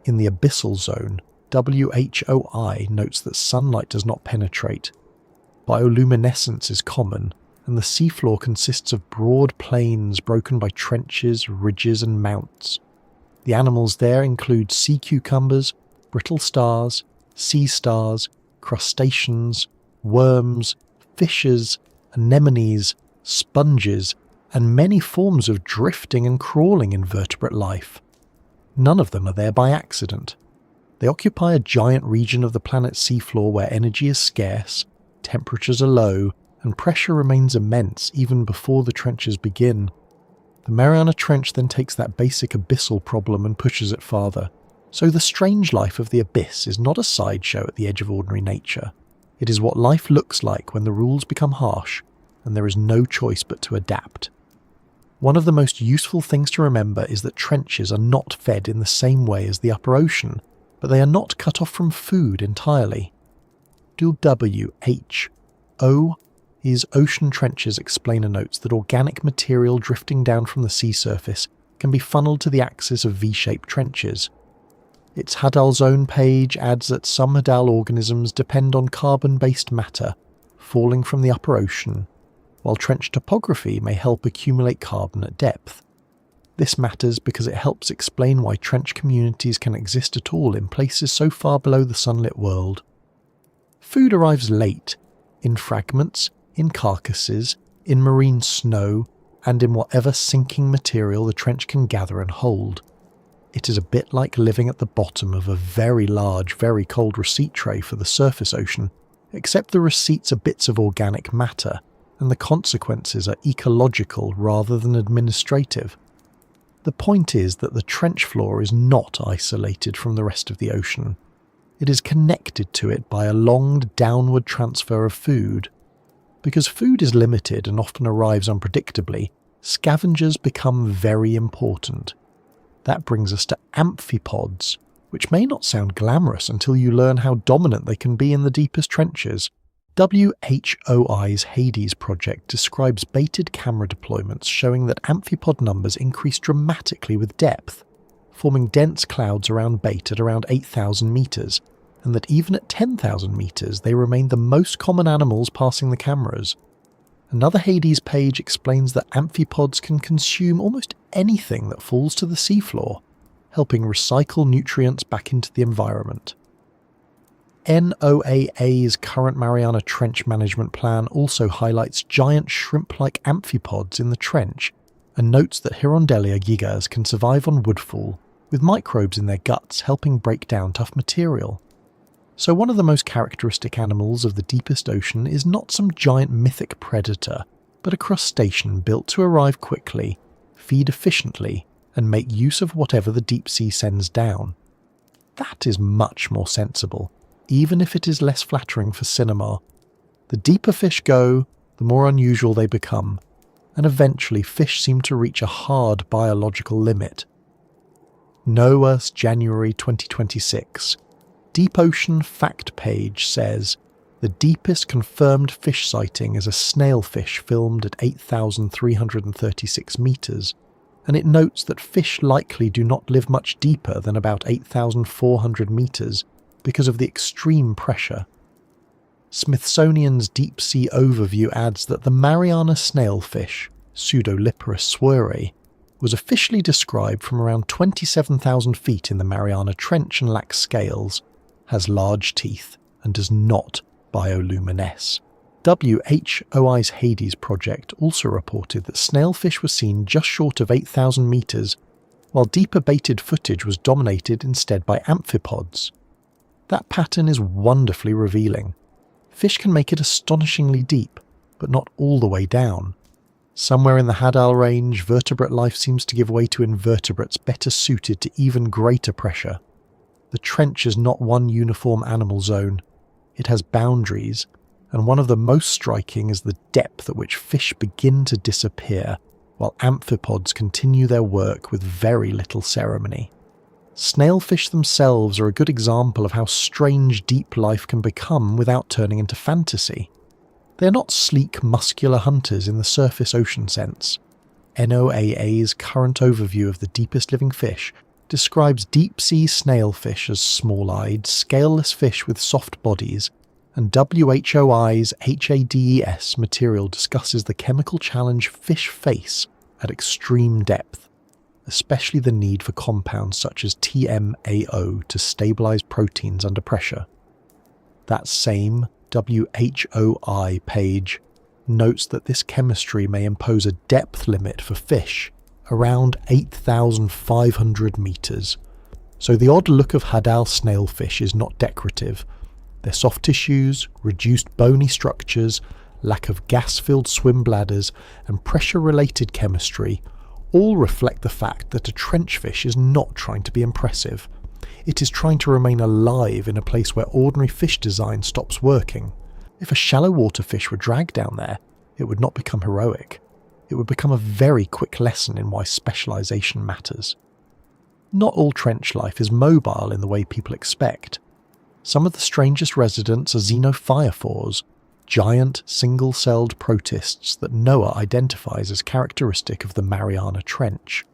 In the abyssal zone, WHOI notes that sunlight does not penetrate. Bioluminescence is common, and the seafloor consists of broad plains broken by trenches, ridges and mounts. The animals there include sea cucumbers, brittle stars, sea stars, crustaceans, worms, fishes, anemones, sponges, and many forms of drifting and crawling invertebrate life. None of them are there by accident. They occupy a giant region of the planet's seafloor where energy is scarce, temperatures are low, and pressure remains immense even before the trenches begin. The Mariana Trench then takes that basic abyssal problem and pushes it farther. So the strange life of the abyss is not a sideshow at the edge of ordinary nature. It is what life looks like when the rules become harsh, and there is no choice but to adapt. One of the most useful things to remember is that trenches are not fed in the same way as the upper ocean, but they are not cut off from food entirely. WHO's ocean trenches explainer notes that organic material drifting down from the sea surface can be funneled to the axis of V-shaped trenches. Its Hadal Zone page adds that some Hadal organisms depend on carbon-based matter falling from the upper ocean, while trench topography may help accumulate carbon at depth. This matters because it helps explain why trench communities can exist at all in places so far below the sunlit world. Food arrives late, in fragments, in carcasses, in marine snow, and in whatever sinking material the trench can gather and hold. It is a bit like living at the bottom of a very large, very cold receipt tray for the surface ocean, except the receipts are bits of organic matter, and the consequences are ecological rather than administrative. The point is that the trench floor is not isolated from the rest of the ocean. It is connected to it by a long downward transfer of food. Because food is limited and often arrives unpredictably, scavengers become very important. That brings us to amphipods, which may not sound glamorous until you learn how dominant they can be in the deepest trenches. WHOI's Hades project describes baited camera deployments showing that amphipod numbers increase dramatically with depth, forming dense clouds around bait at around 8,000 metres, and that even at 10,000 metres they remain the most common animals passing the cameras. Another Hades page explains that amphipods can consume almost anything that falls to the seafloor, helping recycle nutrients back into the environment. NOAA's current Mariana Trench management plan also highlights giant shrimp-like amphipods in the trench and notes that Hirondelia gigas can survive on woodfall, with microbes in their guts helping break down tough material. So one of the most characteristic animals of the deepest ocean is not some giant mythic predator, but a crustacean built to arrive quickly, feed efficiently, and make use of whatever the deep sea sends down. That is much more sensible, even if it is less flattering for cinema. The deeper fish go, the more unusual they become, and eventually fish seem to reach a hard biological limit. NOAA's January 2026 Deep Ocean Fact page says, the deepest confirmed fish sighting is a snailfish filmed at 8,336 metres, and it notes that fish likely do not live much deeper than about 8,400 metres because of the extreme pressure. Smithsonian's Deep Sea Overview adds that the Mariana snailfish, Pseudoliparus swirrae, was officially described from around 27,000 feet in the Mariana Trench and lacks scales, has large teeth, and does not bioluminesce. WHOI's Hades project also reported that snailfish were seen just short of 8,000 metres, while deeper baited footage was dominated instead by amphipods. That pattern is wonderfully revealing. Fish can make it astonishingly deep, but not all the way down. Somewhere in the Hadal range, vertebrate life seems to give way to invertebrates better suited to even greater pressure. The trench is not one uniform animal zone. It has boundaries, and one of the most striking is the depth at which fish begin to disappear, while amphipods continue their work with very little ceremony. Snailfish themselves are a good example of how strange deep life can become without turning into fantasy. They are not sleek, muscular hunters in the surface ocean sense. NOAA's current overview of the deepest living fish describes deep-sea snailfish as small-eyed, scaleless fish with soft bodies, and WHOI's HADES material discusses the chemical challenge fish face at extreme depth, especially the need for compounds such as TMAO to stabilize proteins under pressure. That same WHOI page notes that this chemistry may impose a depth limit for fish around 8,500 metres. So the odd look of Hadal snailfish is not decorative. Their soft tissues, reduced bony structures, lack of gas-filled swim bladders, and pressure-related chemistry all reflect the fact that a trench fish is not trying to be impressive. It is trying to remain alive in a place where ordinary fish design stops working. If a shallow water fish were dragged down there, it would not become heroic. It would become a very quick lesson in why specialisation matters. Not all trench life is mobile in the way people expect. Some of the strangest residents are xenophyrophores, giant single-celled protists that NOAA identifies as characteristic of the Mariana Trench.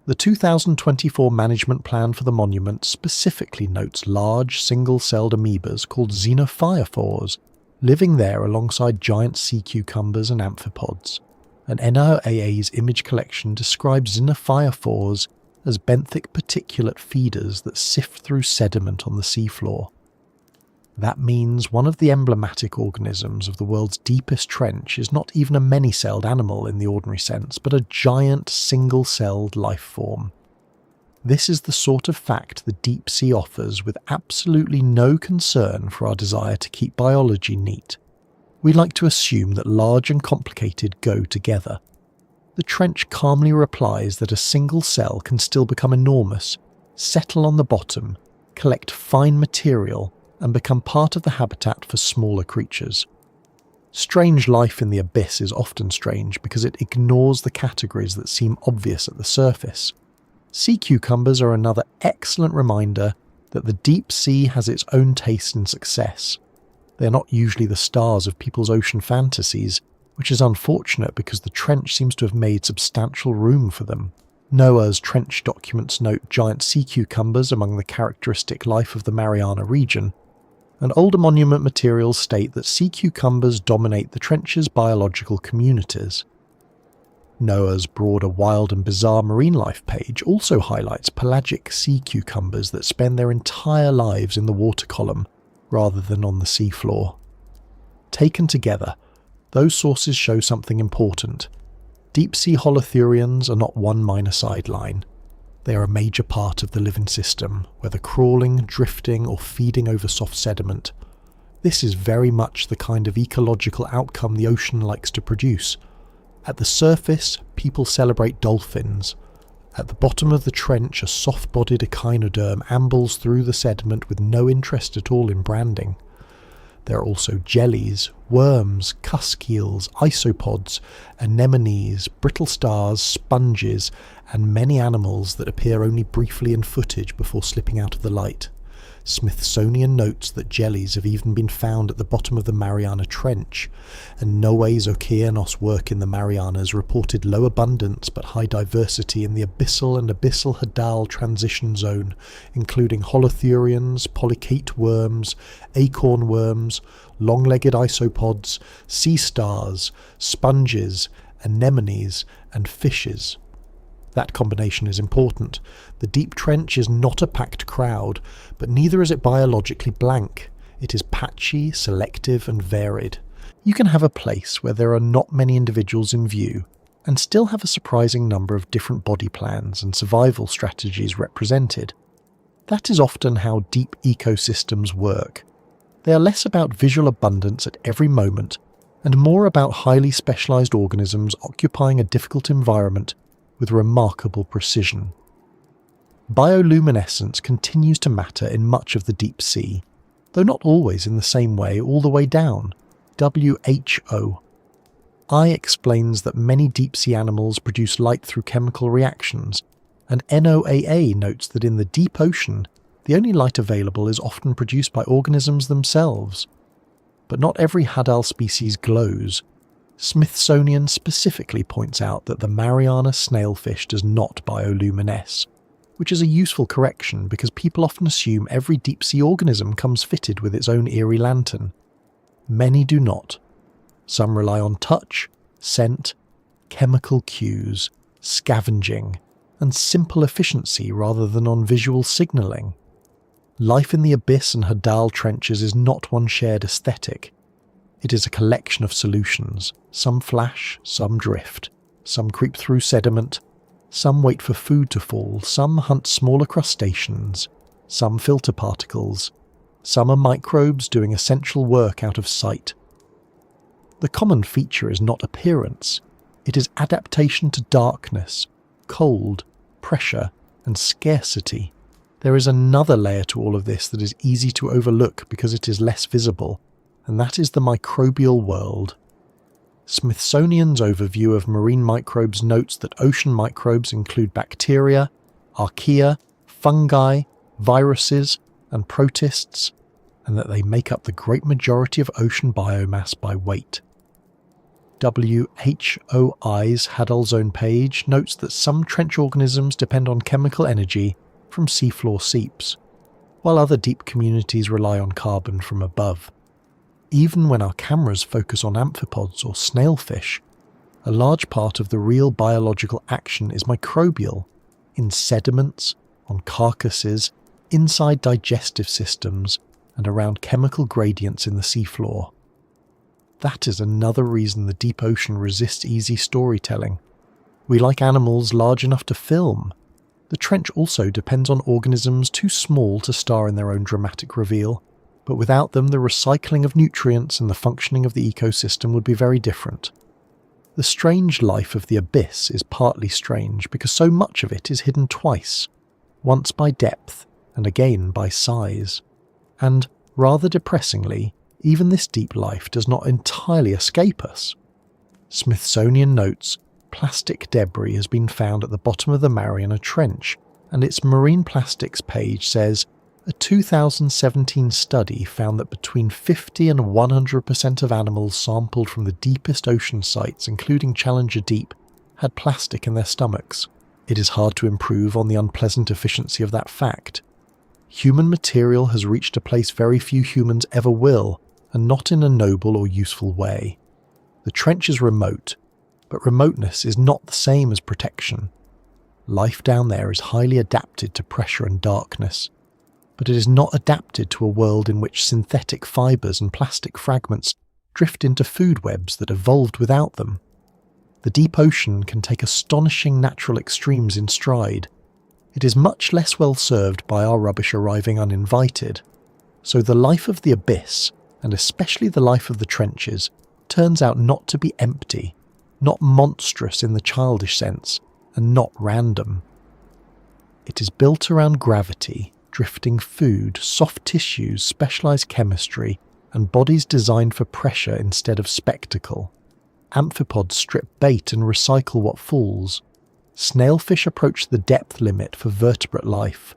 The 2024 management plan for the monument specifically notes large single-celled amoebas called xenophyophores living there alongside giant sea cucumbers and amphipods. And NOAA's image collection describes xenophyophores as benthic particulate feeders that sift through sediment on the seafloor. That means one of the emblematic organisms of the world's deepest trench is not even a many-celled animal in the ordinary sense, but a giant single-celled life form. This is the sort of fact the deep sea offers with absolutely no concern for our desire to keep biology neat. We like to assume that large and complicated go together. The trench calmly replies that a single cell can still become enormous, settle on the bottom, collect fine material, and become part of the habitat for smaller creatures. Strange life in the abyss is often strange because it ignores the categories that seem obvious at the surface. Sea cucumbers are another excellent reminder that the deep sea has its own taste and success. They are not usually the stars of people's ocean fantasies, which is unfortunate because the trench seems to have made substantial room for them. NOAA's trench documents note giant sea cucumbers among the characteristic life of the Mariana region, and older monument materials state that sea cucumbers dominate the trench's biological communities. NOAA's broader Wild and Bizarre Marine Life page also highlights pelagic sea cucumbers that spend their entire lives in the water column rather than on the seafloor. Taken together, those sources show something important. Deep-sea holothurians are not one minor sideline. They are a major part of the living system, whether crawling, drifting, or feeding over soft sediment. This is very much the kind of ecological outcome the ocean likes to produce. At the surface, people celebrate dolphins. At the bottom of the trench, a soft-bodied echinoderm ambles through the sediment with no interest at all in branding. There are also jellies, worms, cusk eels, isopods, anemones, brittle stars, sponges, and many animals that appear only briefly in footage before slipping out of the light. Smithsonian notes that jellies have even been found at the bottom of the Mariana Trench, and NOAA's Oceanos work in the Marianas reported low abundance but high diversity in the Abyssal and Hadal transition zone, including holothurians, polychaete worms, acorn worms, long-legged isopods, sea stars, sponges, anemones, and fishes. That combination is important. The deep trench is not a packed crowd, but neither is it biologically blank. It is patchy, selective, and varied. You can have a place where there are not many individuals in view, and still have a surprising number of different body plans and survival strategies represented. That is often how deep ecosystems work. They are less about visual abundance at every moment, and more about highly specialised organisms occupying a difficult environment with remarkable precision. Bioluminescence continues to matter in much of the deep sea, though not always in the same way all the way down. WHO. I explains that many deep sea animals produce light through chemical reactions, and NOAA notes that in the deep ocean, the only light available is often produced by organisms themselves. But not every Hadal species glows. Smithsonian specifically points out that the Mariana snailfish does not bioluminesce, which is a useful correction because people often assume every deep-sea organism comes fitted with its own eerie lantern. Many do not. Some rely on touch, scent, chemical cues, scavenging, and simple efficiency rather than on visual signalling. Life in the Abyss and Hadal trenches is not one shared aesthetic. It is a collection of solutions. Some flash, some drift, some creep through sediment, some wait for food to fall, some hunt smaller crustaceans, some filter particles, some are microbes doing essential work out of sight. The common feature is not appearance, it is adaptation to darkness, cold, pressure, and scarcity. There is another layer to all of this that is easy to overlook because it is less visible, and that is the microbial world. Smithsonian's overview of marine microbes notes that ocean microbes include bacteria, archaea, fungi, viruses, and protists, and that they make up the great majority of ocean biomass by weight. WHOI's Hadal Zone page notes that some trench organisms depend on chemical energy from seafloor seeps, while other deep communities rely on carbon from above. Even when our cameras focus on amphipods or snailfish, a large part of the real biological action is microbial, in sediments, on carcasses, inside digestive systems, and around chemical gradients in the seafloor. That is another reason the deep ocean resists easy storytelling. We like animals large enough to film. The trench also depends on organisms too small to star in their own dramatic reveal, but without them the recycling of nutrients and the functioning of the ecosystem would be very different. The strange life of the abyss is partly strange because so much of it is hidden twice, once by depth and again by size. And, rather depressingly, even this deep life does not entirely escape us. Smithsonian notes plastic debris has been found at the bottom of the Mariana Trench, and its marine plastics page says a 2017 study found that between 50 and 100% of animals sampled from the deepest ocean sites, including Challenger Deep, had plastic in their stomachs. It is hard to improve on the unpleasant efficiency of that fact. Human material has reached a place very few humans ever will, and not in a noble or useful way. The trench is remote, but remoteness is not the same as protection. Life down there is highly adapted to pressure and darkness, but it is not adapted to a world in which synthetic fibres and plastic fragments drift into food webs that evolved without them. The deep ocean can take astonishing natural extremes in stride. It is much less well served by our rubbish arriving uninvited, so the life of the abyss, and especially the life of the trenches, turns out not to be empty, not monstrous in the childish sense, and not random. It is built around gravity, drifting food, soft tissues, specialised chemistry, and bodies designed for pressure instead of spectacle. Amphipods strip bait and recycle what falls. Snailfish approach the depth limit for vertebrate life.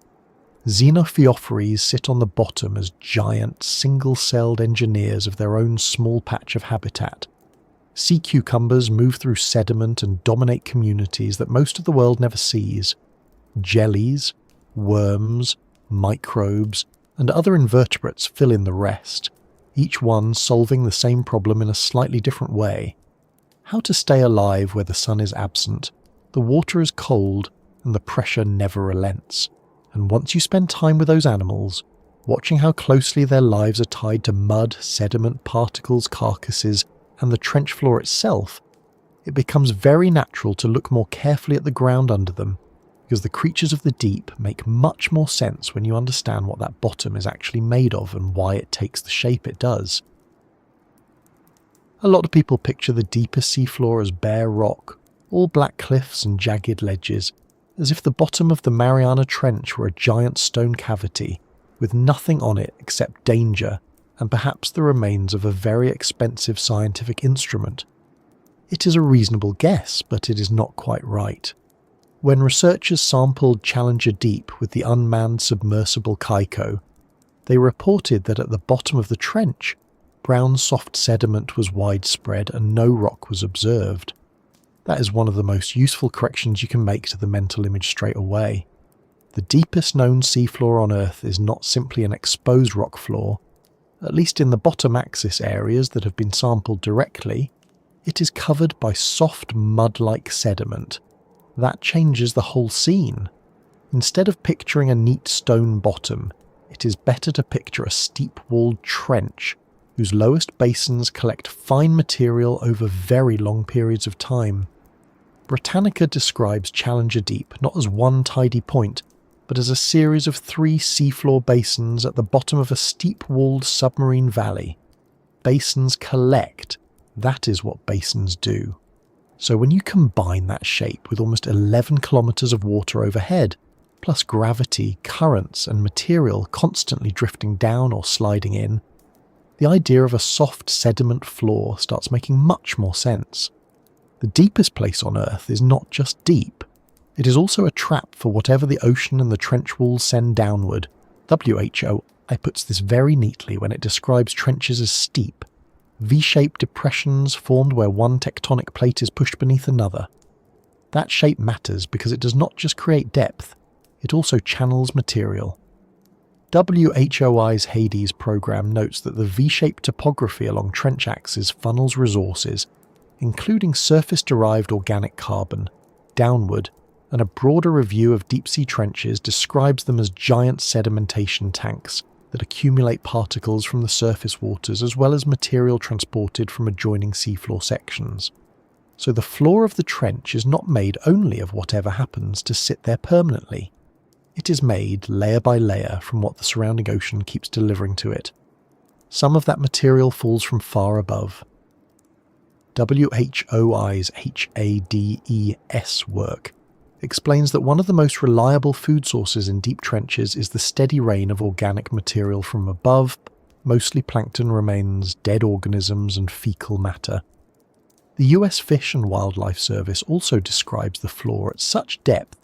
Xenophyophores sit on the bottom as giant, single-celled engineers of their own small patch of habitat. Sea cucumbers move through sediment and dominate communities that most of the world never sees. Jellies, worms, microbes, and other invertebrates fill in the rest, each one solving the same problem in a slightly different way. How to stay alive where the sun is absent, the water is cold, and the pressure never relents. And once you spend time with those animals, watching how closely their lives are tied to mud, sediment, particles, carcasses, and the trench floor itself, it becomes very natural to look more carefully at the ground under them, because the creatures of the deep make much more sense when you understand what that bottom is actually made of and why it takes the shape it does. A lot of people picture the deepest seafloor as bare rock, all black cliffs and jagged ledges, as if the bottom of the Mariana Trench were a giant stone cavity, with nothing on it except danger and perhaps the remains of a very expensive scientific instrument. It is a reasonable guess, but it is not quite right. When researchers sampled Challenger Deep with the unmanned submersible Kaiko, they reported that at the bottom of the trench, brown soft sediment was widespread and no rock was observed. That is one of the most useful corrections you can make to the mental image straight away. The deepest known seafloor on Earth is not simply an exposed rock floor. At least in the bottom axis areas that have been sampled directly, it is covered by soft mud-like sediment. That changes the whole scene. Instead of picturing a neat stone bottom, it is better to picture a steep-walled trench whose lowest basins collect fine material over very long periods of time. Britannica describes Challenger Deep not as one tidy point, but as a series of 3 seafloor basins at the bottom of a steep-walled submarine valley. Basins collect. That is what basins do. So when you combine that shape with almost 11 kilometres of water overhead, plus gravity, currents, and material constantly drifting down or sliding in, the idea of a soft sediment floor starts making much more sense. The deepest place on Earth is not just deep. It is also a trap for whatever the ocean and the trench walls send downward. WHOI puts this very neatly when it describes trenches as steep. V-shaped depressions formed where one tectonic plate is pushed beneath another. That shape matters because it does not just create depth, it also channels material. WHOI's Hades program notes that the V-shaped topography along trench axes funnels resources, including surface-derived organic carbon, downward, and a broader review of deep-sea trenches describes them as giant sedimentation tanks that accumulate particles from the surface waters as well as material transported from adjoining seafloor sections. So the floor of the trench is not made only of whatever happens to sit there permanently. It is made layer by layer from what the surrounding ocean keeps delivering to it. Some of that material falls from far above. WHOI's HADES work explains that one of the most reliable food sources in deep trenches is the steady rain of organic material from above, mostly plankton remains, dead organisms and fecal matter. The US Fish and Wildlife Service also describes the floor at such depth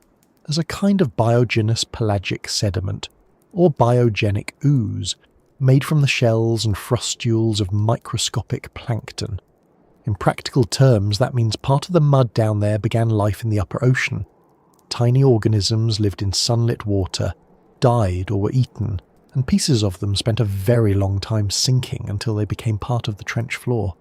as a kind of biogenous pelagic sediment, or biogenic ooze, made from the shells and frustules of microscopic plankton. In practical terms, that means part of the mud down there began life in the upper ocean. Tiny organisms lived in sunlit water, died or were eaten, and pieces of them spent a very long time sinking until they became part of the trench floor.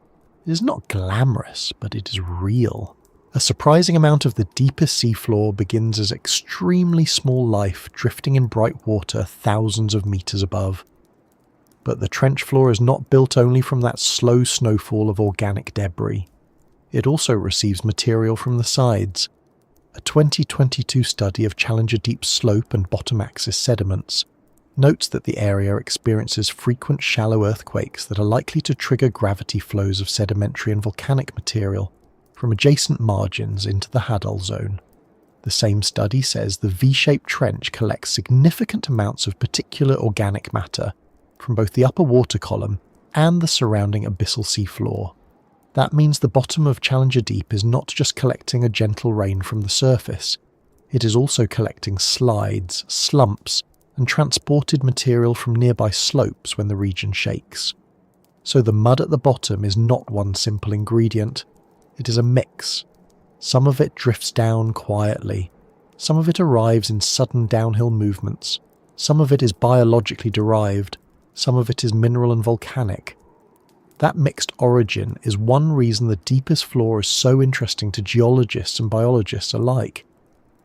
It is not glamorous, but it is real. A surprising amount of the deepest seafloor begins as extremely small life drifting in bright water thousands of meters above. But the trench floor is not built only from that slow snowfall of organic debris. It also receives material from the sides. A 2022 study of Challenger deep slope and bottom axis sediments notes that the area experiences frequent shallow earthquakes that are likely to trigger gravity flows of sedimentary and volcanic material from adjacent margins into the Hadal zone. The same study says the V-shaped trench collects significant amounts of particular organic matter from both the upper water column and the surrounding abyssal seafloor. That means the bottom of Challenger Deep is not just collecting a gentle rain from the surface, it is also collecting slides, slumps, and transported material from nearby slopes when the region shakes. So the mud at the bottom is not one simple ingredient, it is a mix. Some of it drifts down quietly, some of it arrives in sudden downhill movements, some of it is biologically derived, some of it is mineral and volcanic. That mixed origin is one reason the deepest floor is so interesting to geologists and biologists alike.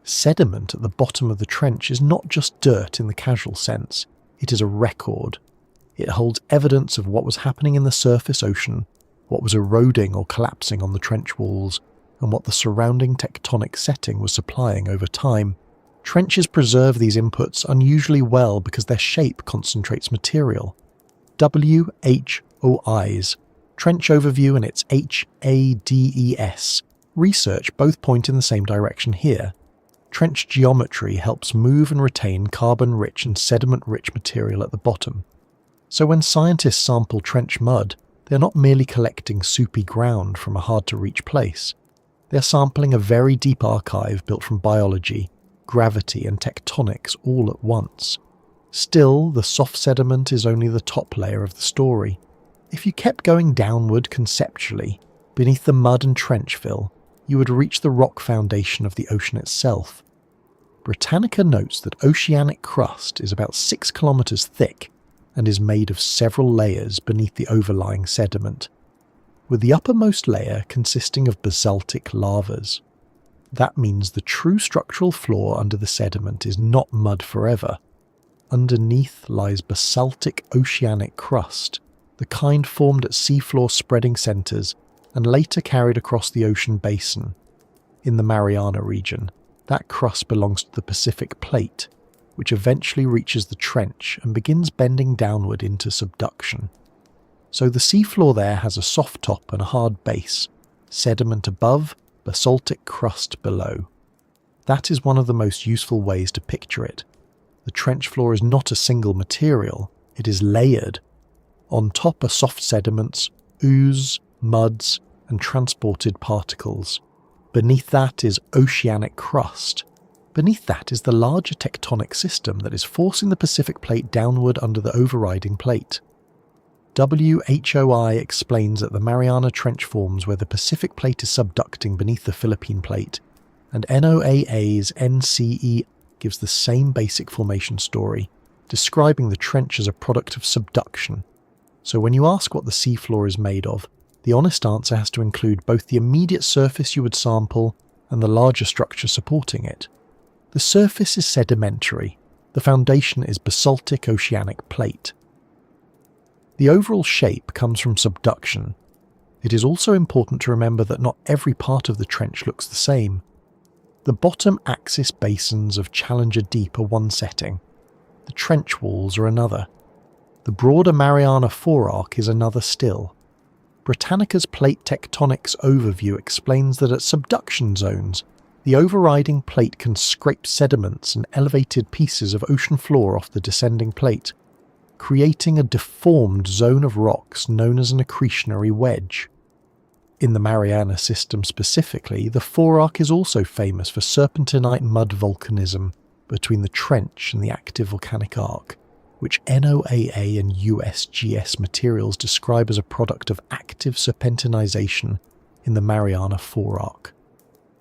Sediment at the bottom of the trench is not just dirt in the casual sense, it is a record. It holds evidence of what was happening in the surface ocean, what was eroding or collapsing on the trench walls, and what the surrounding tectonic setting was supplying over time. Trenches preserve these inputs unusually well because their shape concentrates material. WHOI's Trench Overview and its HADES research both point in the same direction here. Trench geometry helps move and retain carbon-rich and sediment-rich material at the bottom. So when scientists sample trench mud, they are not merely collecting soupy ground from a hard-to-reach place. They are sampling a very deep archive built from biology, gravity and tectonics all at once. Still, the soft sediment is only the top layer of the story. If you kept going downward conceptually, beneath the mud and trench fill, you would reach the rock foundation of the ocean itself. Britannica notes that oceanic crust is about 6 kilometers thick and is made of several layers beneath the overlying sediment, with the uppermost layer consisting of basaltic lavas. That means the true structural floor under the sediment is not mud forever. Underneath lies basaltic oceanic crust, the kind formed at seafloor spreading centres and later carried across the ocean basin. In the Mariana region, that crust belongs to the Pacific Plate, which eventually reaches the trench and begins bending downward into subduction. So the seafloor there has a soft top and a hard base, sediment above, basaltic crust below. That is one of the most useful ways to picture it. The trench floor is not a single material, it is layered. On top are soft sediments, ooze, muds, and transported particles. Beneath that is oceanic crust. Beneath that is the larger tectonic system that is forcing the Pacific Plate downward under the overriding plate. WHOI explains that the Mariana Trench forms where the Pacific plate is subducting beneath the Philippine plate, and NOAA's NCE gives the same basic formation story, describing the trench as a product of subduction. So when you ask what the seafloor is made of, the honest answer has to include both the immediate surface you would sample and the larger structure supporting it. The surface is sedimentary, the foundation is basaltic oceanic plate. The overall shape comes from subduction. It is also important to remember that not every part of the trench looks the same. The bottom axis basins of Challenger Deep are one setting. The trench walls are another. The broader Mariana forearc is another still. Britannica's Plate Tectonics overview explains that at subduction zones, the overriding plate can scrape sediments and elevated pieces of ocean floor off the descending plate, creating a deformed zone of rocks known as an accretionary wedge. In the Mariana system specifically, the forearc is also famous for serpentinite mud volcanism between the trench and the active volcanic arc, which NOAA and USGS materials describe as a product of active serpentinization in the Mariana forearc.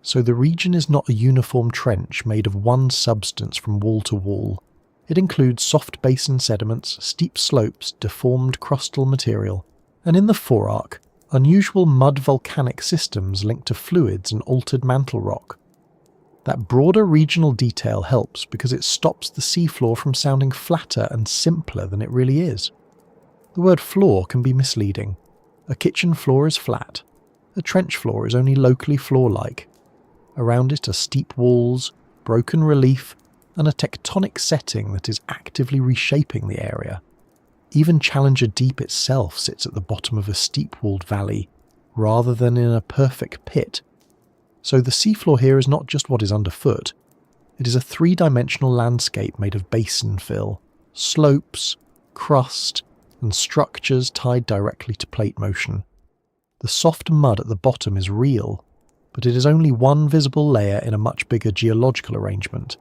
So the region is not a uniform trench made of one substance from wall to wall. It includes soft basin sediments, steep slopes, deformed crustal material, and in the forearc, unusual mud volcanic systems linked to fluids and altered mantle rock. That broader regional detail helps because it stops the seafloor from sounding flatter and simpler than it really is. The word floor can be misleading. A kitchen floor is flat. A trench floor is only locally floor-like. Around it are steep walls, broken relief, and a tectonic setting that is actively reshaping the area. Even Challenger Deep itself sits at the bottom of a steep-walled valley, rather than in a perfect pit. So the seafloor here is not just what is underfoot, it is a three-dimensional landscape made of basin fill, slopes, crust, and structures tied directly to plate motion. The soft mud at the bottom is real, but it is only one visible layer in a much bigger geological arrangement.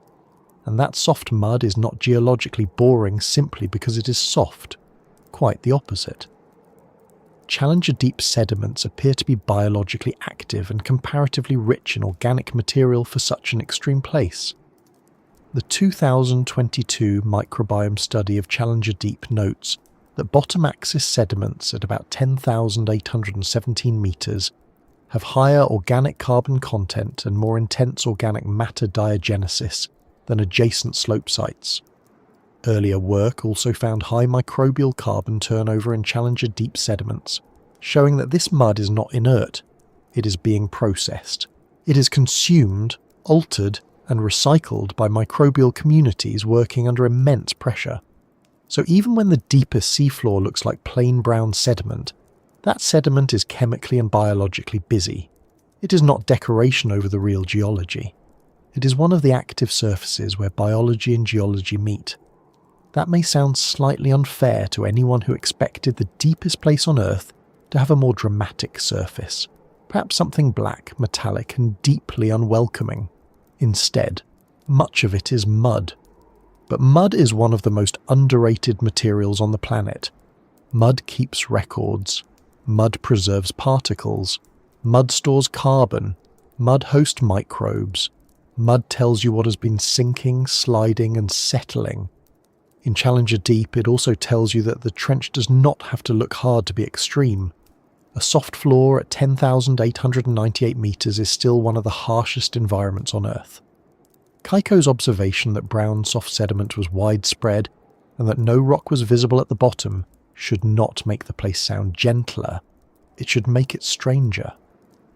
And that soft mud is not geologically boring simply because it is soft. Quite the opposite. Challenger Deep sediments appear to be biologically active and comparatively rich in organic material for such an extreme place. The 2022 microbiome study of Challenger Deep notes that bottom axis sediments at about 10,817 metres have higher organic carbon content and more intense organic matter diagenesis than adjacent slope sites. Earlier work also found high microbial carbon turnover in Challenger Deep sediments, showing that this mud is not inert, it is being processed. It is consumed, altered, and recycled by microbial communities working under immense pressure. So even when the deepest seafloor looks like plain brown sediment, that sediment is chemically and biologically busy. It is not decoration over the real geology. It is one of the active surfaces where biology and geology meet. That may sound slightly unfair to anyone who expected the deepest place on Earth to have a more dramatic surface, perhaps something black, metallic, and deeply unwelcoming. Instead, much of it is mud. But mud is one of the most underrated materials on the planet. Mud keeps records. Mud preserves particles. Mud stores carbon. Mud hosts microbes. Mud tells you what has been sinking, sliding, and settling. In Challenger Deep, it also tells you that the trench does not have to look hard to be extreme. A soft floor at 10,898 metres is still one of the harshest environments on Earth. Keiko's observation that brown soft sediment was widespread and that no rock was visible at the bottom should not make the place sound gentler. It should make it stranger.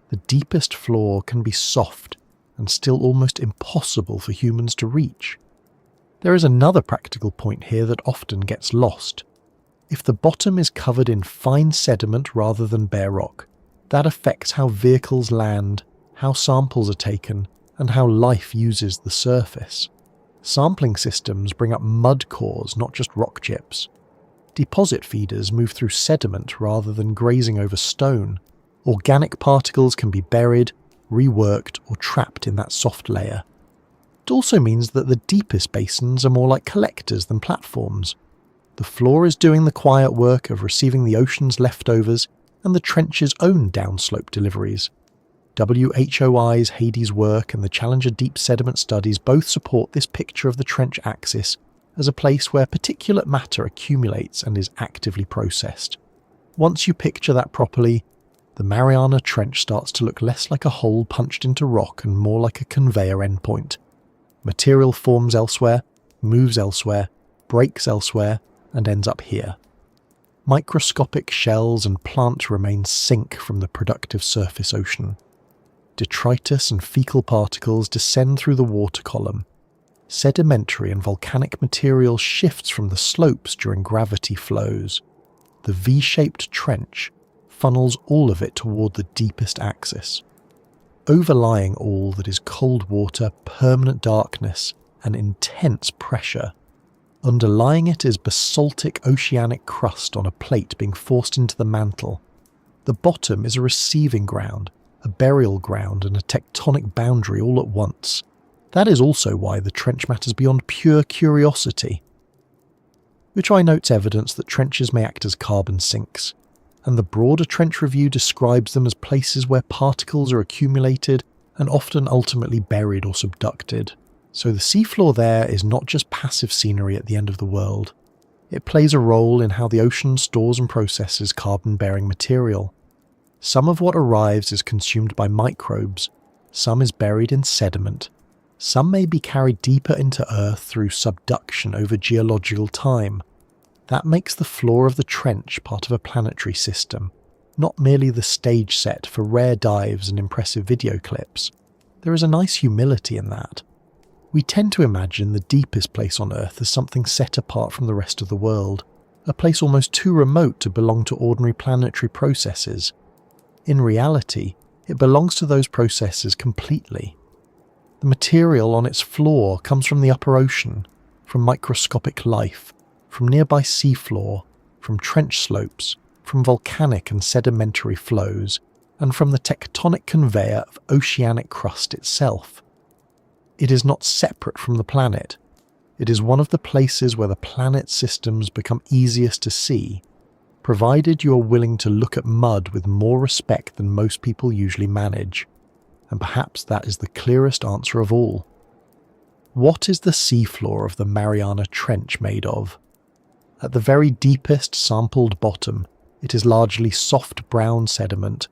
The deepest floor can be soft and still almost impossible for humans to reach. There is another practical point here that often gets lost. If the bottom is covered in fine sediment rather than bare rock, that affects how vehicles land, how samples are taken, and how life uses the surface. Sampling systems bring up mud cores, not just rock chips. Deposit feeders move through sediment rather than grazing over stone. Organic particles can be buried, reworked, or trapped in that soft layer. It also means that the deepest basins are more like collectors than platforms. The floor is doing the quiet work of receiving the ocean's leftovers and the trench's own downslope deliveries. WHOI's Hades work and the Challenger deep sediment studies both support this picture of the trench axis as a place where particulate matter accumulates and is actively processed. Once you picture that properly, the Mariana Trench starts to look less like a hole punched into rock and more like a conveyor endpoint. Material forms elsewhere, moves elsewhere, breaks elsewhere, and ends up here. Microscopic shells and plant remains sink from the productive surface ocean. Detritus and fecal particles descend through the water column. Sedimentary and volcanic material shifts from the slopes during gravity flows. The V-shaped trench funnels all of it toward the deepest axis. Overlying all that is cold water, permanent darkness, and intense pressure. Underlying it is basaltic oceanic crust on a plate being forced into the mantle. The bottom is a receiving ground, a burial ground, and a tectonic boundary all at once. That is also why the trench matters beyond pure curiosity. Which I notes evidence that trenches may act as carbon sinks, and the broader trench review describes them as places where particles are accumulated and often ultimately buried or subducted. So the seafloor there is not just passive scenery at the end of the world. It plays a role in how the ocean stores and processes carbon-bearing material. Some of what arrives is consumed by microbes, some is buried in sediment, some may be carried deeper into Earth through subduction over geological time. That makes the floor of the trench part of a planetary system, not merely the stage set for rare dives and impressive video clips. There is a nice humility in that. We tend to imagine the deepest place on Earth as something set apart from the rest of the world, a place almost too remote to belong to ordinary planetary processes. In reality, it belongs to those processes completely. The material on its floor comes from the upper ocean, from microscopic life, from nearby seafloor, from trench slopes, from volcanic and sedimentary flows, and from the tectonic conveyor of oceanic crust itself. It is not separate from the planet. It is one of the places where the planet's systems become easiest to see, provided you are willing to look at mud with more respect than most people usually manage. And perhaps that is the clearest answer of all. What is the seafloor of the Mariana Trench made of? At the very deepest sampled bottom, it is largely soft brown sediment,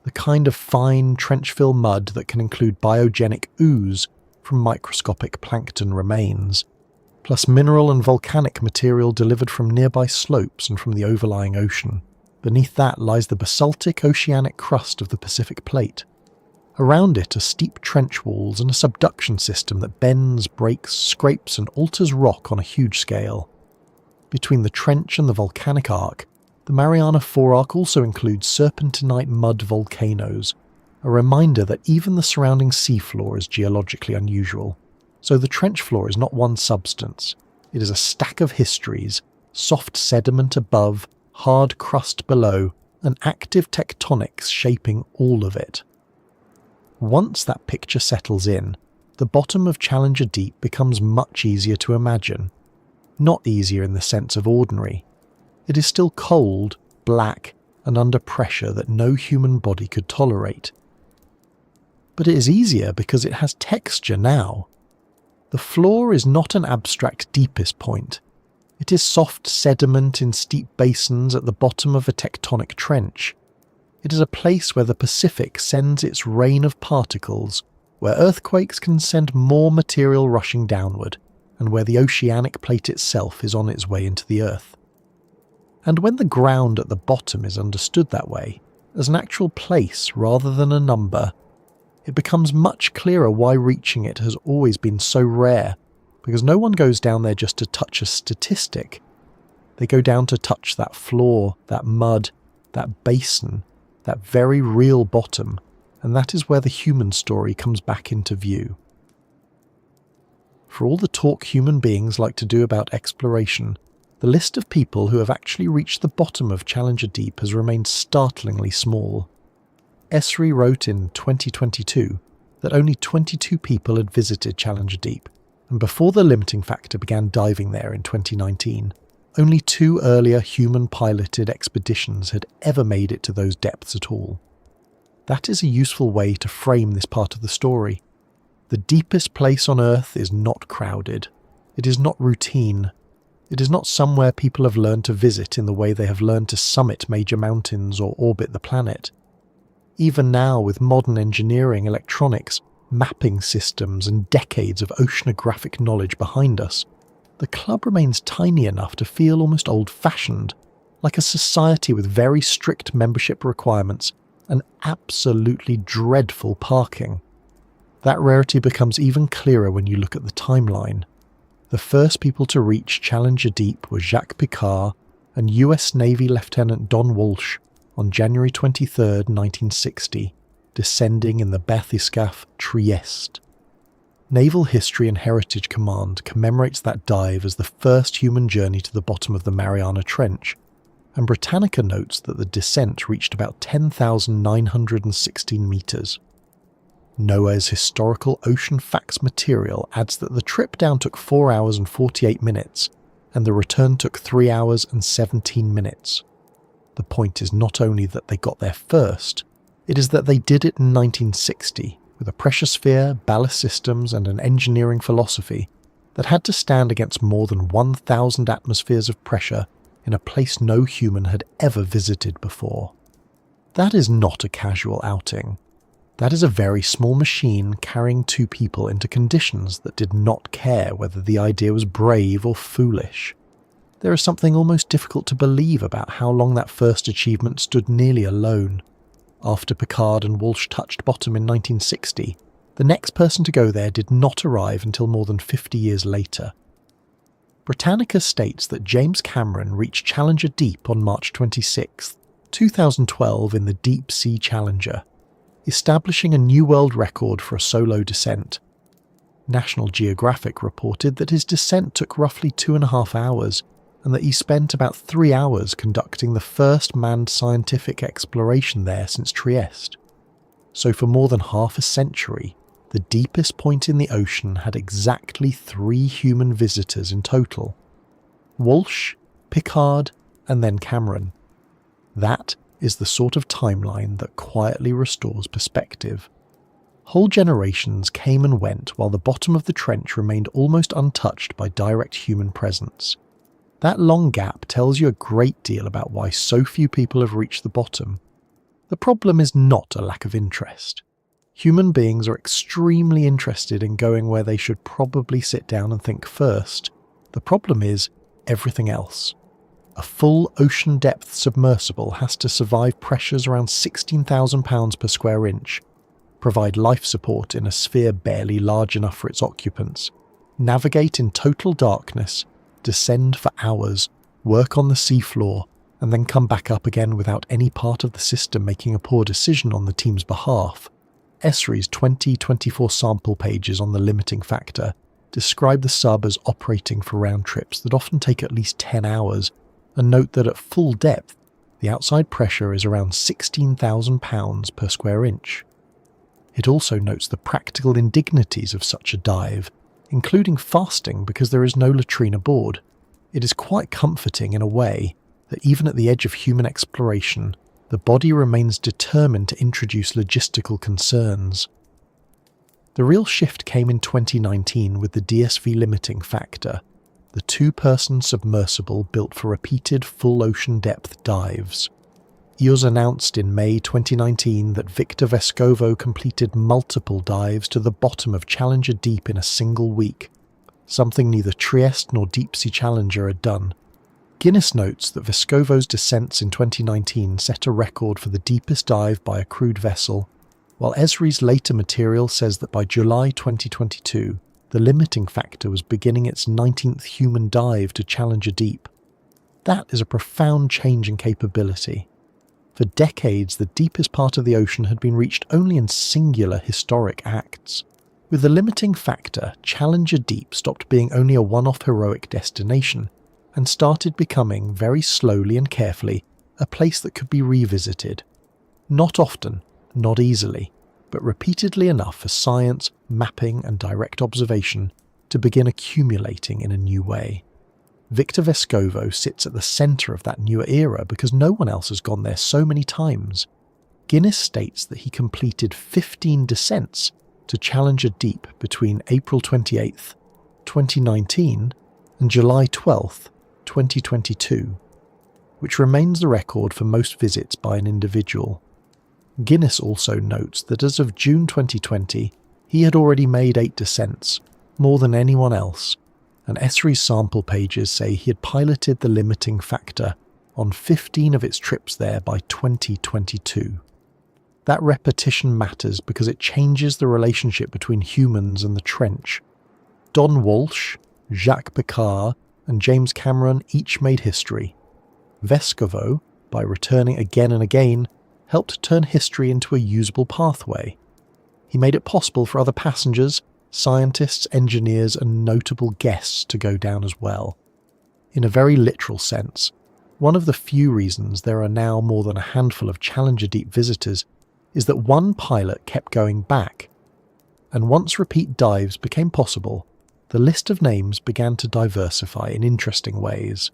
the kind of fine trench-fill mud that can include biogenic ooze from microscopic plankton remains, plus mineral and volcanic material delivered from nearby slopes and from the overlying ocean. Beneath that lies the basaltic oceanic crust of the Pacific Plate. Around it are steep trench walls and a subduction system that bends, breaks, scrapes and alters rock on a huge scale. Between the trench and the volcanic arc, the Mariana Forearc also includes serpentinite mud volcanoes, a reminder that even the surrounding seafloor is geologically unusual. So the trench floor is not one substance. It is a stack of histories, soft sediment above, hard crust below, and active tectonics shaping all of it. Once that picture settles in, the bottom of Challenger Deep becomes much easier to imagine. Not easier in the sense of ordinary. It is still cold, black, and under pressure that no human body could tolerate. But it is easier because it has texture now. The floor is not an abstract deepest point. It is soft sediment in steep basins at the bottom of a tectonic trench. It is a place where the Pacific sends its rain of particles, where earthquakes can send more material rushing downward, and where the oceanic plate itself is on its way into the Earth. And when the ground at the bottom is understood that way, as an actual place rather than a number, it becomes much clearer why reaching it has always been so rare, because no one goes down there just to touch a statistic. They go down to touch that floor, that mud, that basin, that very real bottom, and that is where the human story comes back into view. For all the talk human beings like to do about exploration, the list of people who have actually reached the bottom of Challenger Deep has remained startlingly small. Esri wrote in 2022 that only 22 people had visited Challenger Deep, and before the limiting factor began diving there in 2019, Only 2 earlier human-piloted expeditions had ever made it to those depths at all. That is a useful way to frame this part of the story. The deepest place on Earth is not crowded. It is not routine. It is not somewhere people have learned to visit in the way they have learned to summit major mountains or orbit the planet. Even now, with modern engineering, electronics, mapping systems, and decades of oceanographic knowledge behind us, the club remains tiny enough to feel almost old-fashioned, like a society with very strict membership requirements and absolutely dreadful parking. That rarity becomes even clearer when you look at the timeline. The first people to reach Challenger Deep were Jacques Piccard and US Navy Lieutenant Don Walsh on January 23, 1960, descending in the bathyscaphe Trieste. Naval History and Heritage Command commemorates that dive as the first human journey to the bottom of the Mariana Trench, and Britannica notes that the descent reached about 10,916 metres. NOAA's historical ocean facts material adds that the trip down took 4 hours and 48 minutes, and the return took 3 hours and 17 minutes. The point is not only that they got there first, it is that they did it in 1960, with a pressure sphere, ballast systems, and an engineering philosophy that had to stand against more than 1,000 atmospheres of pressure in a place no human had ever visited before. That is not a casual outing. That is a very small machine carrying 2 people into conditions that did not care whether the idea was brave or foolish. There is something almost difficult to believe about how long that first achievement stood nearly alone. After Piccard and Walsh touched bottom in 1960, the next person to go there did not arrive until more than 50 years later. Britannica states that James Cameron reached Challenger Deep on March 26, 2012 in the Deep Sea Challenger, establishing a new world record for a solo descent. National Geographic reported that his descent took roughly 2.5 hours, and that he spent about 3 hours conducting the first manned scientific exploration there since Trieste. So for more than half a century, the deepest point in the ocean had exactly 3 human visitors in total: Walsh, Piccard, and then Cameron. That is the sort of timeline that quietly restores perspective. Whole generations came and went while the bottom of the trench remained almost untouched by direct human presence. That long gap tells you a great deal about why so few people have reached the bottom. The problem is not a lack of interest. Human beings are extremely interested in going where they should probably sit down and think first. The problem is everything else. A full ocean depth submersible has to survive pressures around 16,000 pounds per square inch, provide life support in a sphere barely large enough for its occupants, navigate in total darkness, descend for hours, work on the seafloor, and then come back up again without any part of the system making a poor decision on the team's behalf. Esri's 2024 sample pages on the limiting factor describe the sub as operating for round trips that often take at least 10 hours, and note that at full depth, the outside pressure is around 16,000 pounds per square inch. It also notes the practical indignities of such a dive, including fasting because there is no latrine aboard. It is quite comforting in a way that even at the edge of human exploration, the body remains determined to introduce logistical concerns. The real shift came in 2019 with the DSV limiting factor, the 2-person submersible built for repeated full ocean depth dives. EOS announced in May 2019 that Victor Vescovo completed multiple dives to the bottom of Challenger Deep in a single week, something neither Trieste nor Deep Sea Challenger had done. Guinness notes that Vescovo's descents in 2019 set a record for the deepest dive by a crewed vessel, while Esri's later material says that by July 2022, the limiting factor was beginning its 19th human dive to Challenger Deep. That is a profound change in capability. For decades, the deepest part of the ocean had been reached only in singular historic acts. With the limiting factor, Challenger Deep stopped being only a one-off heroic destination and started becoming, very slowly and carefully, a place that could be revisited. Not often, not easily, but repeatedly enough for science, mapping and direct observation to begin accumulating in a new way. Victor Vescovo sits at the centre of that newer era because no one else has gone there so many times. Guinness states that he completed 15 descents to Challenger Deep between April 28th, 2019 and July 12th, 2022, which remains the record for most visits by an individual. Guinness also notes that as of June 2020, he had already made 8 descents, more than anyone else, and Esri's sample pages say he had piloted the limiting factor on 15 of its trips there by 2022. That repetition matters because it changes the relationship between humans and the trench. Don Walsh, Jacques Picard, and James Cameron each made history. Vescovo, by returning again and again, helped turn history into a usable pathway. He made it possible for other passengers, scientists, engineers, and notable guests to go down as well. In a very literal sense, one of the few reasons there are now more than a handful of Challenger Deep visitors is that one pilot kept going back, and once repeat dives became possible, the list of names began to diversify in interesting ways.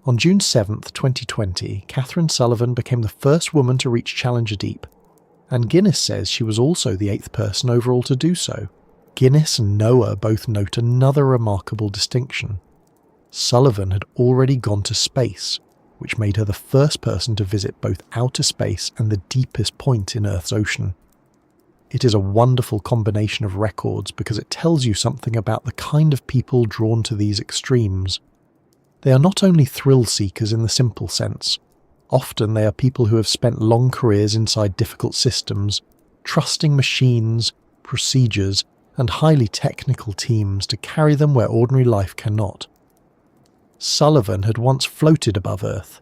On June 7th, 2020, Catherine Sullivan became the first woman to reach Challenger Deep, and Guinness says she was also the 8th person overall to do so. Guinness and NOAA both note another remarkable distinction. Sullivan had already gone to space, which made her the first person to visit both outer space and the deepest point in Earth's ocean. It is a wonderful combination of records because it tells you something about the kind of people drawn to these extremes. They are not only thrill seekers in the simple sense. Often they are people who have spent long careers inside difficult systems, trusting machines, procedures, and highly technical teams to carry them where ordinary life cannot. Sullivan had once floated above Earth.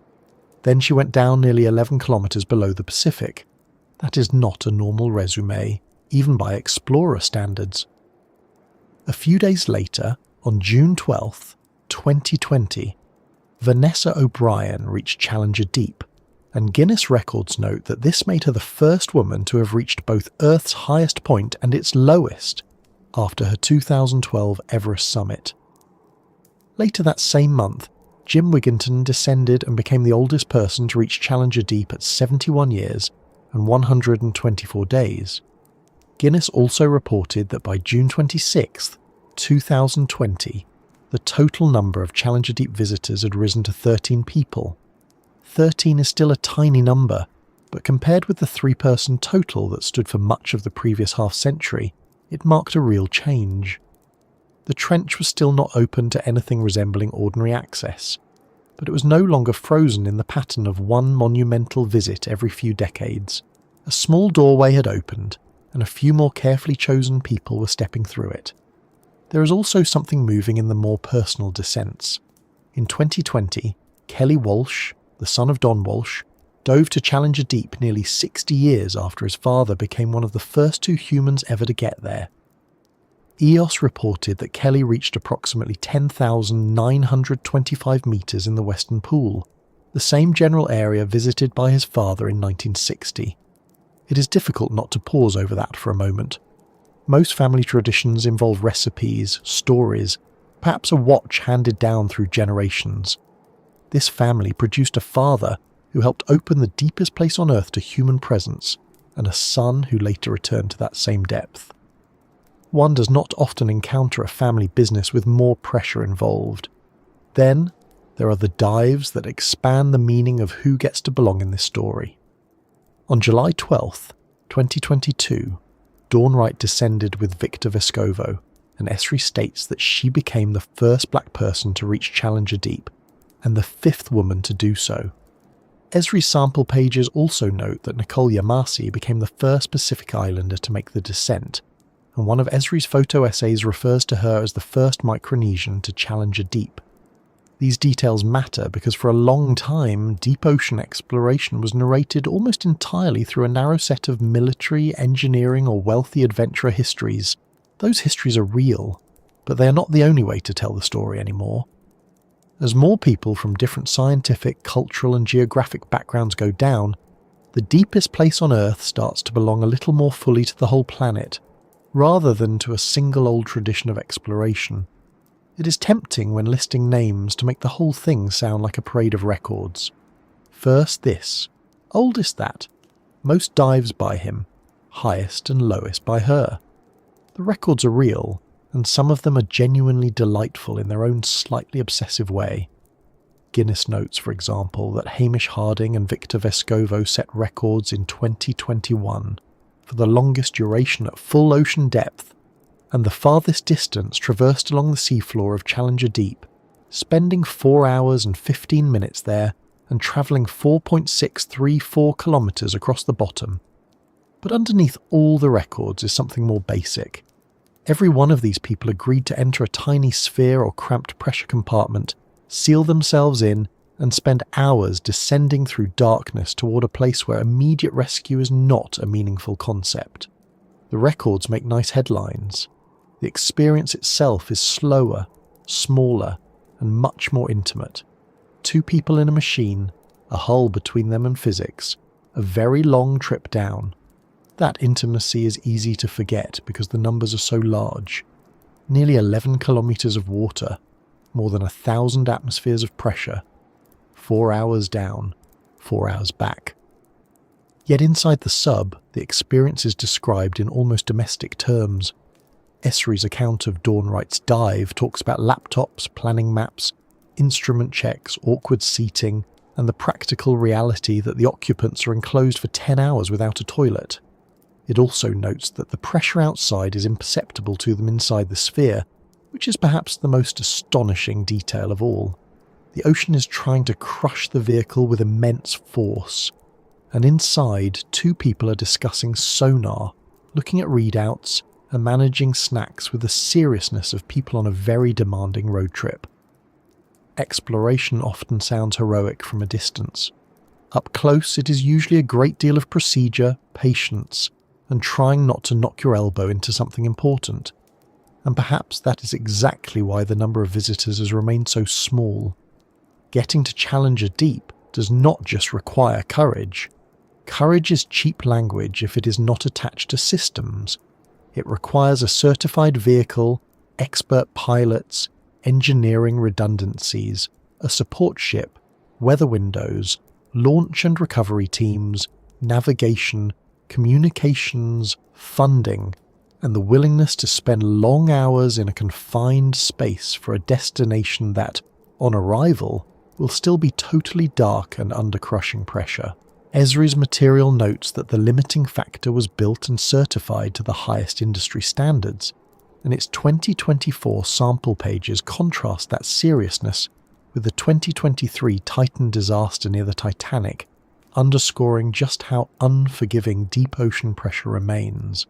Then she went down nearly 11 kilometres below the Pacific. That is not a normal resume, even by explorer standards. A few days later, on June 12th, 2020, Vanessa O'Brien reached Challenger Deep, and Guinness records note that this made her the first woman to have reached both Earth's highest point and its lowest after her 2012 Everest summit. Later that same month, Jim Wigginton descended and became the oldest person to reach Challenger Deep at 71 years and 124 days. Guinness also reported that by June 26, 2020, the total number of Challenger Deep visitors had risen to 13 people. 13 is still a tiny number, but compared with the 3-person total that stood for much of the previous half-century, it marked a real change. The trench was still not open to anything resembling ordinary access, but it was no longer frozen in the pattern of one monumental visit every few decades. A small doorway had opened, and a few more carefully chosen people were stepping through it. There is also something moving in the more personal descents. In 2020, Kelly Walsh, the son of Don Walsh, dove to Challenger Deep nearly 60 years after his father became one of the first 2 humans ever to get there. EOS reported that Kelly reached approximately 10,925 metres in the Western Pool, the same general area visited by his father in 1960. It is difficult not to pause over that for a moment. Most family traditions involve recipes, stories, perhaps a watch handed down through generations. This family produced a father who helped open the deepest place on Earth to human presence, and a son who later returned to that same depth. One does not often encounter a family business with more pressure involved. Then, there are the dives that expand the meaning of who gets to belong in this story. On July 12th, 2022, Dawn Wright descended with Victor Vescovo, and Esri states that she became the first black person to reach Challenger Deep, and the 5th woman to do so. Esri's sample pages also note that Nicole Yamasi became the first Pacific Islander to make the descent, and one of Esri's photo essays refers to her as the first Micronesian to Challenger Deep. These details matter because for a long time, deep ocean exploration was narrated almost entirely through a narrow set of military, engineering, or wealthy adventurer histories. Those histories are real, but they are not the only way to tell the story anymore. As more people from different scientific, cultural, and geographic backgrounds go down, the deepest place on Earth starts to belong a little more fully to the whole planet, rather than to a single old tradition of exploration. It is tempting when listing names to make the whole thing sound like a parade of records. First this, oldest that, most dives by him, highest and lowest by her. The records are real, and some of them are genuinely delightful in their own slightly obsessive way. Guinness notes, for example, that Hamish Harding and Victor Vescovo set records in 2021 for the longest duration at full ocean depth, and the farthest distance traversed along the seafloor of Challenger Deep, spending 4 hours and 15 minutes there and travelling 4.634 kilometres across the bottom. But underneath all the records is something more basic. Every one of these people agreed to enter a tiny sphere or cramped pressure compartment, seal themselves in, and spend hours descending through darkness toward a place where immediate rescue is not a meaningful concept. The records make nice headlines. The experience itself is slower, smaller, and much more intimate. 2 people in a machine, a hull between them and physics, a very long trip down. That intimacy is easy to forget because the numbers are so large. Nearly 11 kilometres of water, more than 1,000 atmospheres of pressure, 4 hours down, 4 hours back. Yet inside the sub, the experience is described in almost domestic terms. Esri's account of Dawn Wright's dive talks about laptops, planning maps, instrument checks, awkward seating, and the practical reality that the occupants are enclosed for 10 hours without a toilet. It also notes that the pressure outside is imperceptible to them inside the sphere, which is perhaps the most astonishing detail of all. The ocean is trying to crush the vehicle with immense force, and inside 2 people are discussing sonar, looking at readouts, and managing snacks with the seriousness of people on a very demanding road trip. Exploration often sounds heroic from a distance. Up close, it is usually a great deal of procedure, patience, and trying not to knock your elbow into something important. And perhaps that is exactly why the number of visitors has remained so small. Getting to Challenger Deep does not just require courage. Courage is cheap language if it is not attached to systems. It requires a certified vehicle, expert pilots, engineering redundancies, a support ship, weather windows, launch and recovery teams, navigation, communications, funding, and the willingness to spend long hours in a confined space for a destination that, on arrival, will still be totally dark and under crushing pressure. Esri's material notes that the limiting factor was built and certified to the highest industry standards, and its 2024 sample pages contrast that seriousness with the 2023 Titan disaster near the Titanic, underscoring just how unforgiving deep ocean pressure remains.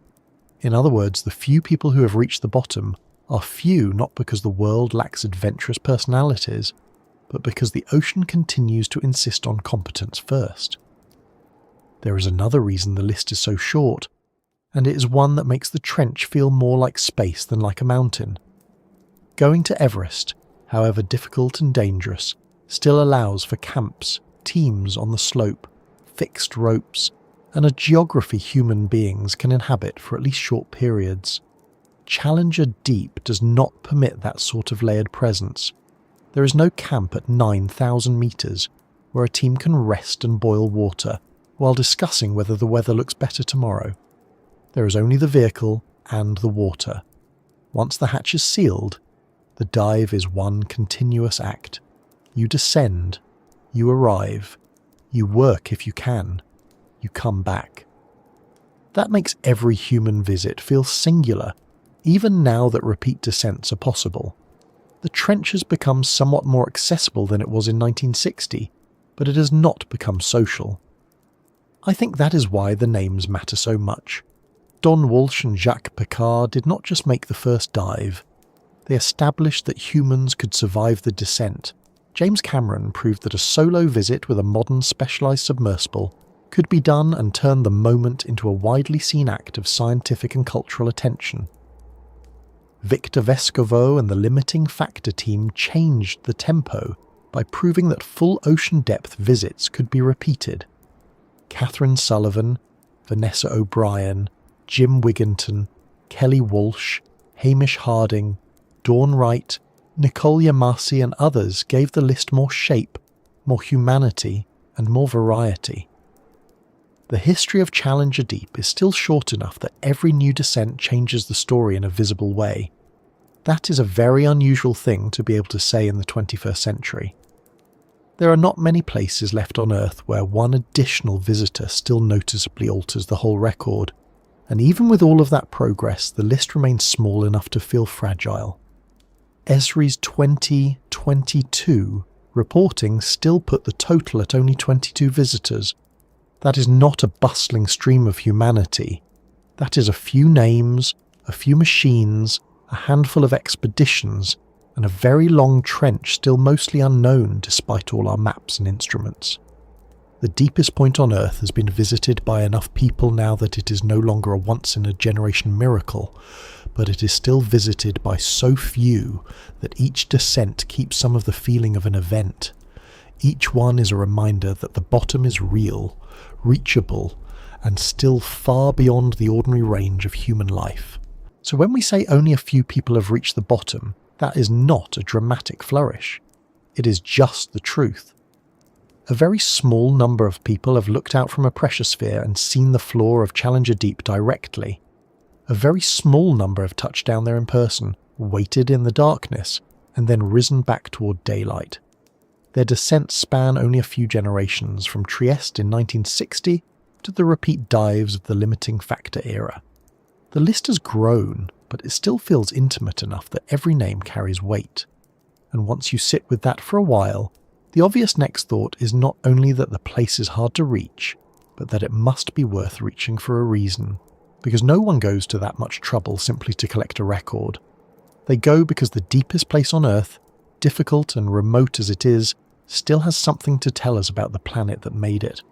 In other words, the few people who have reached the bottom are few not because the world lacks adventurous personalities, but because the ocean continues to insist on competence first. There is another reason the list is so short, and it is one that makes the trench feel more like space than like a mountain. Going to Everest, however difficult and dangerous, still allows for camps, teams on the slope, fixed ropes, and a geography human beings can inhabit for at least short periods. Challenger Deep does not permit that sort of layered presence. There is no camp at 9,000 metres where a team can rest and boil water while discussing whether the weather looks better tomorrow. There is only the vehicle and the water. Once the hatch is sealed, the dive is one continuous act. You descend, you arrive, you work if you can, you come back. That makes every human visit feel singular, even now that repeat descents are possible. The trench has become somewhat more accessible than it was in 1960, but it has not become social. I think that is why the names matter so much. Don Walsh and Jacques Picard did not just make the first dive. They established that humans could survive the descent. James Cameron proved that a solo visit with a modern specialised submersible could be done and turn the moment into a widely seen act of scientific and cultural attention. Victor Vescovo and the limiting factor team changed the tempo by proving that full ocean depth visits could be repeated. Catherine Sullivan, Vanessa O'Brien, Jim Wigginton, Kelly Walsh, Hamish Harding, Dawn Wright, Nicole Yamasi and others gave the list more shape, more humanity, and more variety. The history of Challenger Deep is still short enough that every new descent changes the story in a visible way. That is a very unusual thing to be able to say in the 21st century. There are not many places left on Earth where one additional visitor still noticeably alters the whole record, and even with all of that progress, the list remains small enough to feel fragile. Esri's 2022 reporting still put the total at only 22 visitors. That is not a bustling stream of humanity. That is a few names, a few machines, a handful of expeditions, and a very long trench still mostly unknown despite all our maps and instruments. The deepest point on Earth has been visited by enough people now that it is no longer a once-in-a-generation miracle, but it is still visited by so few that each descent keeps some of the feeling of an event. Each one is a reminder that the bottom is real, reachable, and still far beyond the ordinary range of human life. So when we say only a few people have reached the bottom, that is not a dramatic flourish. It is just the truth. A very small number of people have looked out from a pressure sphere and seen the floor of Challenger Deep directly. A very small number have touched down there in person, waited in the darkness, and then risen back toward daylight. Their descents span only a few generations, from Trieste in 1960 to the repeat dives of the limiting factor era. The list has grown, but it still feels intimate enough that every name carries weight. And once you sit with that for a while, the obvious next thought is not only that the place is hard to reach, but that it must be worth reaching for a reason, because no one goes to that much trouble simply to collect a record. They go because the deepest place on Earth, difficult and remote as it is, still has something to tell us about the planet that made it.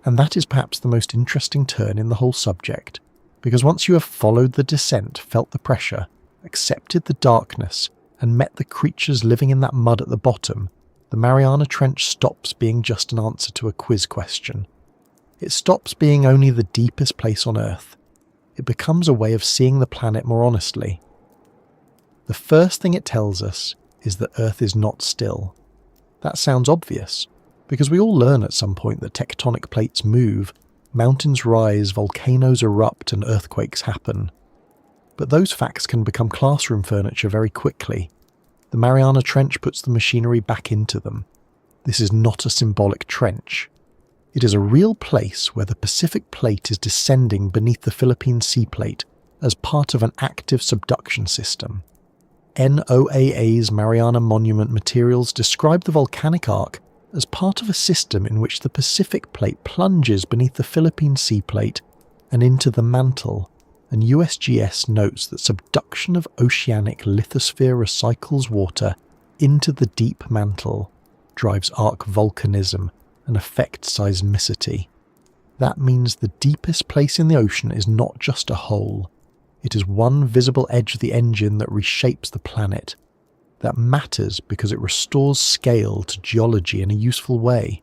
And that is perhaps the most interesting turn in the whole subject, because once you have followed the descent, felt the pressure, accepted the darkness, and met the creatures living in that mud at the bottom, the Mariana Trench stops being just an answer to a quiz question. It stops being only the deepest place on Earth. It becomes a way of seeing the planet more honestly. The first thing it tells us is that Earth is not still. That sounds obvious, because we all learn at some point that tectonic plates move, mountains rise, volcanoes erupt, and earthquakes happen. But those facts can become classroom furniture very quickly. The Mariana Trench puts the machinery back into them. This is not a symbolic trench. It is a real place where the Pacific Plate is descending beneath the Philippine Sea Plate as part of an active subduction system. NOAA's Mariana Monument materials describe the volcanic arc as part of a system in which the Pacific Plate plunges beneath the Philippine Sea Plate and into the mantle, and USGS notes that subduction of oceanic lithosphere recycles water into the deep mantle, drives arc volcanism, and affects seismicity. That means the deepest place in the ocean is not just a hole. It is one visible edge of the engine that reshapes the planet. That matters because it restores scale to geology in a useful way.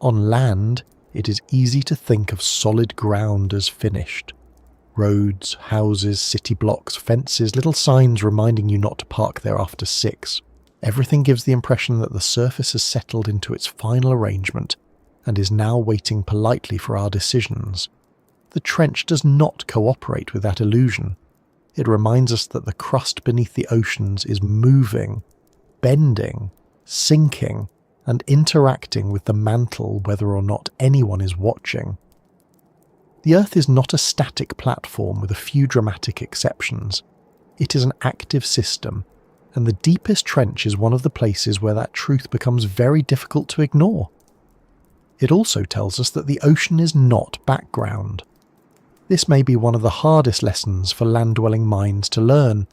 On land, it is easy to think of solid ground as finished. Roads, houses, city blocks, fences, little signs reminding you not to park there after 6. Everything gives the impression that the surface has settled into its final arrangement and is now waiting politely for our decisions. The trench does not cooperate with that illusion. It reminds us that the crust beneath the oceans is moving, bending, sinking, and interacting with the mantle whether or not anyone is watching. The Earth is not a static platform with a few dramatic exceptions. It is an active system, and the deepest trench is one of the places where that truth becomes very difficult to ignore. It also tells us that the ocean is not background. This may be one of the hardest lessons for land-dwelling minds to learn.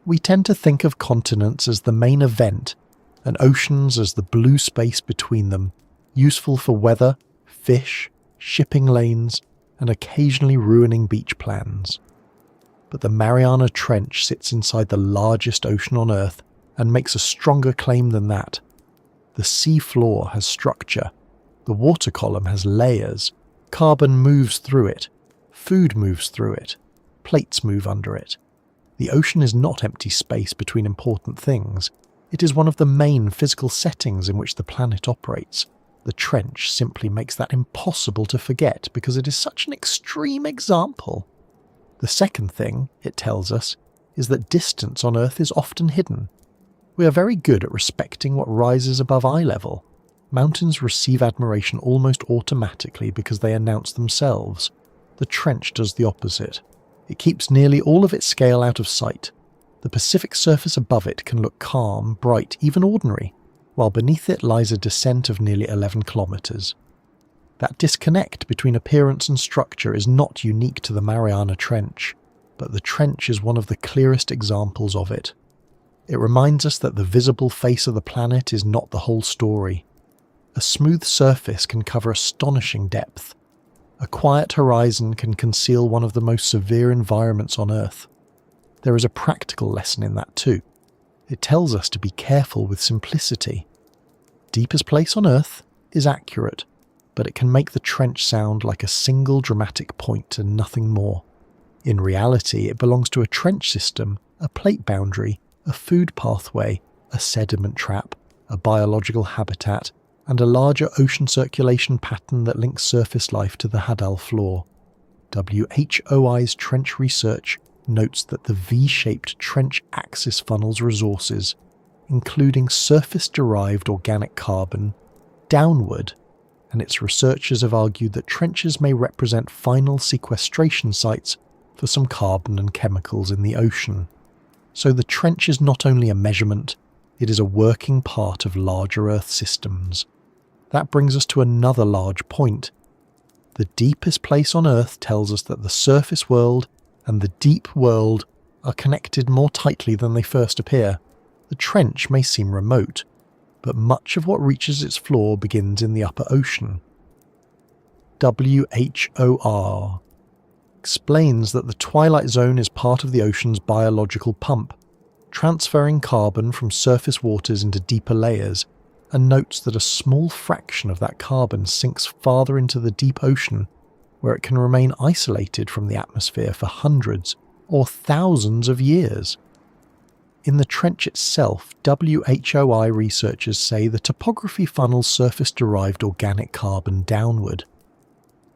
We tend to think of continents as the main event, and oceans as the blue space between them, useful for weather, fish, shipping lanes, and occasionally ruining beach plans. But the Mariana Trench sits inside the largest ocean on Earth and makes a stronger claim than that. The seafloor has structure, the water column has layers, carbon moves through it, food moves through it, plates move under it. The ocean is not empty space between important things. It is one of the main physical settings in which the planet operates. The trench simply makes that impossible to forget because it is such an extreme example. The second thing it tells us is that distance on Earth is often hidden. We are very good at respecting what rises above eye level. Mountains receive admiration almost automatically because they announce themselves. The trench does the opposite. It keeps nearly all of its scale out of sight. The Pacific surface above it can look calm, bright, even ordinary, while beneath it lies a descent of nearly 11 kilometers. That disconnect between appearance and structure is not unique to the Mariana Trench, but the trench is one of the clearest examples of it. It reminds us that the visible face of the planet is not the whole story. A smooth surface can cover astonishing depth. A quiet horizon can conceal one of the most severe environments on Earth. There is a practical lesson in that too. It tells us to be careful with simplicity. Deepest place on Earth is accurate, but it can make the trench sound like a single dramatic point and nothing more. In reality, it belongs to a trench system, a plate boundary, a food pathway, a sediment trap, a biological habitat, and a larger ocean circulation pattern that links surface life to the Hadal floor. WHOI's trench research notes that the V-shaped trench axis funnels resources, including surface-derived organic carbon, downward, and its researchers have argued that trenches may represent final sequestration sites for some carbon and chemicals in the ocean. So the trench is not only a measurement, it is a working part of larger Earth systems. That brings us to another large point. The deepest place on Earth tells us that the surface world and the deep world are connected more tightly than they first appear. The trench may seem remote, but much of what reaches its floor begins in the upper ocean. WHOR explains that the twilight zone is part of the ocean's biological pump, transferring carbon from surface waters into deeper layers, and notes that a small fraction of that carbon sinks farther into the deep ocean, where it can remain isolated from the atmosphere for hundreds or thousands of years. In the trench itself, WHOI researchers say the topography funnels surface-derived organic carbon downward.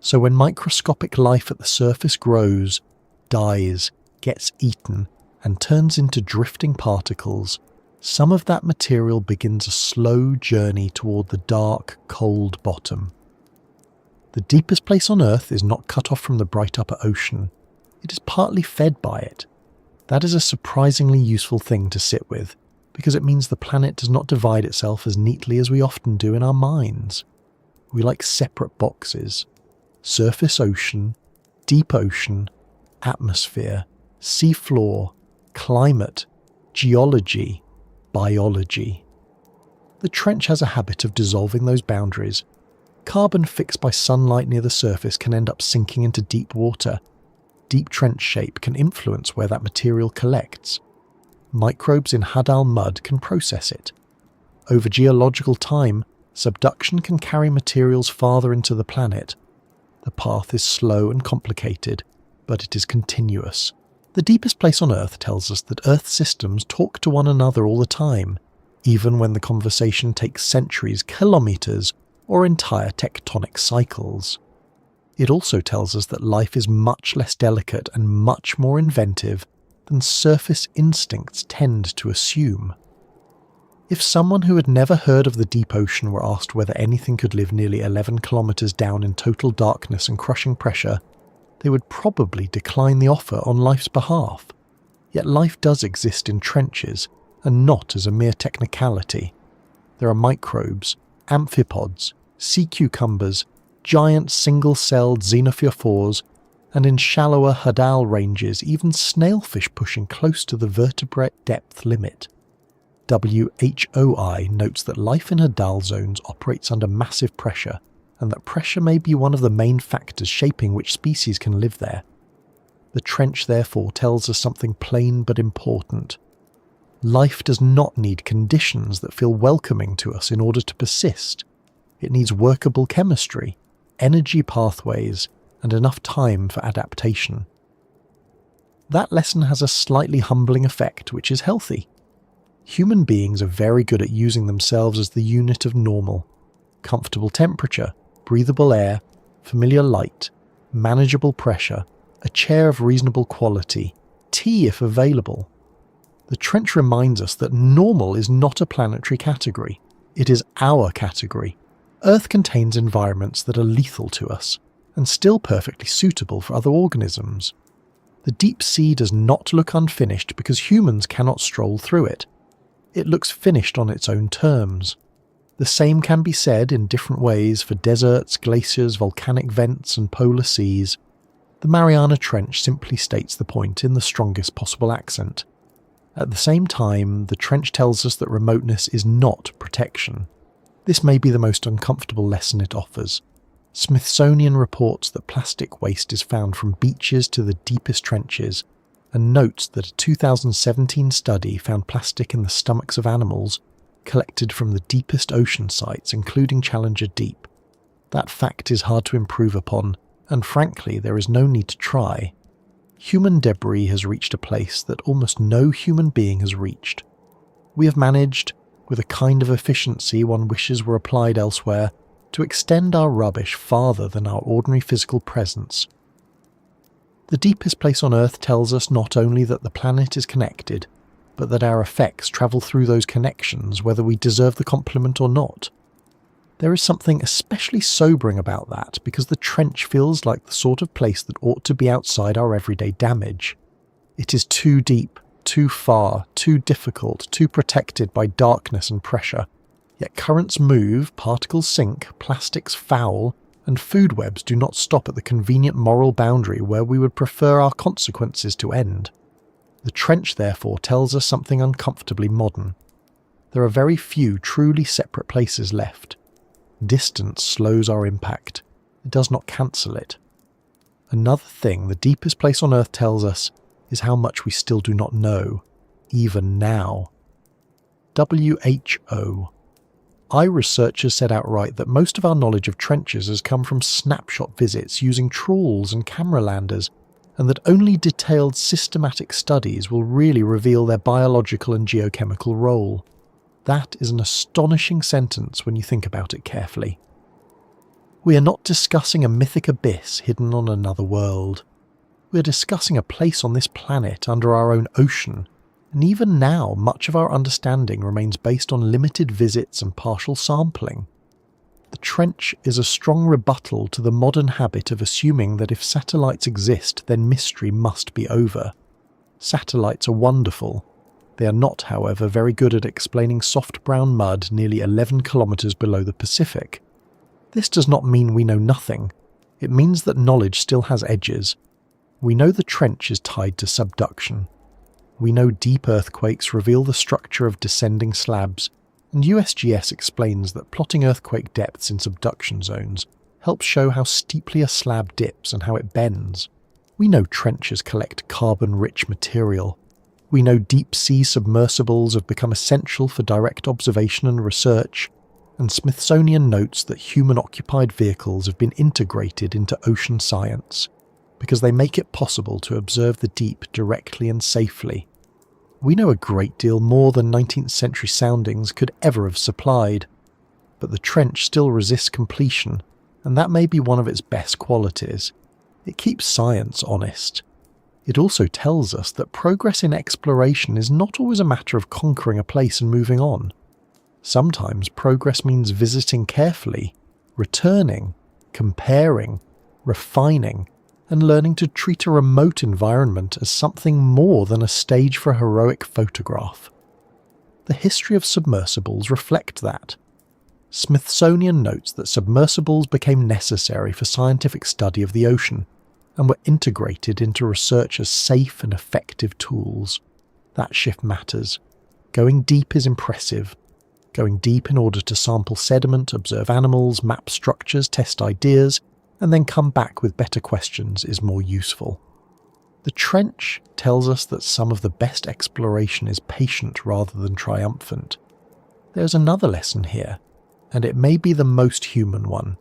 So when microscopic life at the surface grows, dies, gets eaten, and turns into drifting particles, some of that material begins a slow journey toward the dark, cold bottom. The deepest place on Earth is not cut off from the bright upper ocean. It is partly fed by it. That is a surprisingly useful thing to sit with, because it means the planet does not divide itself as neatly as we often do in our minds. We like separate boxes. Surface ocean, deep ocean, atmosphere, seafloor, climate, geology, biology. The trench has a habit of dissolving those boundaries. Carbon fixed by sunlight near the surface can end up sinking into deep water. Deep trench shape can influence where that material collects. Microbes in Hadal mud can process it. Over geological time, subduction can carry materials farther into the planet. The path is slow and complicated, but it is continuous. The deepest place on Earth tells us that Earth systems talk to one another all the time, even when the conversation takes centuries, kilometers, or entire tectonic cycles. It also tells us that life is much less delicate and much more inventive than surface instincts tend to assume. If someone who had never heard of the deep ocean were asked whether anything could live nearly 11 kilometers down in total darkness and crushing pressure, they would probably decline the offer on life's behalf. Yet life does exist in trenches, and not as a mere technicality. There are microbes, amphipods, sea cucumbers, giant single-celled xenophyophores, and in shallower Hadal ranges, even snailfish pushing close to the vertebrate depth limit. WHOI notes that life in Hadal zones operates under massive pressure, and that pressure may be one of the main factors shaping which species can live there. The trench therefore tells us something plain but important. Life does not need conditions that feel welcoming to us in order to persist. It needs workable chemistry, energy pathways, and enough time for adaptation. That lesson has a slightly humbling effect, which is healthy. Human beings are very good at using themselves as the unit of normal. Comfortable temperature, breathable air, familiar light, manageable pressure, a chair of reasonable quality, tea if available. The trench reminds us that normal is not a planetary category. It is our category. Earth contains environments that are lethal to us, and still perfectly suitable for other organisms. The deep sea does not look unfinished because humans cannot stroll through it. It looks finished on its own terms. The same can be said in different ways for deserts, glaciers, volcanic vents, and polar seas. The Mariana Trench simply states the point in the strongest possible accent. At the same time, the trench tells us that remoteness is not protection. This may be the most uncomfortable lesson it offers. Smithsonian reports that plastic waste is found from beaches to the deepest trenches, and notes that a 2017 study found plastic in the stomachs of animals collected from the deepest ocean sites, including Challenger Deep. That fact is hard to improve upon, and frankly, there is no need to try. Human debris has reached a place that almost no human being has reached. We have managed, with a kind of efficiency one wishes were applied elsewhere, to extend our rubbish farther than our ordinary physical presence. The deepest place on Earth tells us not only that the planet is connected, but that our effects travel through those connections whether we deserve the compliment or not. There is something especially sobering about that because the trench feels like the sort of place that ought to be outside our everyday damage. It is too deep, too far, too difficult, too protected by darkness and pressure. Yet currents move, particles sink, plastics foul, and food webs do not stop at the convenient moral boundary where we would prefer our consequences to end. The trench, therefore, tells us something uncomfortably modern. There are very few truly separate places left. Distance slows our impact. It does not cancel it. Another thing the deepest place on Earth tells us is how much we still do not know, even now. WHO. Researchers said outright that most of our knowledge of trenches has come from snapshot visits using trawls and camera landers, and that only detailed systematic studies will really reveal their biological and geochemical role. That is an astonishing sentence when you think about it carefully. We are not discussing a mythic abyss hidden on another world. We are discussing a place on this planet under our own ocean, and even now much of our understanding remains based on limited visits and partial sampling. The trench is a strong rebuttal to the modern habit of assuming that if satellites exist, then mystery must be over. Satellites are wonderful. They are not, however, very good at explaining soft brown mud nearly 11 kilometers below the Pacific. This does not mean we know nothing. It means that knowledge still has edges. We know the trench is tied to subduction. We know deep earthquakes reveal the structure of descending slabs, and USGS explains that plotting earthquake depths in subduction zones helps show how steeply a slab dips and how it bends. We know trenches collect carbon-rich material. We know deep-sea submersibles have become essential for direct observation and research, and Smithsonian notes that human-occupied vehicles have been integrated into ocean science, because they make it possible to observe the deep directly and safely. We know a great deal more than 19th century soundings could ever have supplied, but the trench still resists completion, and that may be one of its best qualities. It keeps science honest. It also tells us that progress in exploration is not always a matter of conquering a place and moving on. Sometimes progress means visiting carefully, returning, comparing, refining, and learning to treat a remote environment as something more than a stage for a heroic photograph. The history of submersibles reflect that. Smithsonian notes that submersibles became necessary for scientific study of the ocean, and were integrated into research as safe and effective tools. That shift matters. Going deep is impressive. Going deep in order to sample sediment, observe animals, map structures, test ideas, and then come back with better questions is more useful. The trench tells us that some of the best exploration is patient rather than triumphant. There's another lesson here, and it may be the most human one.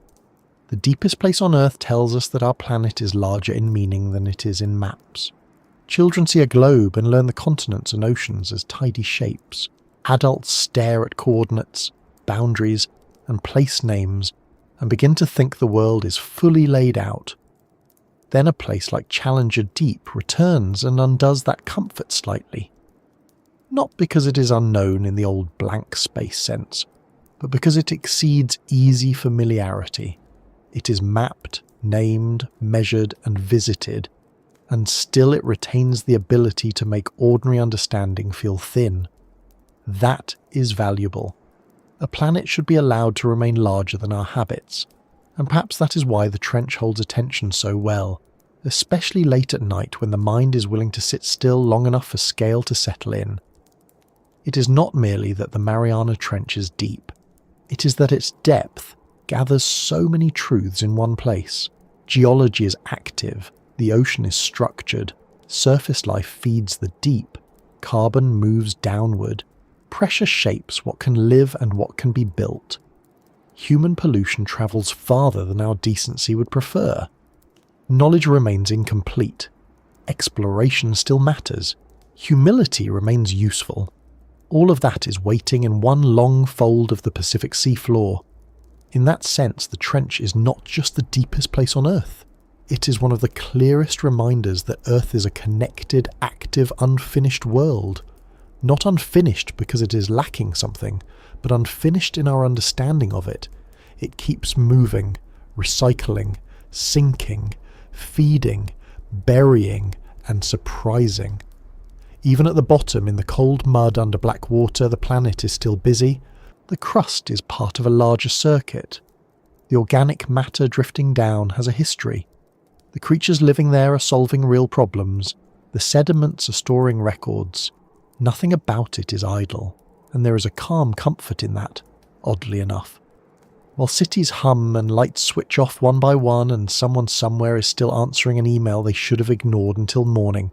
The deepest place on Earth tells us that our planet is larger in meaning than it is in maps. Children see a globe and learn the continents and oceans as tidy shapes. Adults stare at coordinates, boundaries, and place names and begin to think the world is fully laid out. Then a place like Challenger Deep returns and undoes that comfort slightly. Not because it is unknown in the old blank space sense, but because it exceeds easy familiarity. It is mapped, named, measured, and visited, and still it retains the ability to make ordinary understanding feel thin. That is valuable. A planet should be allowed to remain larger than our habits, and perhaps that is why the trench holds attention so well, especially late at night when the mind is willing to sit still long enough for scale to settle in. It is not merely that the Mariana Trench is deep, it is that its depth gathers so many truths in one place. Geology is active, the ocean is structured, surface life feeds the deep, carbon moves downward, pressure shapes what can live and what can be built. Human pollution travels farther than our decency would prefer. Knowledge remains incomplete. Exploration still matters. Humility remains useful. All of that is waiting in one long fold of the Pacific seafloor. In that sense, the trench is not just the deepest place on Earth. It is one of the clearest reminders that Earth is a connected, active, unfinished world. Not unfinished because it is lacking something, but unfinished in our understanding of it. It keeps moving, recycling, sinking, feeding, burying, and surprising. Even at the bottom, in the cold mud under black water, the planet is still busy. The crust is part of a larger circuit. The organic matter drifting down has a history. The creatures living there are solving real problems. The sediments are storing records. Nothing about it is idle, and there is a calm comfort in that, oddly enough. While cities hum and lights switch off one by one and someone somewhere is still answering an email they should have ignored until morning,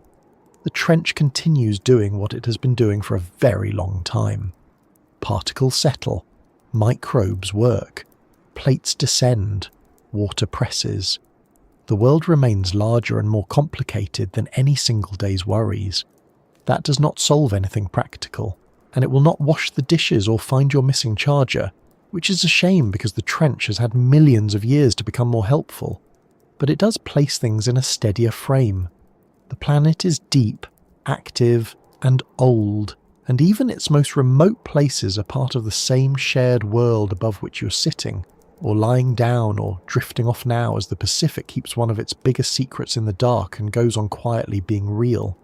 the trench continues doing what it has been doing for a very long time. Particles settle, microbes work, plates descend, water presses. The world remains larger and more complicated than any single day's worries. That does not solve anything practical, and it will not wash the dishes or find your missing charger, which is a shame because the trench has had millions of years to become more helpful. But it does place things in a steadier frame. The planet is deep, active, and old, and even its most remote places are part of the same shared world above which you're sitting, or lying down, or drifting off now as the Pacific keeps one of its biggest secrets in the dark and goes on quietly being real.